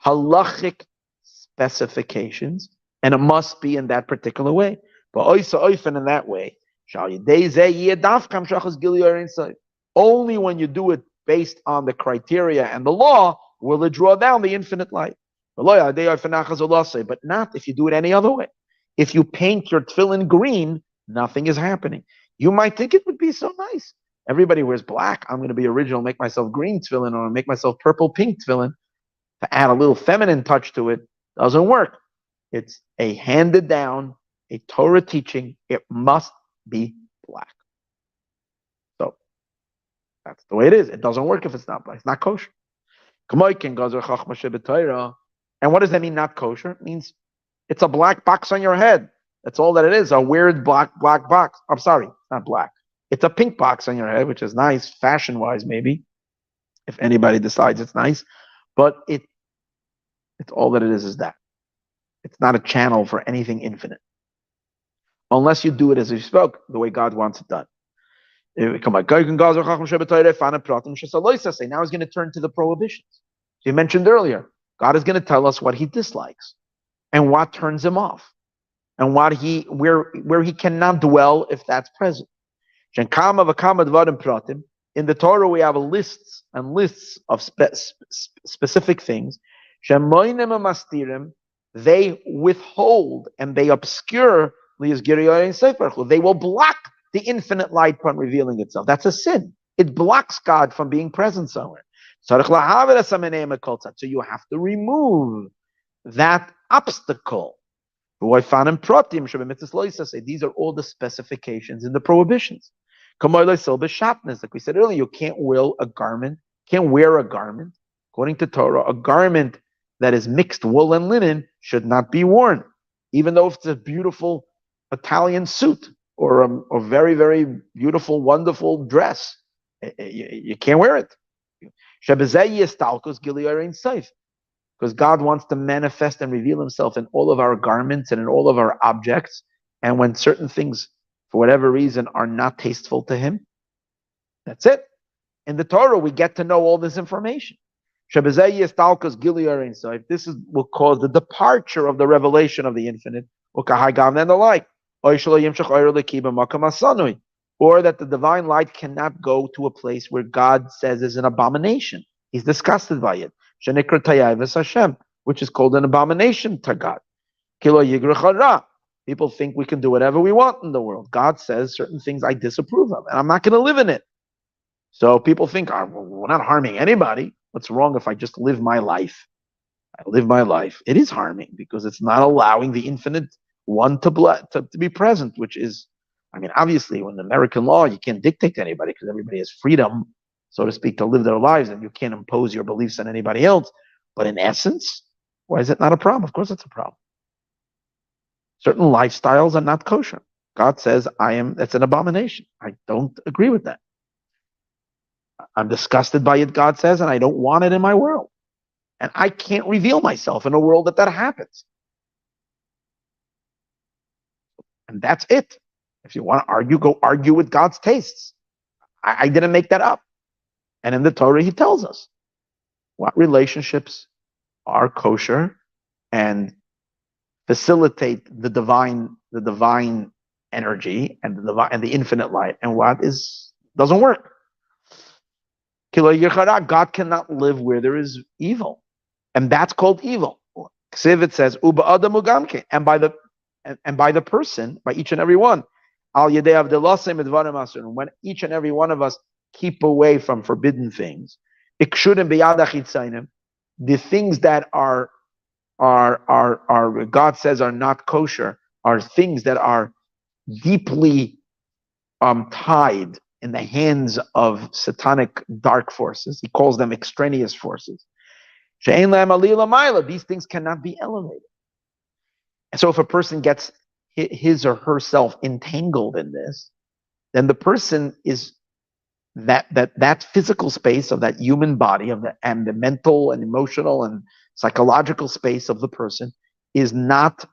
halachic specifications, and it must be in that particular way. But oifen in that way, only when you do it based on the criteria and the law will it draw down the infinite light. But not if you do it any other way. If you paint your tefillin green, nothing is happening. You might think it would be so nice. Everybody wears black. I'm going to be original, make myself green tefillin, or make myself purple pink tefillin to add a little feminine touch to it. Doesn't work. It's a handed down, a Torah teaching. It must be black. So that's the way it is. It doesn't work if it's not black. It's not kosher. And what does that mean, not kosher? It means it's a black box on your head. That's all that it is, a weird black box. I'm sorry, not black. It's a pink box on your head, which is nice, fashion-wise maybe, if anybody decides it's nice. But it's all that it is that. It's not a channel for anything infinite. Unless you do it as you spoke, the way God wants it done. Now he's going to turn to the prohibitions. So you mentioned earlier, God is going to tell us what he dislikes and what turns him off, and where he cannot dwell if that's present. In the Torah, we have lists and lists of specific things. They withhold and they obscure. They will block the infinite light from revealing itself. That's a sin. It blocks God from being present somewhere. So you have to remove that obstacle. These are all the specifications in the prohibitions. Like we said earlier, you can't wear a garment. According to Torah, a garment that is mixed wool and linen should not be worn, even though it's a beautiful Italian suit or a very, very beautiful, wonderful dress. You can't wear it. Because God wants to manifest and reveal himself in all of our garments and in all of our objects. And when certain things, for whatever reason, are not tasteful to him, that's it. In the Torah, we get to know all this information. This will cause the departure of the revelation of the infinite, and the like. Or that the divine light cannot go to a place where God says is an abomination. He's disgusted by it. Which is called an abomination to God. People think we can do whatever we want in the world. God says certain things I disapprove of, and I'm not going to live in it. So people think, we're not harming anybody. What's wrong if I just live my life? I live my life. It is harming because it's not allowing the infinite one to be present, which is, obviously, in American law, you can't dictate to anybody because everybody has freedom, so to speak, to live their lives, and you can't impose your beliefs on anybody else. But in essence, why is it not a problem? Of course it's a problem. Certain lifestyles are not kosher. God says, that's an abomination. I don't agree with that. I'm disgusted by it, God says, and I don't want it in my world. And I can't reveal myself in a world that happens. And that's it. If you want to argue, go argue with God's tastes. I didn't make that up. And in the Torah, he tells us what relationships are kosher and facilitate the divine energy and the infinite light, and what doesn't work. God cannot live where there is evil, and that's called evil. It says, and by the person, by each and every one, when each and every one of us keep away from forbidden things, the things that are God says are not kosher, are things that are deeply tied in the hands of satanic dark forces. He calls them extraneous forces. These things cannot be elevated. And so if a person gets his or herself entangled in this, then the person is that physical space of that human body and the mental and emotional and psychological space of the person is not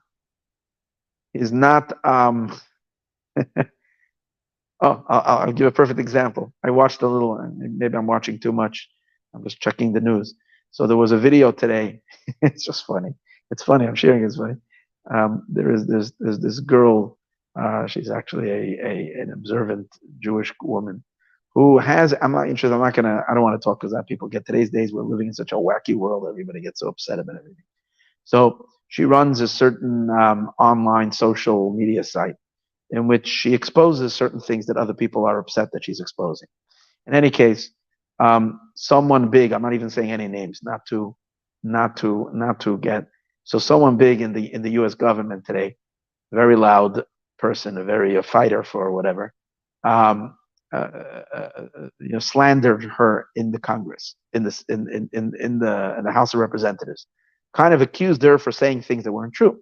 I'll give a perfect example. I watched a little, maybe I'm watching too much. I'm just checking the news. So there was a video today. It's just funny. It's funny. I'm sharing it's funny. There's this girl. She's actually an observant Jewish woman who has. I'm not interested. I don't want to talk because that people get today's days. We're living in such a wacky world. Everybody gets so upset about everything. So she runs a certain online social media site in which she exposes certain things that other people are upset that she's exposing. In any case, someone big, I'm not even saying any names, not to get, so someone big in the US government today, a very loud person, a fighter for whatever, slandered her in the Congress, in the House of Representatives, kind of accused her for saying things that weren't true.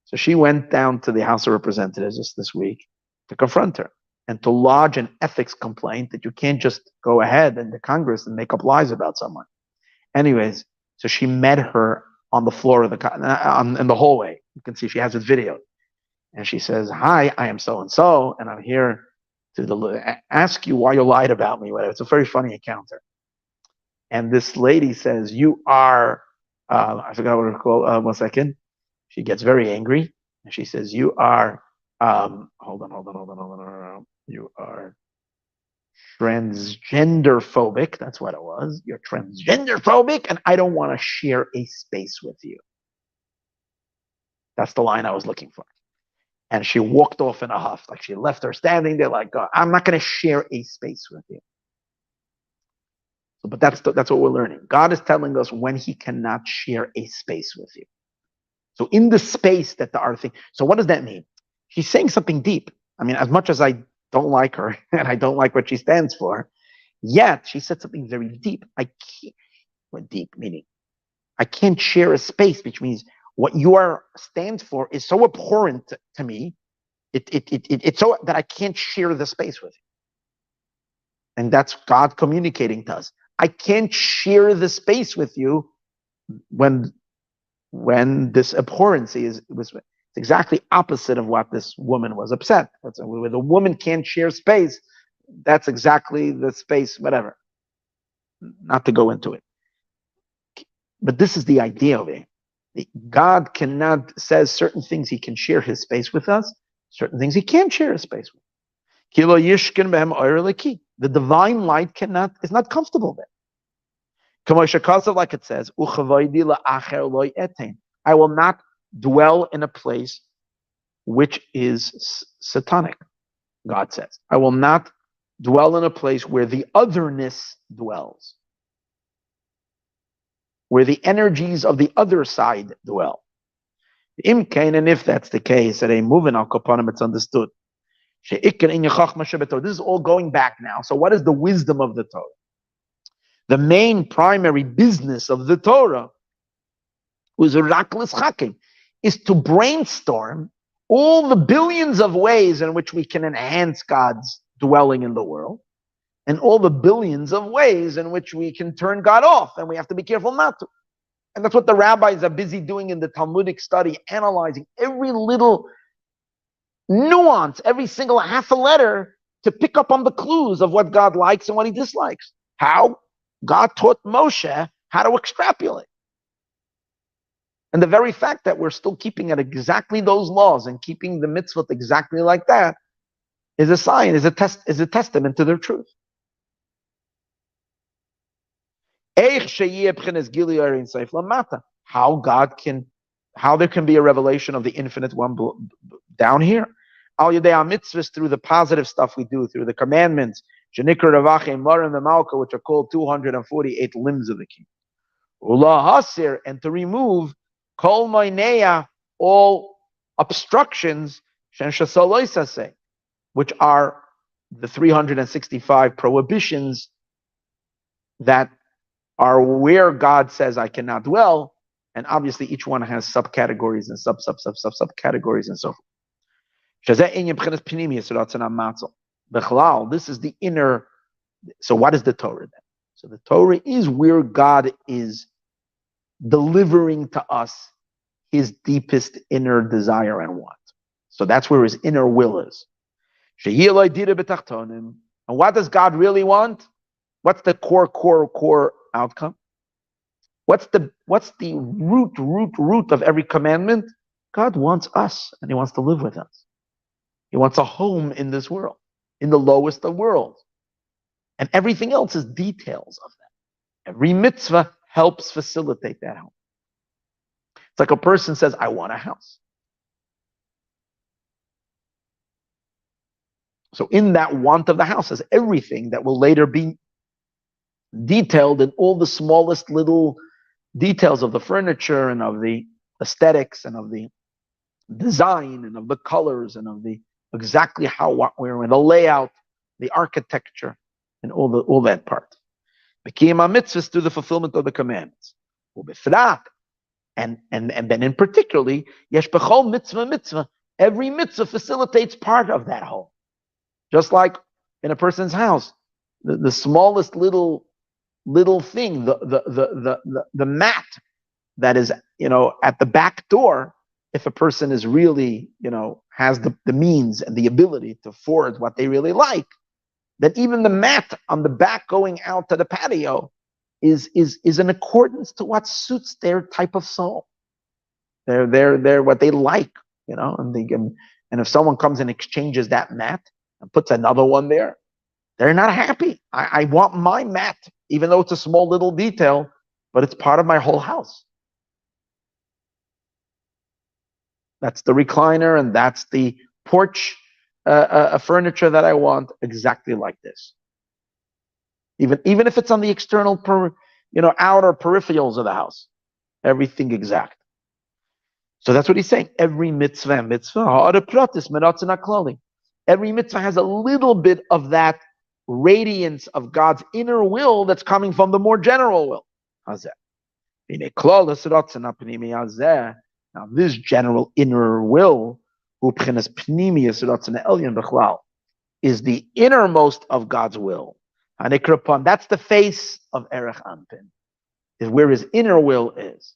So she went down to the House of Representatives just this week to confront her and to lodge an ethics complaint that you can't just go ahead in the Congress and make up lies about someone. Anyways, so she met her on the floor of in the hallway. You can see she has it videoed. And she says, "Hi, I am so-and-so, and I'm here to ask you why you lied about me." Whatever. It's a very funny encounter. And this lady says, "You are," I forgot what it's called. 1 second. She gets very angry and she says, "You are, hold on. You are transgender phobic." That's what it was. "You're transgender phobic and I don't want to share a space with you." That's the line I was looking for. And she walked off in a huff. Like she left her standing there like, "I'm not going to share a space with you." But that's what we're learning. God is telling us when he cannot share a space with you. So in the space that the art thing. So what does that mean? She's saying something deep. I mean, as much as I don't like her and I don't like what she stands for, yet she said something very deep. Deep meaning I can't share a space, which means what you stands for is so abhorrent to me. It's so that I can't share the space with you. And that's God communicating to us. I can't share the space with you when this abhorrency was exactly opposite of what this woman was upset. When the woman can't share space, that's exactly the space, whatever. Not to go into it. But this is the idea of it. God says certain things he can share his space with us, certain things he can't share his space with. The divine light is not comfortable there. Like it says, I will not dwell in a place which is satanic. God says, I will not dwell in a place where the otherness dwells, where the energies of the other side dwell. And if that's the case, it's understood. This is all going back now. So what is the wisdom of the Torah? The main primary business of the Torah is to brainstorm all the billions of ways in which we can enhance God's dwelling in the world, and all the billions of ways in which we can turn God off, and we have to be careful not to. And that's what the rabbis are busy doing in the Talmudic study, analyzing every little nuance, every single half a letter, to pick up on the clues of what God likes and what he dislikes. How? God taught Moshe how to extrapolate. And the very fact that we're still keeping at exactly those laws and keeping the mitzvot exactly like that is a sign, is a testament to their truth. How there can be a revelation of the infinite one down here. Al Yedei mitzvahs, through the positive stuff we do, through the commandments, Shenikra Ravachim Marim V'Malka, which are called 248 limbs of the king. Ula Hasir, and to remove Kol Mainea, all obstructions, which are the 365 prohibitions that are where God says I cannot dwell, and obviously each one has subcategories and subcategories and so forth. This is the inner. So what is the Torah then? So the Torah is where God is delivering to us his deepest inner desire and want. So that's where his inner will is. And what does God really want? What's the core outcome? What's the root of every commandment? God wants us, and he wants to live with us. He wants a home in this world, in the lowest of worlds. And everything else is details of that. Every mitzvah helps facilitate that home. It's like a person says, I want a house. So in that want of the house is everything that will later be detailed in all the smallest little details of the furniture and of the aesthetics and of the design and of the colors and of the exactly how we're in the layout, the architecture, and all that part. Bekiyam mitzvahs through the fulfillment of the commandments. And then in particularly, yesh b'chol mitzvah, every mitzvah facilitates part of that whole. Just like in a person's house, the smallest little thing, the mat that is, at the back door, if a person is really, has the means and the ability to afford what they really like, then even the mat on the back going out to the patio is in accordance to what suits their type of soul. They're what they like, and if someone comes and exchanges that mat and puts another one there, they're not happy. I want my mat, even though it's a small little detail, but it's part of my whole house. That's the recliner, and that's the porch furniture that I want, exactly like this. Even if it's on the external, outer peripherals of the house, everything exact. So that's what he's saying. Every mitzvah, every mitzvah has a little bit of that radiance of God's inner will that's coming from the more general will. Now, this general inner will is the innermost of God's will. That's the face of Erech Anpin, is where his inner will is.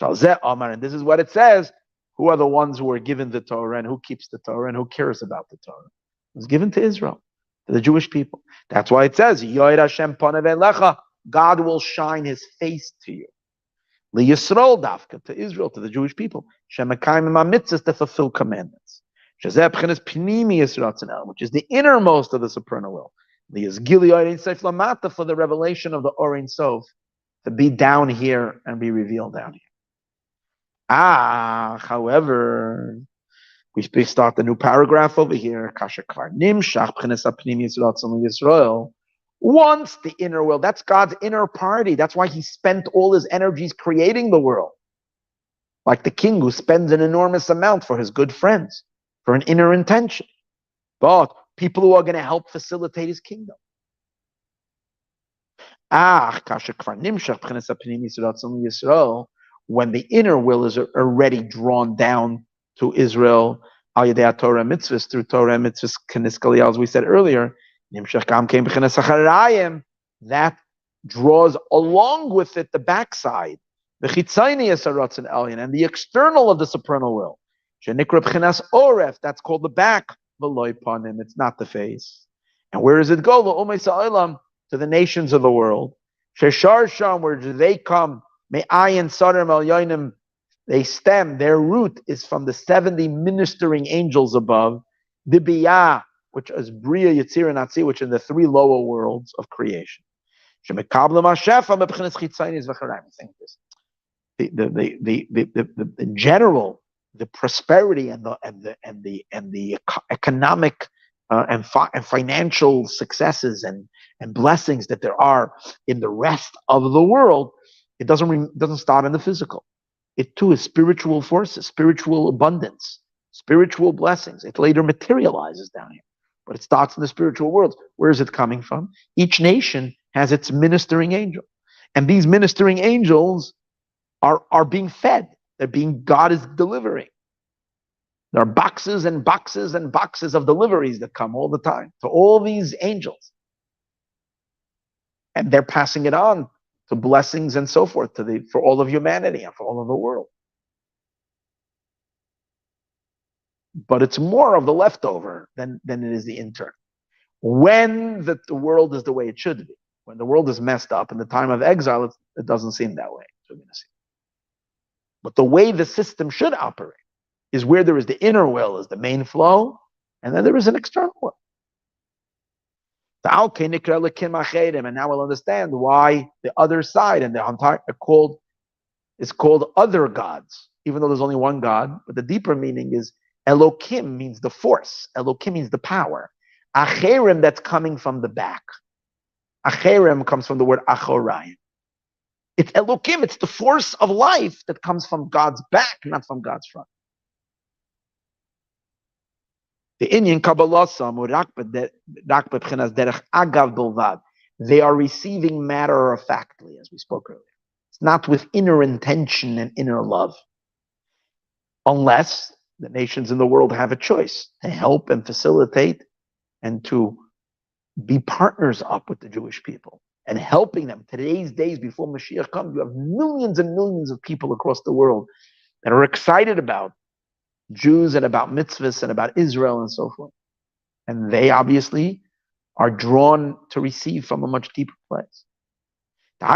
And this is what it says. Who are the ones who are given the Torah, and who keeps the Torah, and who cares about the Torah? It was given to Israel, to the Jewish people. That's why it says, God will shine his face to you. Yisrael dafka, to Israel, to the Jewish people. To fulfill commandments. Which is the innermost of the supernal will. For the revelation of the Orein Sof to be down here and be revealed down here. However, we start the new paragraph over here. Once the inner will, that's God's inner party. That's why he spent all his energies creating the world. Like the king who spends an enormous amount for his good friends, for an inner intention. But people who are going to help facilitate his kingdom. When the inner will is already drawn down to Israel, Torah mitzvahs, through Torah mitzvahs, as we said earlier, that draws along with it the backside, the chitzayni and the external of the supernal will. That's called the back, it's not the face. And where does it go? To the nations of the world. Where do they come? They stem, their root is from the 70 ministering angels above, the Biyah, which is Bria, Yetzirah, and Atzi, which are the three lower worlds of creation. The general, the prosperity and the economic and financial successes and blessings that there are in the rest of the world, it doesn't start in the physical. it too is spiritual forces, spiritual abundance, spiritual blessings. It later materializes down here. But it starts in the spiritual world. Where is it coming from? Each nation has its ministering angel. And these ministering angels are being fed. God is delivering. There are boxes and boxes and boxes of deliveries that come all the time to all these angels. And they're passing it on to blessings and so forth for all of humanity and for all of the world. But it's more of the leftover than it is the intern. When the world is the way it should be, when the world is messed up in the time of exile, it doesn't seem that way. We're going to see. But the way the system should operate is where there is the inner will, is the main flow, and then there is an external will. And now we'll understand why the other side and the entire is called other gods, even though there's only one God. But the deeper meaning is Elokim means the force. Elokim means the power. Acherim, that's coming from the back. Acherim comes from the word achorayim. It's Elokim, it's the force of life that comes from God's back, not from God's front. The Inyan Kabbalah, they are receiving matter-of-factly, as we spoke earlier. It's not with inner intention and inner love. Unless the nations in the world have a choice to help and facilitate and to be partners up with the Jewish people and helping them. Today's days, before Mashiach comes, you have millions and millions of people across the world that are excited about Jews and about mitzvahs and about Israel and so forth. And they obviously are drawn to receive from a much deeper place. It's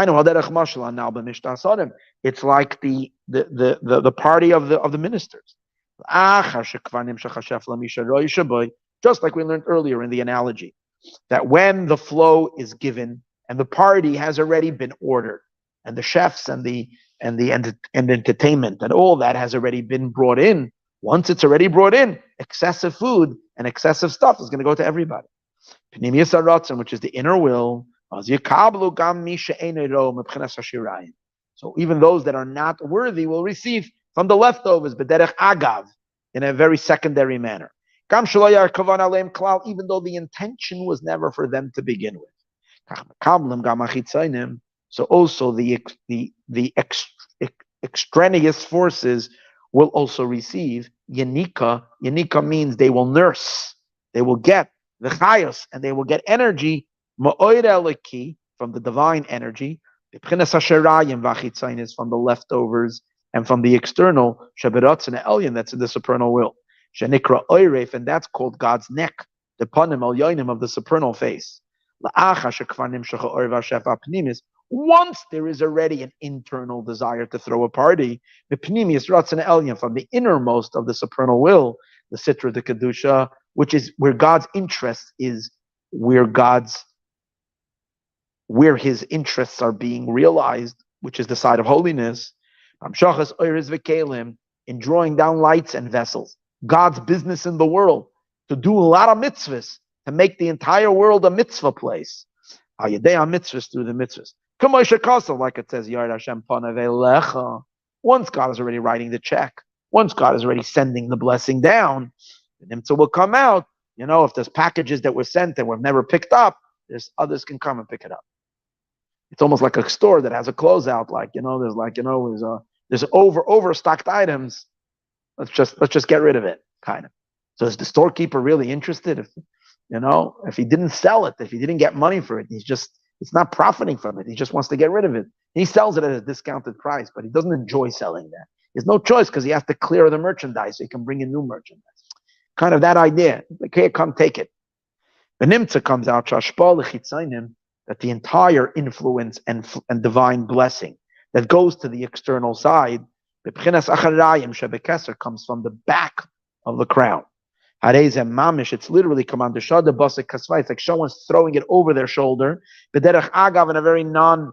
like the party of the ministers. Just like we learned earlier in the analogy, that when the flow is given and the party has already been ordered, and the chefs and the entertainment and all that has already been brought in, once it's already brought in, excessive food and excessive stuff is going to go to everybody. Which is the inner will. So even those that are not worthy will receive from the leftovers, b'derech agav, in a very secondary manner. Even though the intention was never for them to begin with. So also the extraneous forces will also receive Yanika. Yanika means they will nurse, they will get the chayos, and they will get energy from the divine energy. Is from the leftovers and from the external that's in the supernal will. And that's called God's neck, the panim al yonim of the supernal face. Once there is already an internal desire to throw a party, the pnimius ratzon elyon, from the innermost of the supernal will, the sitra de kedusha, which is where God's interest is, where his interests are being realized, which is the side of holiness. In drawing down lights and vessels, God's business in the world, to do a lot of mitzvahs, to make the entire world a mitzvah place. Mitzvahs through the mitzvahs. Like it says, once God is already writing the check, once God is already sending the blessing down, the nimtza will come out. If there's packages that were sent and were never picked up, there's others can come and pick it up. It's almost like a store that has a closeout. There's overstocked items. Let's just get rid of it, kind of. So is the storekeeper really interested? If he didn't sell it, if he didn't get money for it, it's not profiting from it. He just wants to get rid of it. He sells it at a discounted price, but he doesn't enjoy selling that. There's no choice because he has to clear the merchandise so he can bring in new merchandise. Kind of that idea. Like, here, come take it. The nimtza comes out, that the entire influence and divine blessing that goes to the external side, comes from the back of the crown. It's literally command shada basik kasvai. It's like someone's throwing it over their shoulder, b'derech agav,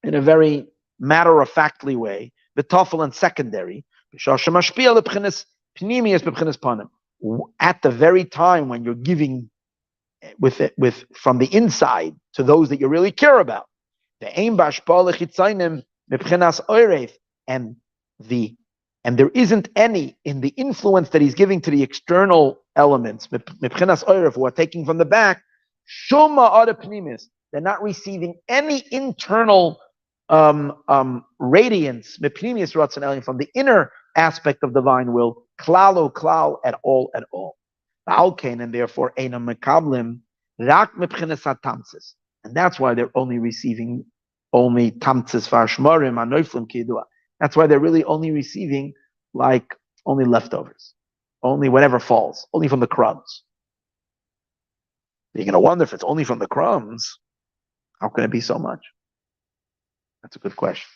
in a very matter-of-factly way. B'tafel and secondary. At the very time when you're giving with from the inside to those that you really care about. And and there isn't any in the influence that he's giving to the external elements, mipchinas oirav, who are taking from the back, shuma ada pnimis, they're not receiving any internal radiance, mipnimis ratzon elim, from the inner aspect of divine will, klalo klal, at all, at all. Alkain, and therefore einam mekablim rak mipchinas hatamtzis, and that's why they're only receiving only tamtzis v'ashmarim anoiflim kidua. That's why they're really only receiving like only leftovers, only whatever falls, only from the crumbs. You're going to wonder, if it's only from the crumbs, how can it be so much? That's a good question.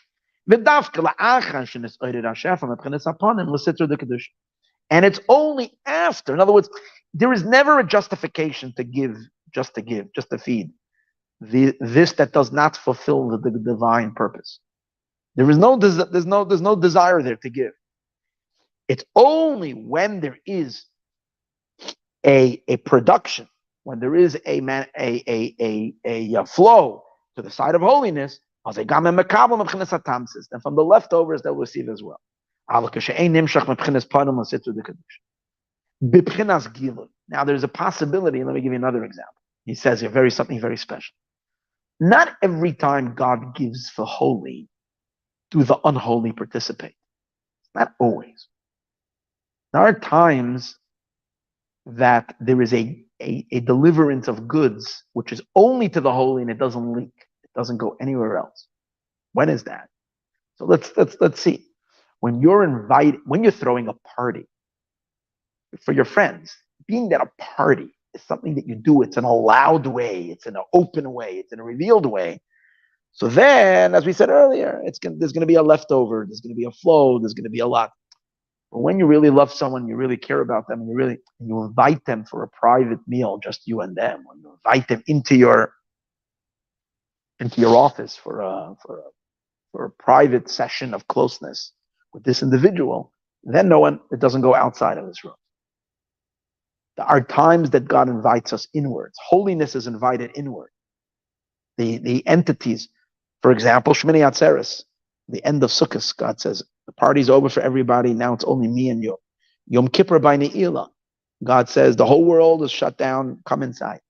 And it's only after, in other words, there is never a justification to give, just to feed. This that does not fulfill the divine purpose. There's no desire there to give. It's only when there is a production, when there is a flow to the side of holiness, then from the leftovers they'll receive as well. Now there's a possibility. Let me give you another example. He says here something very special. Not every time God gives for holy do the unholy participate. Not always. There are times that there is a deliverance of goods which is only to the holy and it doesn't leak. It doesn't go anywhere else. When is that? So let's see. When you're throwing a party for your friends, being at a party is something that you do. It's in a loud way. It's in an open way. It's in a revealed way. So then, as we said earlier, there's going to be a leftover. There's going to be a flow. There's going to be a lot. But when you really love someone, you really care about them, and you invite them for a private meal, just you and them, or you invite them into your office for a private session of closeness with this individual, then it doesn't go outside of this room. There are times that God invites us inwards. Holiness is invited inward. The entities, for example, Shmini Atzeres, the end of Sukkot, God says, the party's over for everybody, now it's only me and you. Yom Kippur by Ne'ilah, God says, the whole world is shut down, come inside.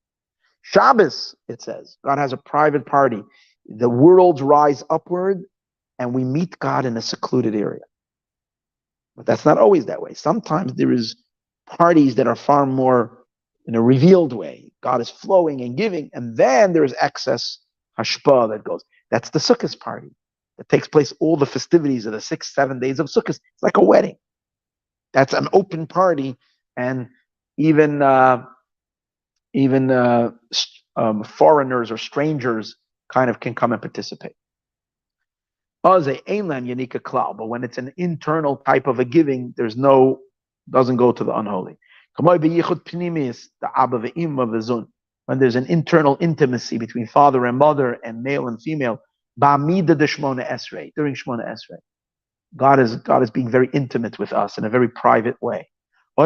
Shabbos, it says, God has a private party. The worlds rise upward, and we meet God in a secluded area. But that's not always that way. Sometimes there is parties that are far more in a revealed way. God is flowing and giving, and then there is excess hashpah that goes. That's the Sukkot party. That takes place all the festivities of the 6-7 days of Sukkot. It's like a wedding. That's an open party, and even foreigners or strangers kind of can come and participate. But when it's an internal type of a giving, doesn't go to the unholy. When there's an internal intimacy between father and mother and male and female, during Shmona Esrei, God is being very intimate with us in a very private way. Or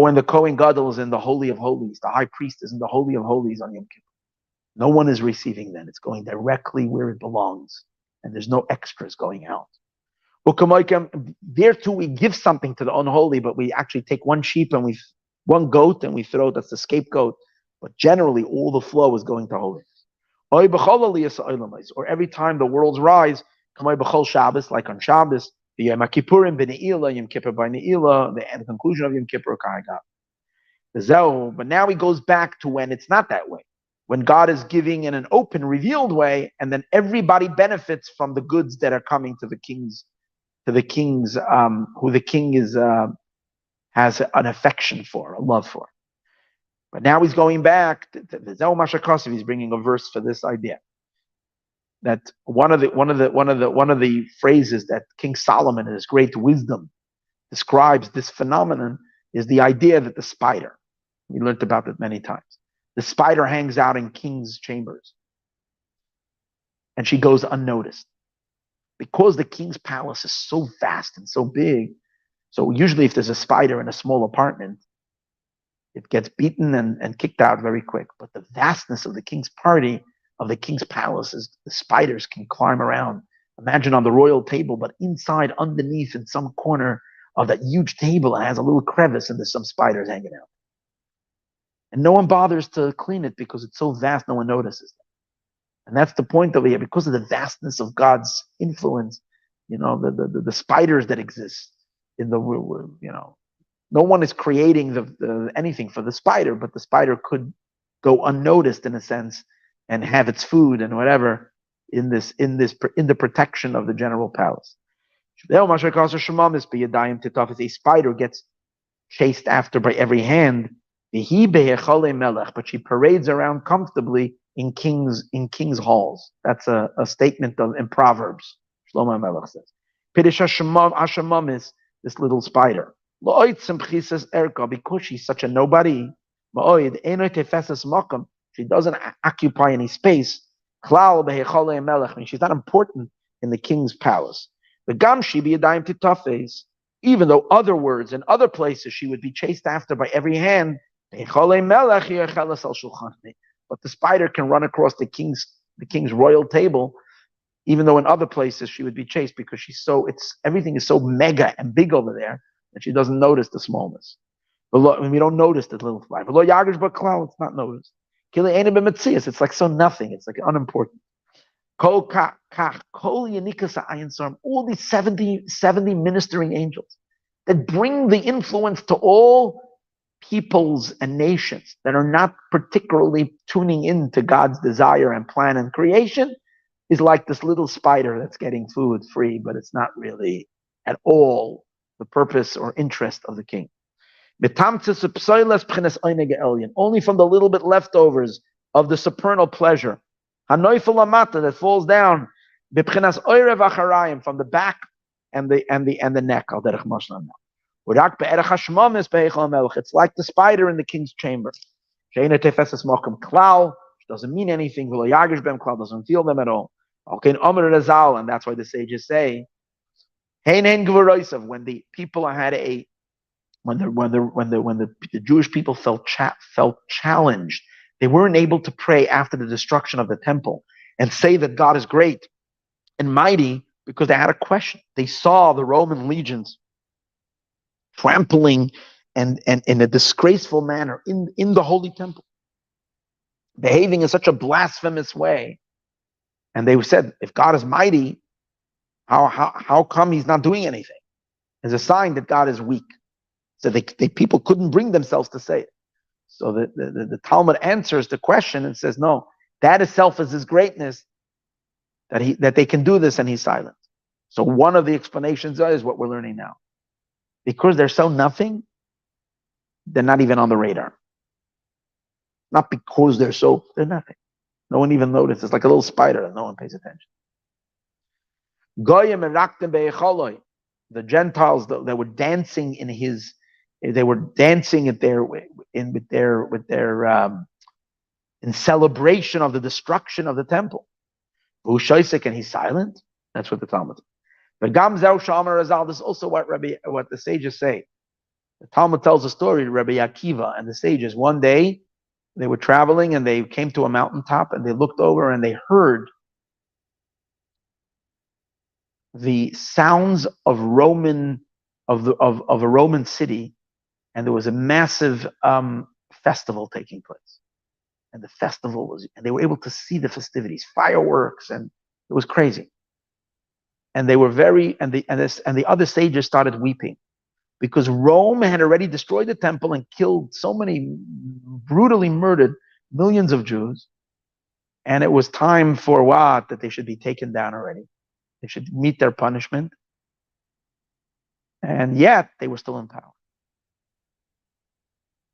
when the Kohen Gadol is in the Holy of Holies, the High Priest is in the Holy of Holies on Yom Kippur. No one is receiving then. It's going directly where it belongs, and there's no extras going out. There too, we give something to the unholy, but we actually take one sheep and one goat and we throw, that's the scapegoat. But generally, all the flow is going to holiness. Or every time the worlds rise, Shabbos, like on Shabbos, the Yom Kippurim b'Ne'ilah, Yom Kippur by Ne'ilah, the conclusion of Yom Kippur, but now he goes back to when it's not that way. When God is giving in an open, revealed way, and then everybody benefits from the goods that are coming to the kings, who the king has an affection for, a love for. But now he's going back to the Zeu Mashakasiv. He's bringing a verse for this idea. That one of the phrases that King Solomon, in his great wisdom, describes this phenomenon is the idea that the spider. We learned about it many times. The spider hangs out in king's chambers, and she goes unnoticed because the king's palace is so vast and so big. So usually, if there's a spider in a small apartment, it gets beaten and kicked out very quick. But the vastness of the king's party of the king's palace is the spiders can climb around. Imagine on the royal table, but inside, underneath, in some corner of that huge table, it has a little crevice and there's some spiders hanging out. And no one bothers to clean it because it's so vast, no one notices. And that's the point over here. Because of the vastness of God's influence, the spiders that exist in the, no one is creating anything for the spider, but the spider could go unnoticed in a sense and have its food and whatever in the protection of the general palace. If a spider gets chased after by every hand, but she parades around comfortably in kings' halls. That's a statement in Proverbs. Shlomo Melech says, Pidish Hashamam is this little spider. Because she's such a nobody, she doesn't occupy any space. She's not important in the king's palace. Even though other words in other places she would be chased after by every hand, but the spider can run across the king's royal table, even though in other places she would be chased because everything is so mega and big over there that she doesn't notice the smallness. We don't notice the little fly. It's not noticed. It's like so nothing. It's like unimportant. All these 70 ministering angels that bring the influence to all peoples and nations that are not particularly tuning in to God's desire and plan and creation is like this little spider that's getting food free, but it's not really at all the purpose or interest of the king. Only from the little bit leftovers of the supernal pleasure that falls down from the back and the neck. It's like the spider in the king's chamber. Which doesn't mean anything. Doesn't feel them at all. And that's why the sages say, when the people had when the Jewish people felt challenged, they weren't able to pray after the destruction of the temple and say that God is great and mighty because they had a question. They saw the Roman legions trampling and in a disgraceful manner in the holy temple, behaving in such a blasphemous way. And they said, if God is mighty, how come he's not doing anything? As a sign that God is weak. So people couldn't bring themselves to say it. So the Talmud answers the question and says, no, that itself is his greatness, that they can do this and he's silent. So one of the explanations is what we're learning now. Because they're so nothing, they're not even on the radar. Not because they're nothing. No one even notices. It's like a little spider and no one pays attention. The Gentiles that were dancing in celebration of the destruction of the temple. And he's silent. That's what the Talmud says. But this is also what the sages say. The Talmud tells a story to Rabbi Akiva and the sages. One day they were traveling and they came to a mountaintop and they looked over and they heard the sounds of a Roman city, and there was a massive festival taking place. And the festival and they were able to see the festivities, fireworks, and it was crazy. And they were the other sages started weeping because Rome had already destroyed the temple and killed so many, brutally murdered millions of Jews. And it was time for that they should be taken down already. They should meet their punishment. And yet they were still in power.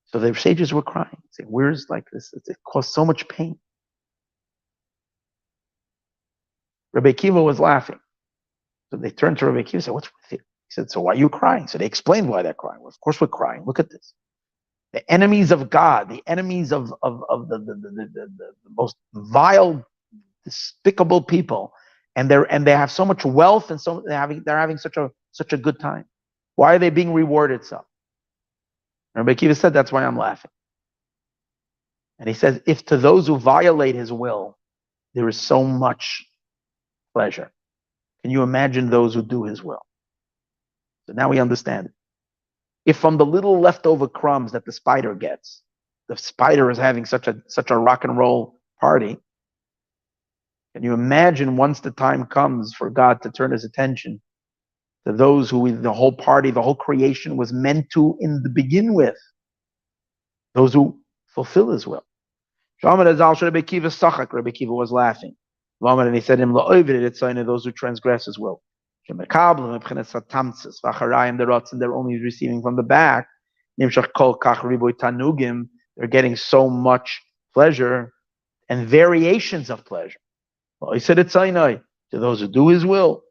So the sages were crying, saying, where's like this? It caused so much pain. Rabbi Akiva was laughing. So they turned to Rabbi Akiva and said, what's with you? He said, so why are you crying? So they explained why they're crying. Well, of course we're crying. Look at this. The enemies of God, the enemies of the most vile, despicable people, and they have so much wealth and so they're having such a good time. Why are they being rewarded so? Rabbi Akiva said, that's why I'm laughing. And he says, if to those who violate his will, there is so much pleasure. Can you imagine those who do his will? So now we understand it. If from the little leftover crumbs that the spider gets, the spider is having such a rock and roll party, can you imagine once the time comes for God to turn his attention to those who the whole party, the whole creation was meant to in the begin with, those who fulfill his will. Rabbi Kiva was laughing. And he said to him, those who transgress his will. They're only receiving from the back. They're getting so much pleasure and variations of pleasure. Well, he said it's to those who do his will.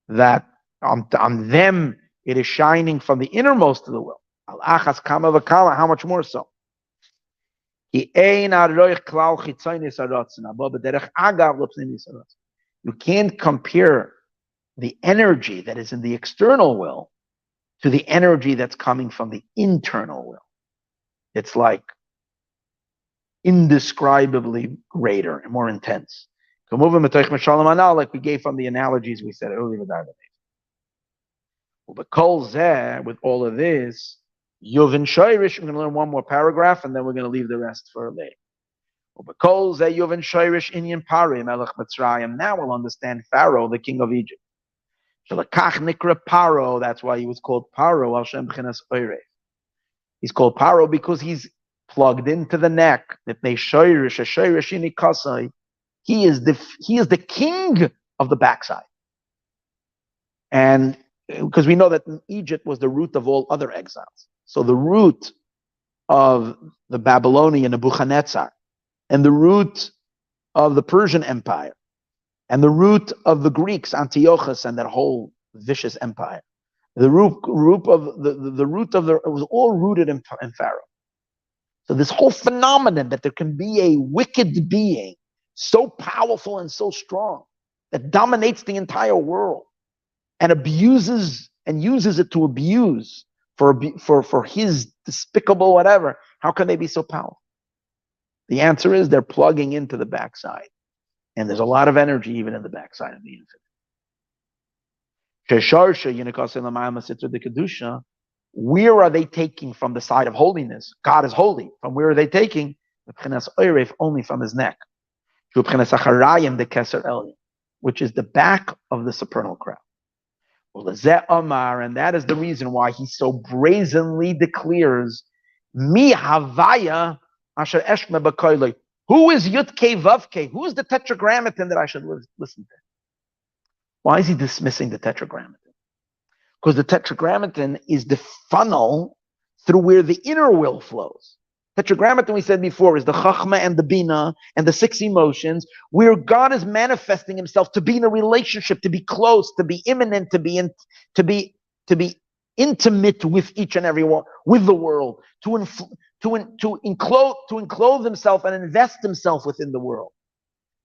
That on them it is shining from the innermost of the will. How much more so? You can't compare the energy that is in the external will to the energy that's coming from the internal will. It's like indescribably greater and more intense. Like we gave from the analogies we said earlier. With all of this, Yuvin Shairish, we're going to learn one more paragraph and then we're going to leave the rest for later. Now we'll understand Pharaoh, the king of Egypt. That's why he was called Pharaoh. He's called Pharaoh because he's plugged into the neck. He is the king of the backside. And because we know that Egypt was the root of all other exiles. So the root of the Babylonian Nebuchadnezzar, and the root of the Persian Empire, and the root of the Greeks, Antiochus, and that whole vicious empire. The root of it was all rooted in Pharaoh. So this whole phenomenon that there can be a wicked being so powerful and so strong that dominates the entire world and abuses and uses it to abuse for his despicable whatever, how can they be so powerful? The answer is they're plugging into the backside. And there's a lot of energy even in the backside of the infinite. Where are they taking from the side of holiness? God is holy. From where are they taking? Only from his neck. Which is the back of the supernal crown. And that is the reason why he so brazenly declares, Mi Havaya Asher Eshme B'Koilei. Who is Yud-Kei Vav-Kei? Who is the tetragrammaton that I should listen to? Why is he dismissing the tetragrammaton? Because the tetragrammaton is the funnel through where the inner will flows. Tetragrammaton, we said before, is the Chachma and the Bina and the 6 emotions, where God is manifesting himself to be in a relationship, to be close, to be immanent, to be intimate with each and every one, with the world, to enclose himself and invest himself within the world.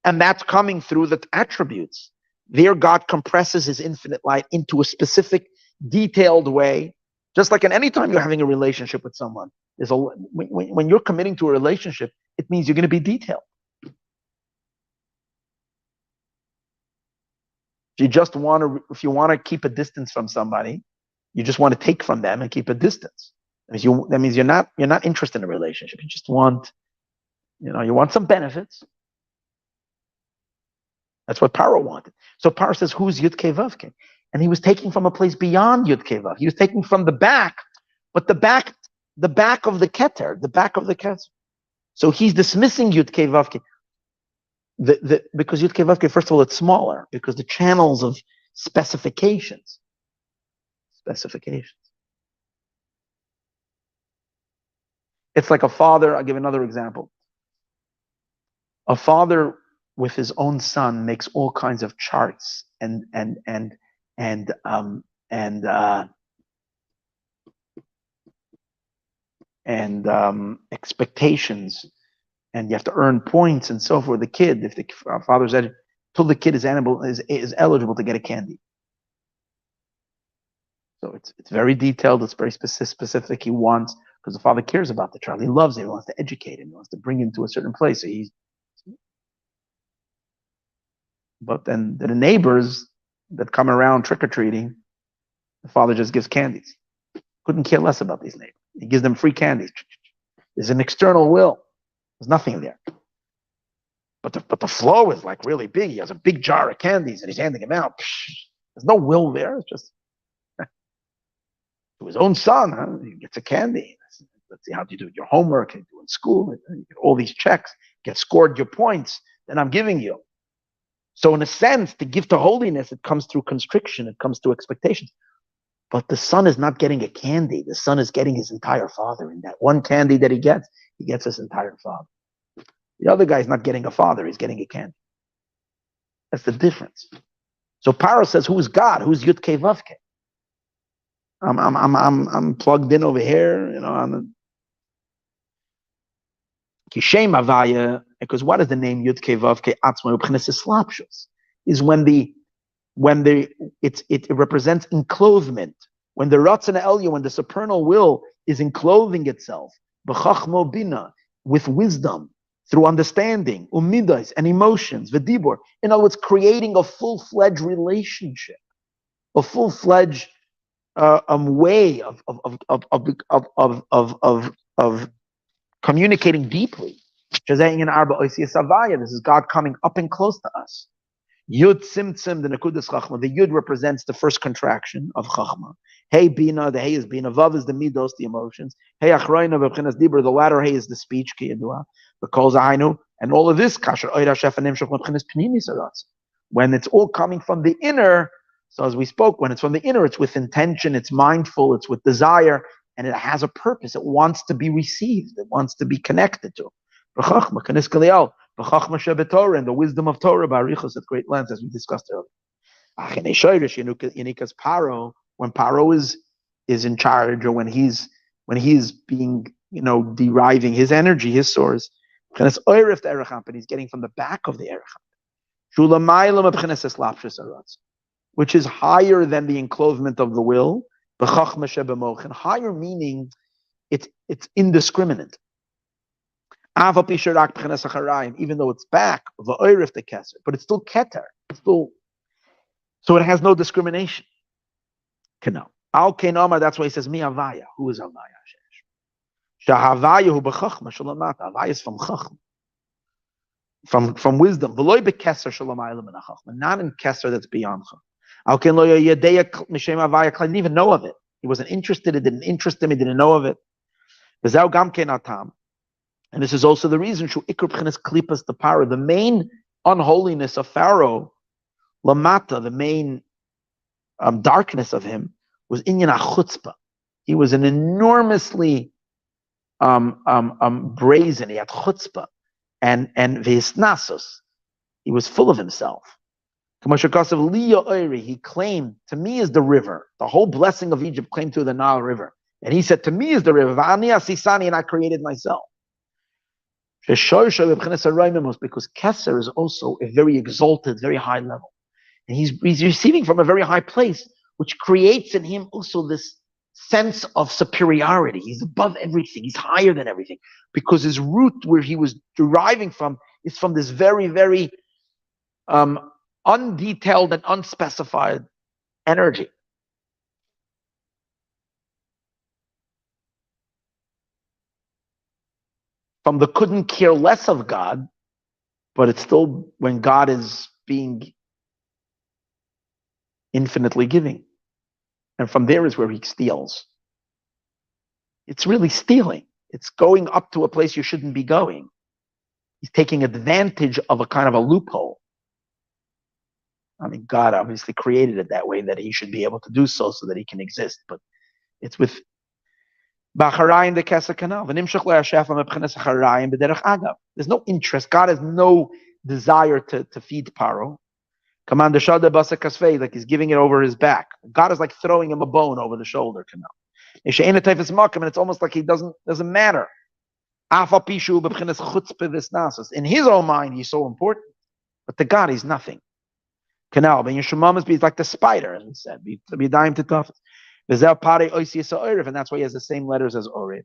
And that's coming through the attributes. There, God compresses his infinite light into a specific, detailed way. Just like in any time you're having a relationship with someone, when you're committing to a relationship, it means you're going to be detailed. If you want to keep a distance from somebody, you just want to take from them and keep a distance. That means you're not interested in a relationship. You just want, you want some benefits. That's what Pharaoh wanted. So Pharaoh says, who's Yud-Kei Vav-Kei? And he was taking from a place beyond Yud-Kei Vav. He was taking from the back, but the back of the Keter, the back of the Keter. So he's dismissing Yud-Kei Vav-Kei. Because Yud-Kei Vav-Kei, first of all, it's smaller, because the channels of specifications. It's like a father. I'll give another example. A father with his own son makes all kinds of charts and expectations, and you have to earn points and so forth. The kid, if the father said, till the kid is eligible to get a candy. So it's very detailed. It's very specific. He wants, because the father cares about the child. He loves him. He wants to educate him. He wants to bring him to a certain place. So but then the neighbors that come around trick or treating, the father just gives candies. Couldn't care less about these neighbors. He gives them free candies. There's an external will. There's nothing there. But the flow is like really big. He has a big jar of candies and he's handing them out. There's no will there. It's just to his own son. Huh? He gets a candy. Let's see how do you do your homework. You do in school. You get all these checks. Get scored your points. Then I'm giving you. So in a sense, to give to holiness, it comes through constriction. It comes through expectations. But the son is not getting a candy. The son is getting his entire father. In that one candy that he gets his entire father. The other guy is not getting a father. He's getting a candy. That's the difference. So Pharaoh says, "Who's God? Who's Yud Kei Vav Kei?" I'm plugged in over here. You know, I'm Kishem Avaya. Because what is the name Yud Kei Vav Kei Atzma Ubchines Slapshus? Is when it represents enclothement. When the Ratzon Elya, when the supernal will is enclothing itself, b'chachmo bina, with wisdom, through understanding, umidas, and emotions, v'dibor. In other words, creating a full-fledged relationship, a full-fledged way of communicating deeply. This is God coming up and close to us. Yud Tzimtzim, the Nekudas Chachma. The Yud represents the first contraction of Chachma. Hey Bina, the Hey is Bina. Vav is the Midos, the emotions. Hey Achroina, V'Bchinas Dibur, the latter Hey is the speech, Ki Yedua. V'Kol Zahainu, and all of this, Kasher Oida Shef and Nimshach V'Bchinas Pnimi Saratz. When it's all coming from the inner, so as we spoke, when it's from the inner, it's with intention, it's mindful, it's with desire, and it has a purpose. It wants to be received. It wants to be connected to. B'Chachma, Kanis Kaliel. B'chachma shebetorah, and the wisdom of Torah, ba'arichos at great length, as we discussed earlier. Because Pharaoh, when Pharaoh is in charge, or when he's being, deriving his energy, his source, and he's getting from the back of the erecham, which is higher than the enclosement of the will. Higher meaning it's indiscriminate. Even though it's back, but it's still keter. So it has no discrimination. That's why he says, Mi Avaya. Who is Avaya? Avaya is from Chachma, from wisdom. Not in Keser that's beyond Chachma. He didn't even know of it. He wasn't interested. It didn't interest him. He didn't know of it. And this is also the reason, the main unholiness of Pharaoh, Lamata, the main darkness of him, was inyan chutzpah. He was an enormously brazen. He had chutzpah, and v'hisnasos. He was full of himself. He claimed, to me is the river. The whole blessing of Egypt claimed to the Nile River, and he said, to me is the river. And I created myself. Because Keser is also a very exalted, very high level. And he's receiving from a very high place, which creates in him also this sense of superiority. He's above everything. He's higher than everything. Because his root, where he was deriving from, is from this very, very undetailed and unspecified energy. From the couldn't care less of God, but it's still when God is being infinitely giving. And from there is where he steals. It's really stealing. It's going up to a place you shouldn't be going. He's taking advantage of a kind of a loophole. I mean, God obviously created it that way, that he should be able to do so that he can exist. But it's with Bacharayim the Kesa Kanal. There's no interest. God has no desire to feed Pharaoh. Commander Shada Basa Kasvei, like he's giving it over his back. God is like throwing him a bone over the shoulder canal. And it's almost like he doesn't matter. In his own mind, he's so important. But to God, he's nothing. Canal. But Yeshua must be like the spider, as we said. Be dying to toughest. And that's why he has the same letters as Orev.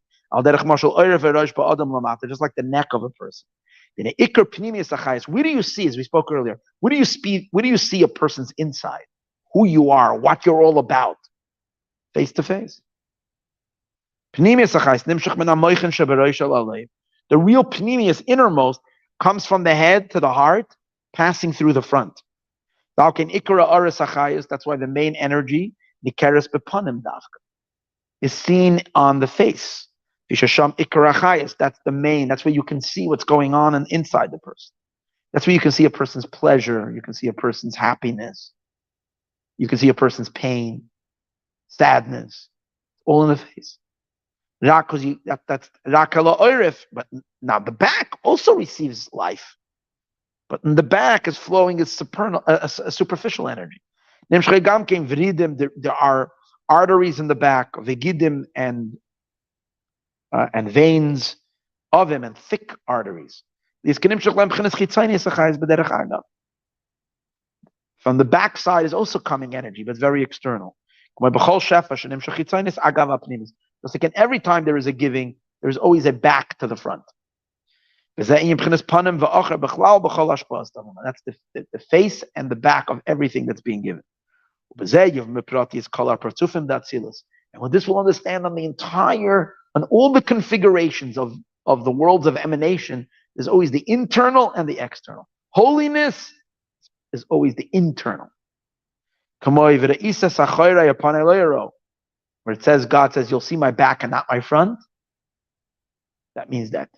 Just like the neck of a person. Where do you see, as we spoke earlier, where do you see a person's inside? Who you are, what you're all about. Face to face. The real pneumius, innermost, comes from the head to the heart, passing through the front. That's why the main energy, is seen on the face. That's the main, that's where you can see what's going on inside the person. That's where you can see a person's pleasure, you can see a person's happiness, you can see a person's pain, sadness, all in the face. That's but now the back also receives life. But in the back is flowing a superficial energy. There are arteries in the back, vegidim and veins of him, and thick arteries. From the back side is also coming energy, but very external. Just like every time there is a giving, there is always a back to the front. That's the face and the back of everything that's being given. And when this will understand on the entire, on all the configurations of the worlds of emanation, there's always the internal and the external. Holiness is always the internal. Where it says, God says, you'll see my back and not my front. That means that's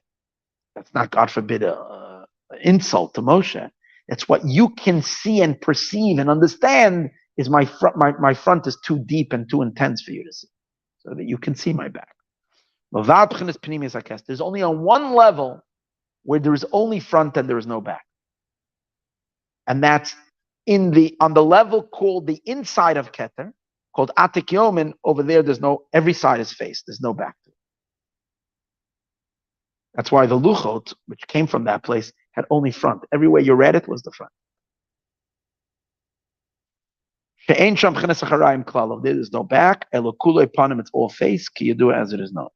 not, God forbid, an insult to Moshe. It's what you can see and perceive and understand is my front. My front is too deep and too intense for you to see, so that you can see my back. There's only on one level where there is only front and there is no back, and that's on the level called the inside of Keter, called Atik Yomin. Over there, every side is face. There's no back to it. That's why the Luchot, which came from that place, had only front. Everywhere you read it was the front. There's no back. It's all face. Ki yadu as it is known.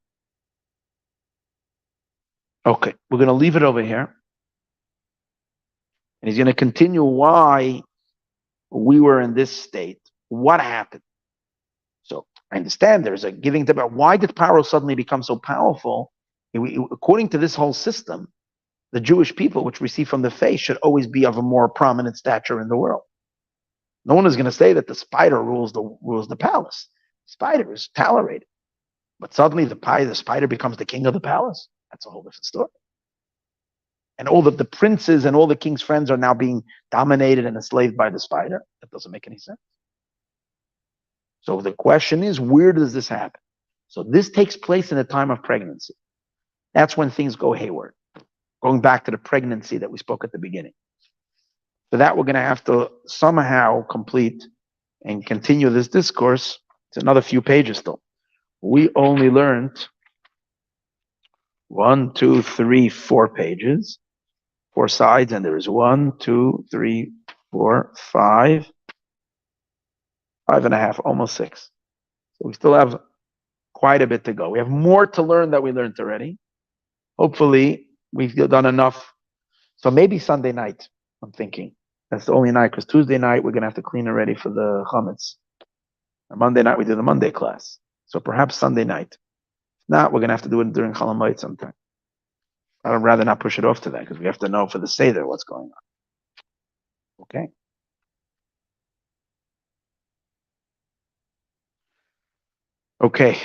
Okay, we're going to leave it over here. And he's going to continue why we were in this state. What happened? So I understand there's a giving to, but why did Pharaoh suddenly become so powerful? According to this whole system, the Jewish people, which receive from the face, should always be of a more prominent stature in the world. No one is going to say that the spider rules the palace. The spider is tolerated. But suddenly the spider becomes the king of the palace. That's a whole different story. And all the princes and all the king's friends are now being dominated and enslaved by the spider. That doesn't make any sense. So the question is, where does this happen? So this takes place in the time of pregnancy. That's when things go hayward. Going back to the pregnancy that we spoke at the beginning. For that, we're going to have to somehow complete and continue this discourse. It's another few pages still. We only learned 1, 2, 3, 4 pages, 4 sides, and there is 1, 2, 3, 4, 5, 5.5, almost 6. So we still have quite a bit to go. We have more to learn that we learned already. Hopefully, we've done enough. So maybe Sunday night, I'm thinking. That's the only night, because Tuesday night, we're going to have to clean already for the chametz. And Monday night, we do the Monday class. So perhaps Sunday night. If not, we're going to have to do it during Chol Hamoed sometime. I'd rather not push it off to that, because we have to know for the Seder what's going on. Okay? Okay.